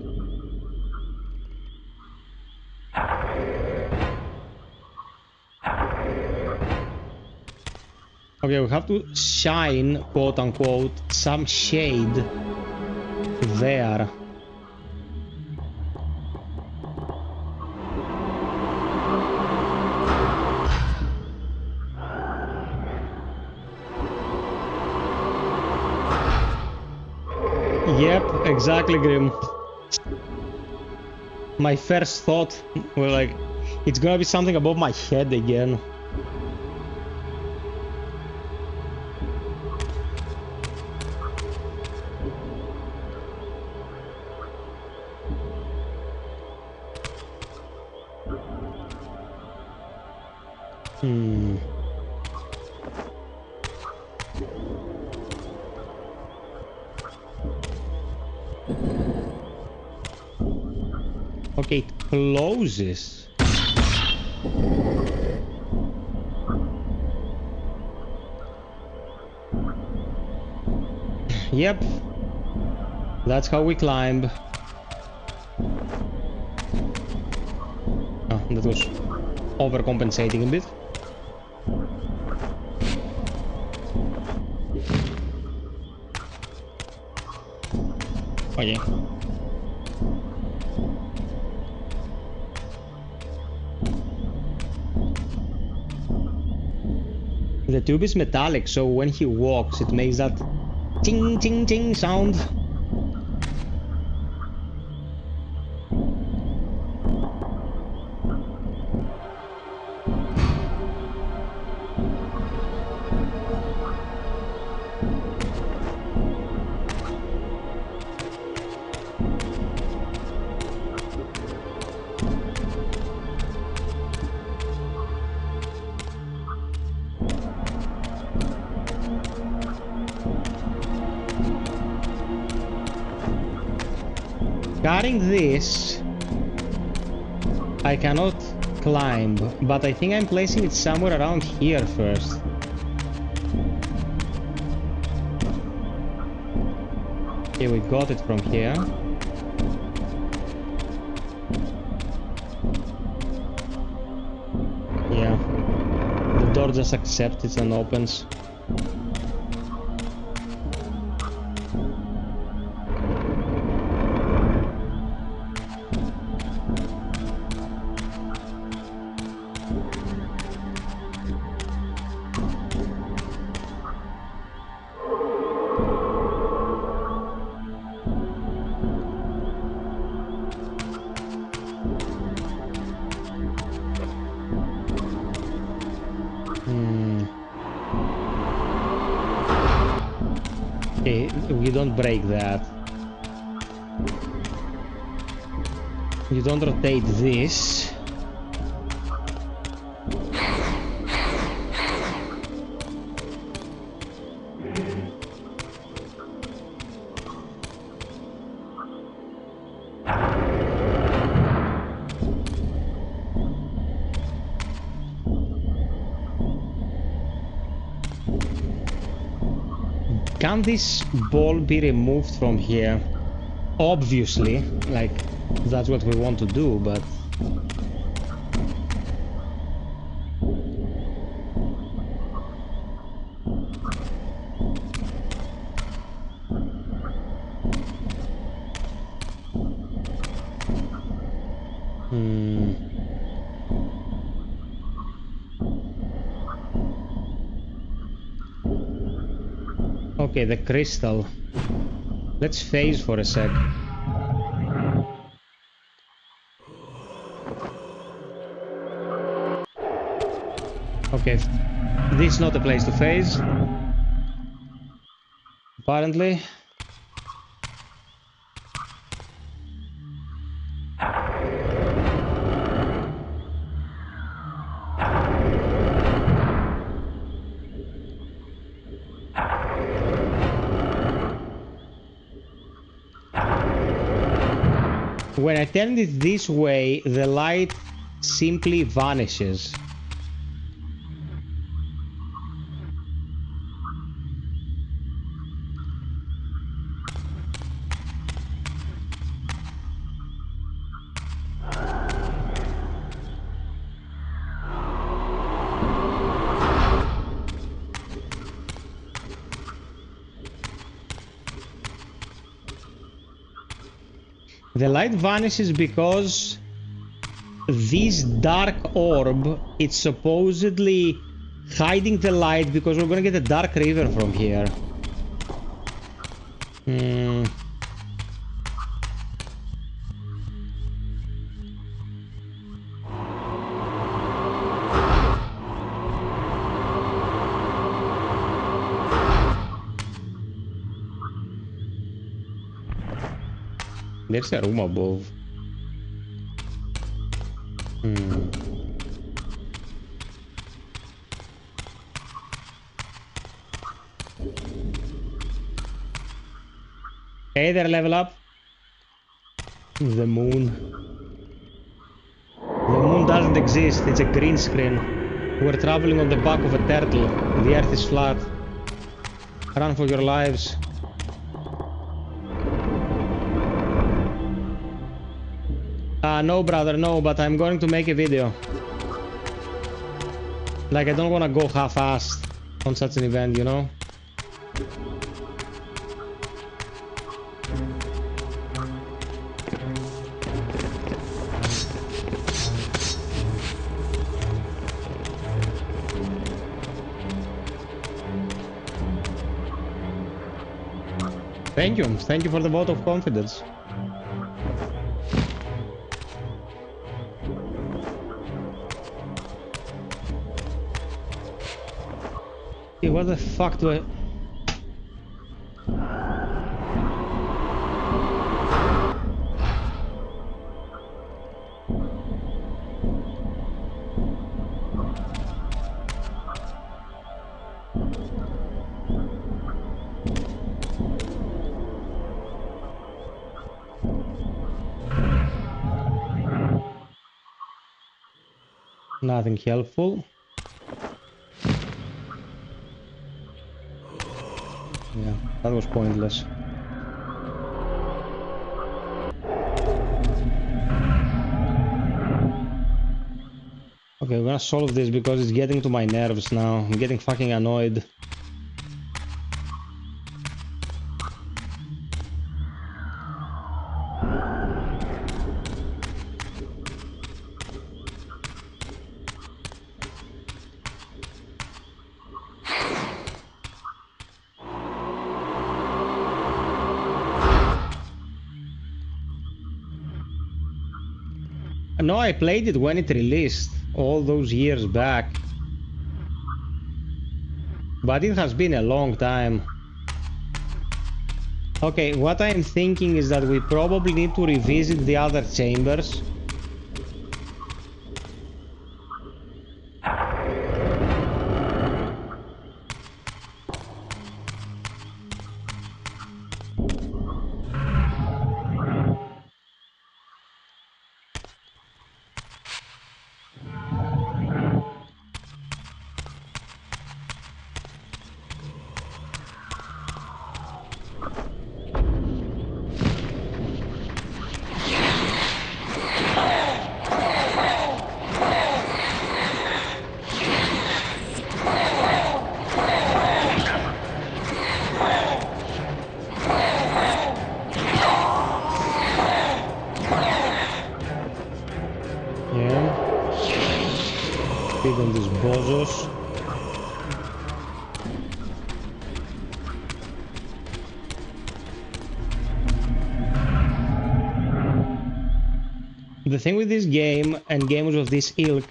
Okay, we have to shine, quote unquote, some shade there. Yep, exactly, Grim. My first thought was like, it's gonna be something above my head again. Okay, it closes. Yep. That's how we climb. Oh, that was overcompensating a bit. Okay. The tube is metallic, so when he walks, it makes that ting ting ting sound. Carrying this, I cannot climb, but I think I'm placing it somewhere around here first. Okay, we got it from here. Yeah, the door just accepts it and opens. Okay, we don't break that. You don't rotate this. Can this ball be removed from here? Obviously, like, that's what we want to do, but... Okay, the crystal. Let's phase for a sec. Okay, this is not a place to phase. Apparently. When I turn it this way, the light simply vanishes. The light vanishes because this dark orb, it's supposedly hiding the light because we're gonna get a dark river from here. There's a room above. Hey there, level up. The moon. The moon doesn't exist, it's a green screen. We're traveling on the back of a turtle. The earth is flat. Run for your lives. No brother, no, but I'm going to make a video. Like, I don't wanna go half-assed on such an event, you know? Thank you for the vote of confidence. Hey, what the fuck do I... Nothing helpful. Yeah, that was pointless. Okay, we're gonna solve this because it's getting to my nerves now. I'm getting fucking annoyed. No, I played it when it released, all those years back. But it has been a long time. Okay, what I'm thinking is that we probably need to revisit the other chambers. On these bozos. The thing with this game and games of this ilk,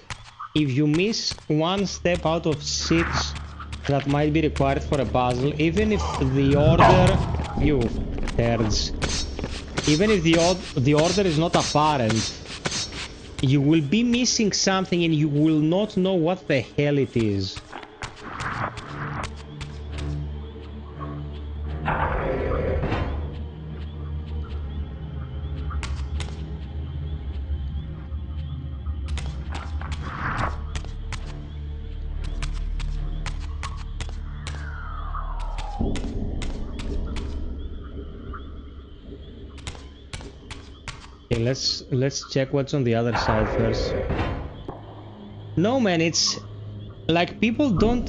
if you miss one step out of 6 that might be required for a puzzle, even if the order... You nerds. Even if the order is not apparent, you will be missing something and you will not know what the hell it is. Okay, let's check what's on the other side first. No man, it's like people don't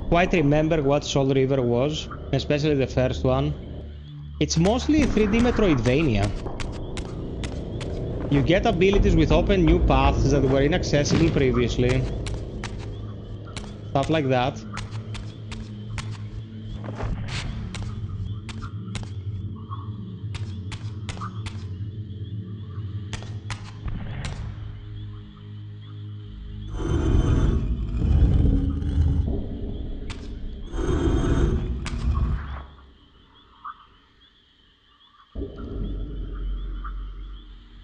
quite remember what Soul Reaver was, especially the first one. It's mostly 3D Metroidvania. You get abilities with open new paths that were inaccessible previously. Stuff like that.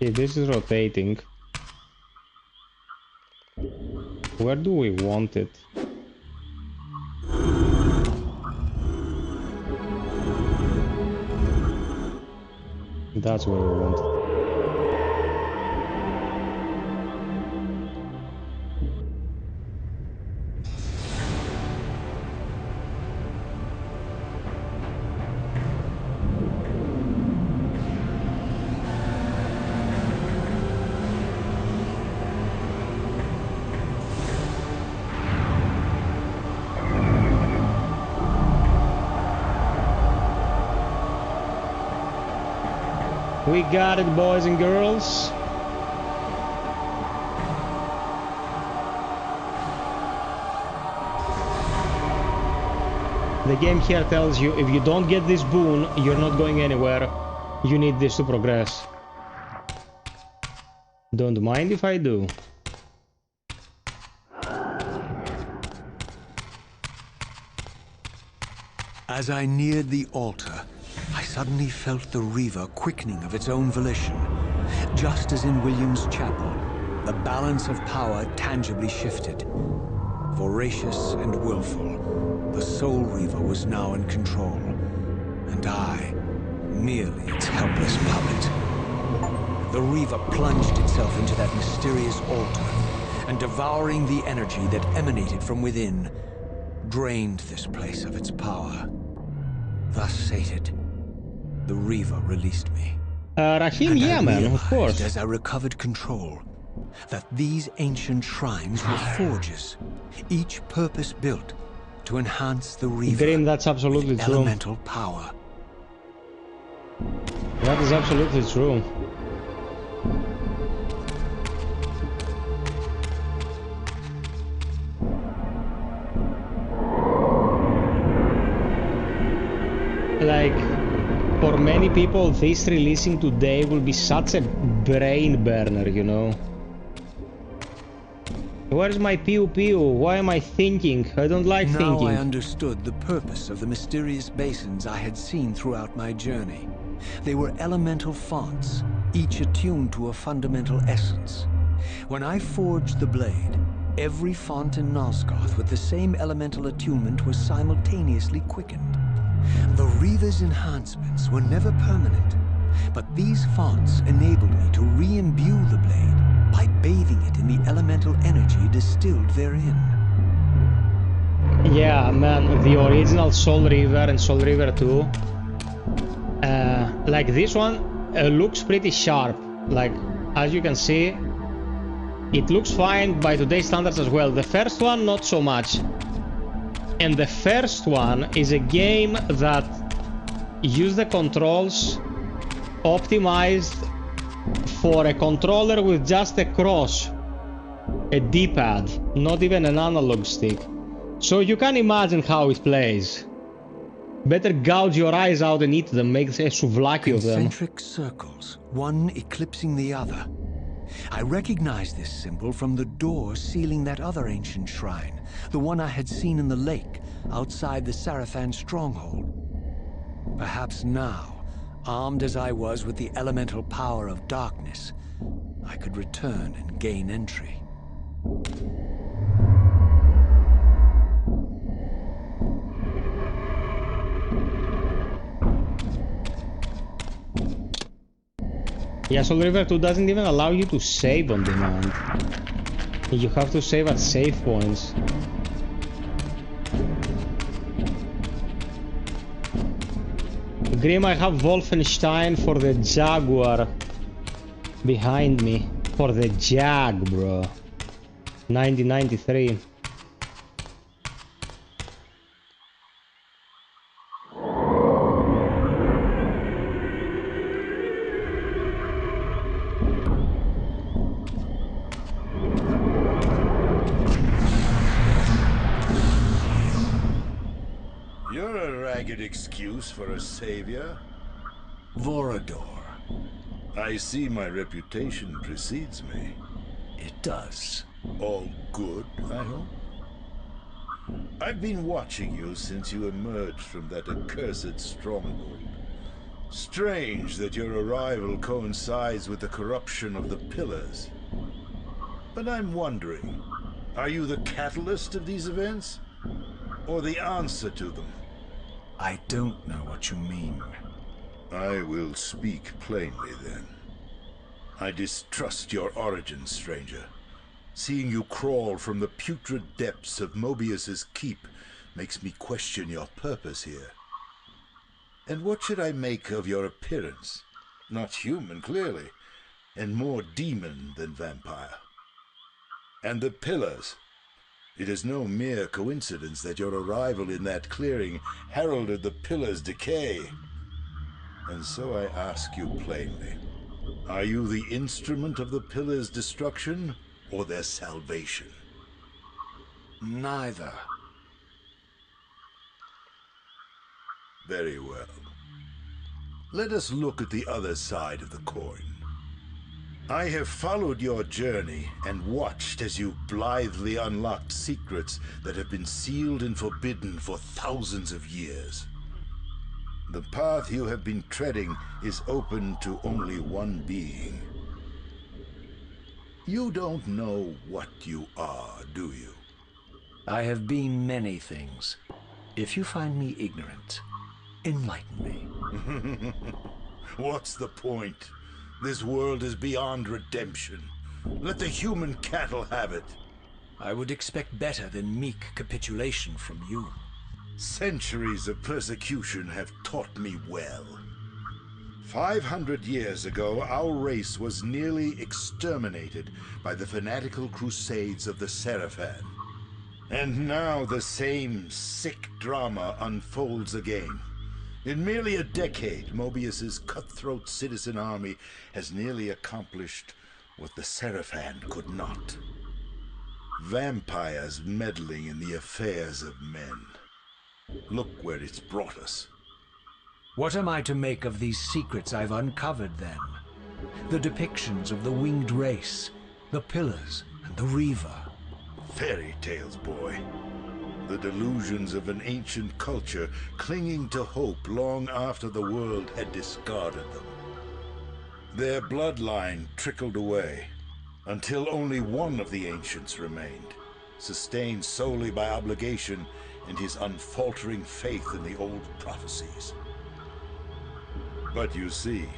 Okay, this is rotating. Where do we want it? That's where we want it. We got it, boys and girls. The game here tells you if you don't get this boon, you're not going anywhere. You need this to progress. Don't mind if I do. As I neared the altar, I suddenly felt the Reaver quickening of its own volition. Just as in William's chapel, the balance of power tangibly shifted. Voracious and willful, the Soul Reaver was now in control, and I, merely its helpless puppet. The Reaver plunged itself into that mysterious altar, and devouring the energy that emanated from within, drained this place of its power. Thus sated, the Reaver released me. Rahim, yeah, man, of course. As I recovered control, that these ancient shrines were forges, each purpose-built to enhance the Reaver Grim, that's absolutely with true. elemental power. That is absolutely true. Like, for many people, this releasing today will be such a brain burner, you know? Where's my pew pew? Why am I thinking? I don't like thinking. Now I understood the purpose of the mysterious basins I had seen throughout my journey. They were elemental fonts, each attuned to a fundamental essence. When I forged the blade, every font in Nosgoth with the same elemental attunement was simultaneously quickened. The Reaver's enhancements were never permanent, but these fonts enabled me to re-imbue the blade by bathing it in the elemental energy distilled therein. Yeah, man, the original Soul Reaver and Soul Reaver 2, like this one, looks pretty sharp. Like, as you can see, it looks fine by today's standards as well. The first one, not so much. And the first one is a game that used the controls optimized for a controller with just a cross, a D-pad, not even an analog stick. So you can imagine how it plays. Better gouge your eyes out and eat them, make a souvlaki of them. Concentric circles, one eclipsing the other. I recognized this symbol from the door sealing that other ancient shrine, the one I had seen in the lake outside the Sarafan stronghold. Perhaps now, armed as I was with the elemental power of darkness, I could return and gain entry. Yeah, Soul Reaver 2 doesn't even allow you to save on demand. You have to save at save points. Grim, I have Wolfenstein for the Jaguar behind me. For the Jag, bro. 1993. Excuse for a savior? Vorador. I see my reputation precedes me. It does. All good, I hope? I've been watching you since you emerged from that accursed stronghold. Strange that your arrival coincides with the corruption of the Pillars. But I'm wondering, are you the catalyst of these events? Or the answer to them? I don't know what you mean. I will speak plainly then. I distrust your origins, stranger. Seeing you crawl from the putrid depths of Mobius's keep makes me question your purpose here. And what should I make of your appearance? Not human, clearly, and more demon than vampire. And the Pillars. It is no mere coincidence that your arrival in that clearing heralded the Pillars' decay. And so I ask you plainly, are you the instrument of the Pillars' destruction or their salvation? Neither. Very well. Let us look at the other side of the coin. I have followed your journey and watched as you blithely unlocked secrets that have been sealed and forbidden for thousands of years. The path you have been treading is open to only one being. You don't know what you are, do you? I have been many things. If you find me ignorant, enlighten me. What's the point? This world is beyond redemption. Let the human cattle have it. I would expect better than meek capitulation from you. Centuries of persecution have taught me well. 500 years ago, our race was nearly exterminated by the fanatical crusades of the Seraphan. And now the same sick drama unfolds again. In merely a decade, Mobius's cutthroat citizen army has nearly accomplished what the Seraphan could not. Vampires meddling in the affairs of men. Look where it's brought us. What am I to make of these secrets I've uncovered, then? The depictions of the winged race, the Pillars, and the Reaver. Fairy tales, boy. The delusions of an ancient culture clinging to hope long after the world had discarded them. Their bloodline trickled away, until only one of the ancients remained, sustained solely by obligation and his unfaltering faith in the old prophecies. But you see,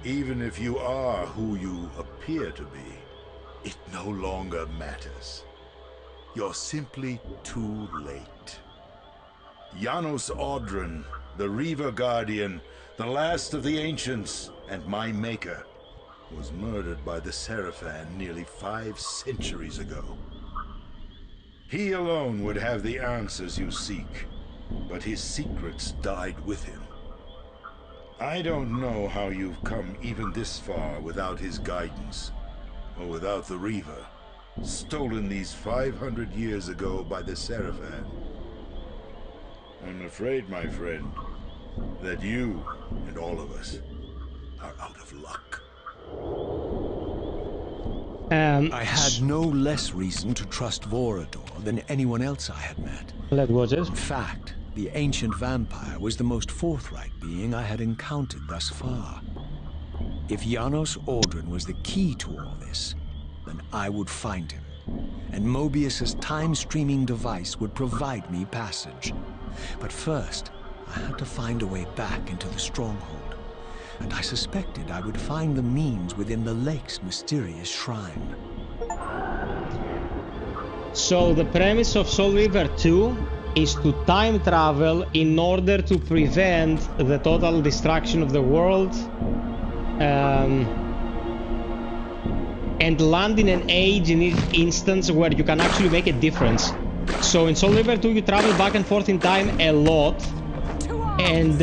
even if you are who you appear to be, it no longer matters. You're simply too late. Janos Audron, the Reaver Guardian, the last of the ancients, and my maker, was murdered by the Seraphan nearly 5 centuries ago. He alone would have the answers you seek, but his secrets died with him. I don't know how you've come even this far without his guidance, or without the Reaver, stolen these 500 years ago by the Seraphan. I'm afraid, my friend, that you and all of us are out of luck. I had no less reason to trust Vorador than anyone else I had met. Let's watch it. In fact, the ancient vampire was the most forthright being I had encountered thus far. If Janos Audron was the key to all this, then I would find him, and Mobius's time-streaming device would provide me passage. But first, I had to find a way back into the stronghold, and I suspected I would find the means within the lake's mysterious shrine. So the premise of Soul Reaver 2 is to time travel in order to prevent the total destruction of the world, and land in an age, in each instance, where you can actually make a difference. So in Soul Reaver 2 you travel back and forth in time a lot, and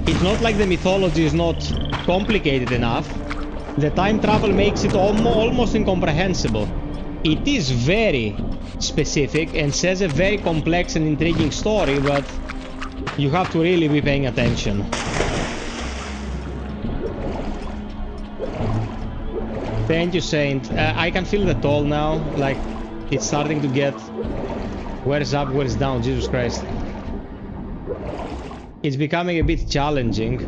it's not like the mythology is not complicated enough. The time travel makes it almost incomprehensible. It is very specific and says a very complex and intriguing story, but you have to really be paying attention. Thank you, Saint. I can feel the toll now, like it's starting to get where's up, where's down, Jesus Christ. It's becoming a bit challenging,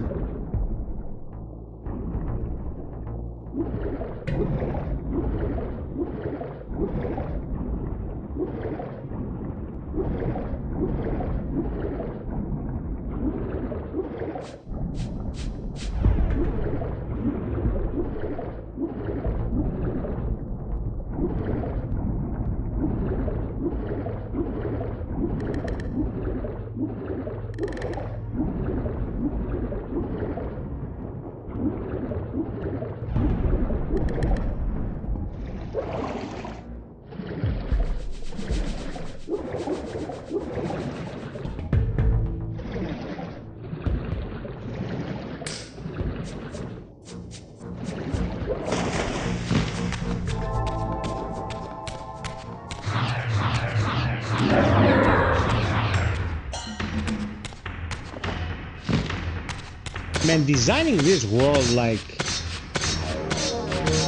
Man, designing this world like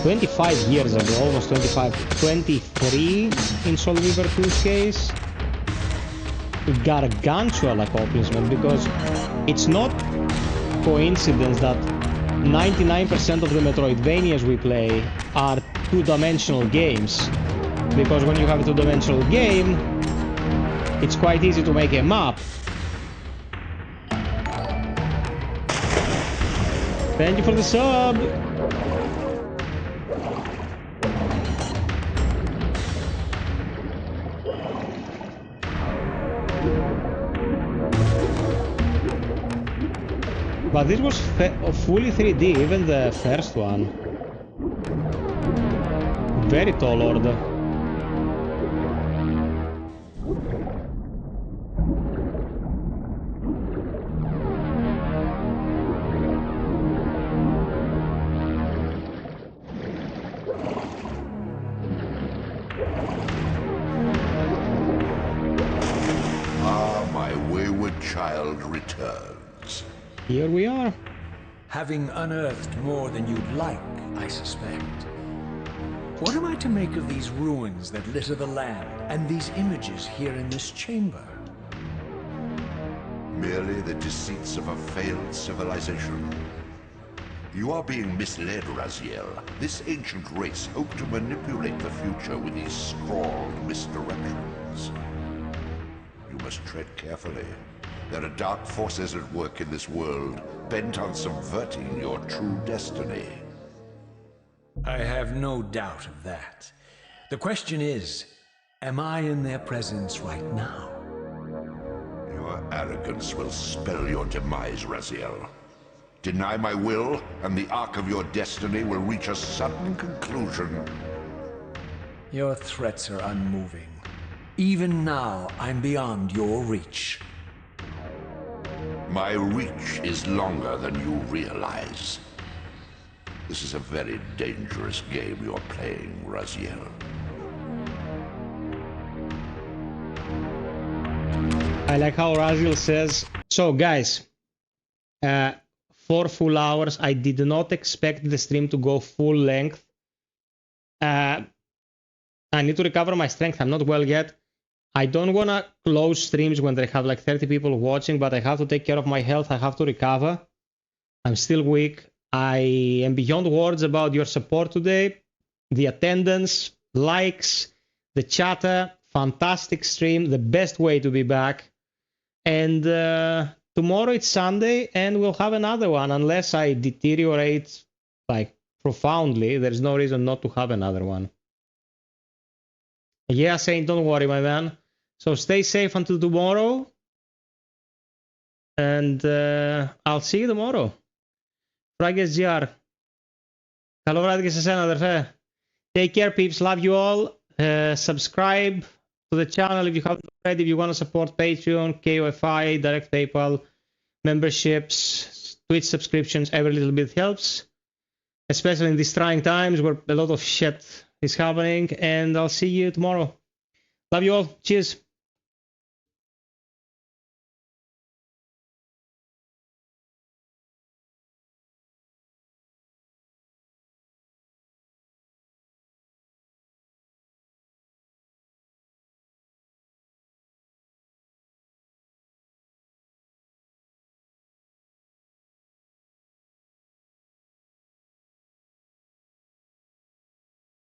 25 years ago, almost 25, 23 in Soul Reaver 2's case, gargantuan accomplishment, because it's not coincidence that 99% of the Metroidvanias we play are two-dimensional games, because when you have a two-dimensional game, it's quite easy to make a map. Thank you for the sub! But this was fully 3D, even the first one. Very tall order. Child returns. Here we are. Having unearthed more than you'd like, I suspect. What am I to make of these ruins that litter the land, and these images here in this chamber? Merely the deceits of a failed civilization. You are being misled, Raziel. This ancient race hoped to manipulate the future with these scrawled misdirections. You must tread carefully. There are dark forces at work in this world, bent on subverting your true destiny. I have no doubt of that. The question is, am I in their presence right now? Your arrogance will spell your demise, Raziel. Deny my will, and the arc of your destiny will reach a sudden conclusion. Your threats are unmoving. Even now, I'm beyond your reach. My reach is longer than you realize. This is a very dangerous game you're playing, Raziel. I like how Raziel says, so guys, 4 full hours. I did not expect the stream to go full length. I need to recover my strength. I'm not well yet. I don't want to close streams when they have like 30 people watching, but I have to take care of my health. I have to recover. I'm still weak. I am beyond words about your support today. The attendance, likes, the chatter, fantastic stream, the best way to be back. And tomorrow it's Sunday and we'll have another one unless I deteriorate like profoundly. There's no reason not to have another one. Yeah, Saint, don't worry, my man. So stay safe until tomorrow. And I'll see you tomorrow. Φράγκες GR. Καλό βράδυ και σε σένα, αδερφέ. Take care, peeps. Love you all. Subscribe to the channel if you haven't already. If you want to support Patreon, KOFI, direct PayPal, memberships, Twitch subscriptions, every little bit helps. Especially in these trying times where a lot of shit is happening. And I'll see you tomorrow. Love you all. Cheers.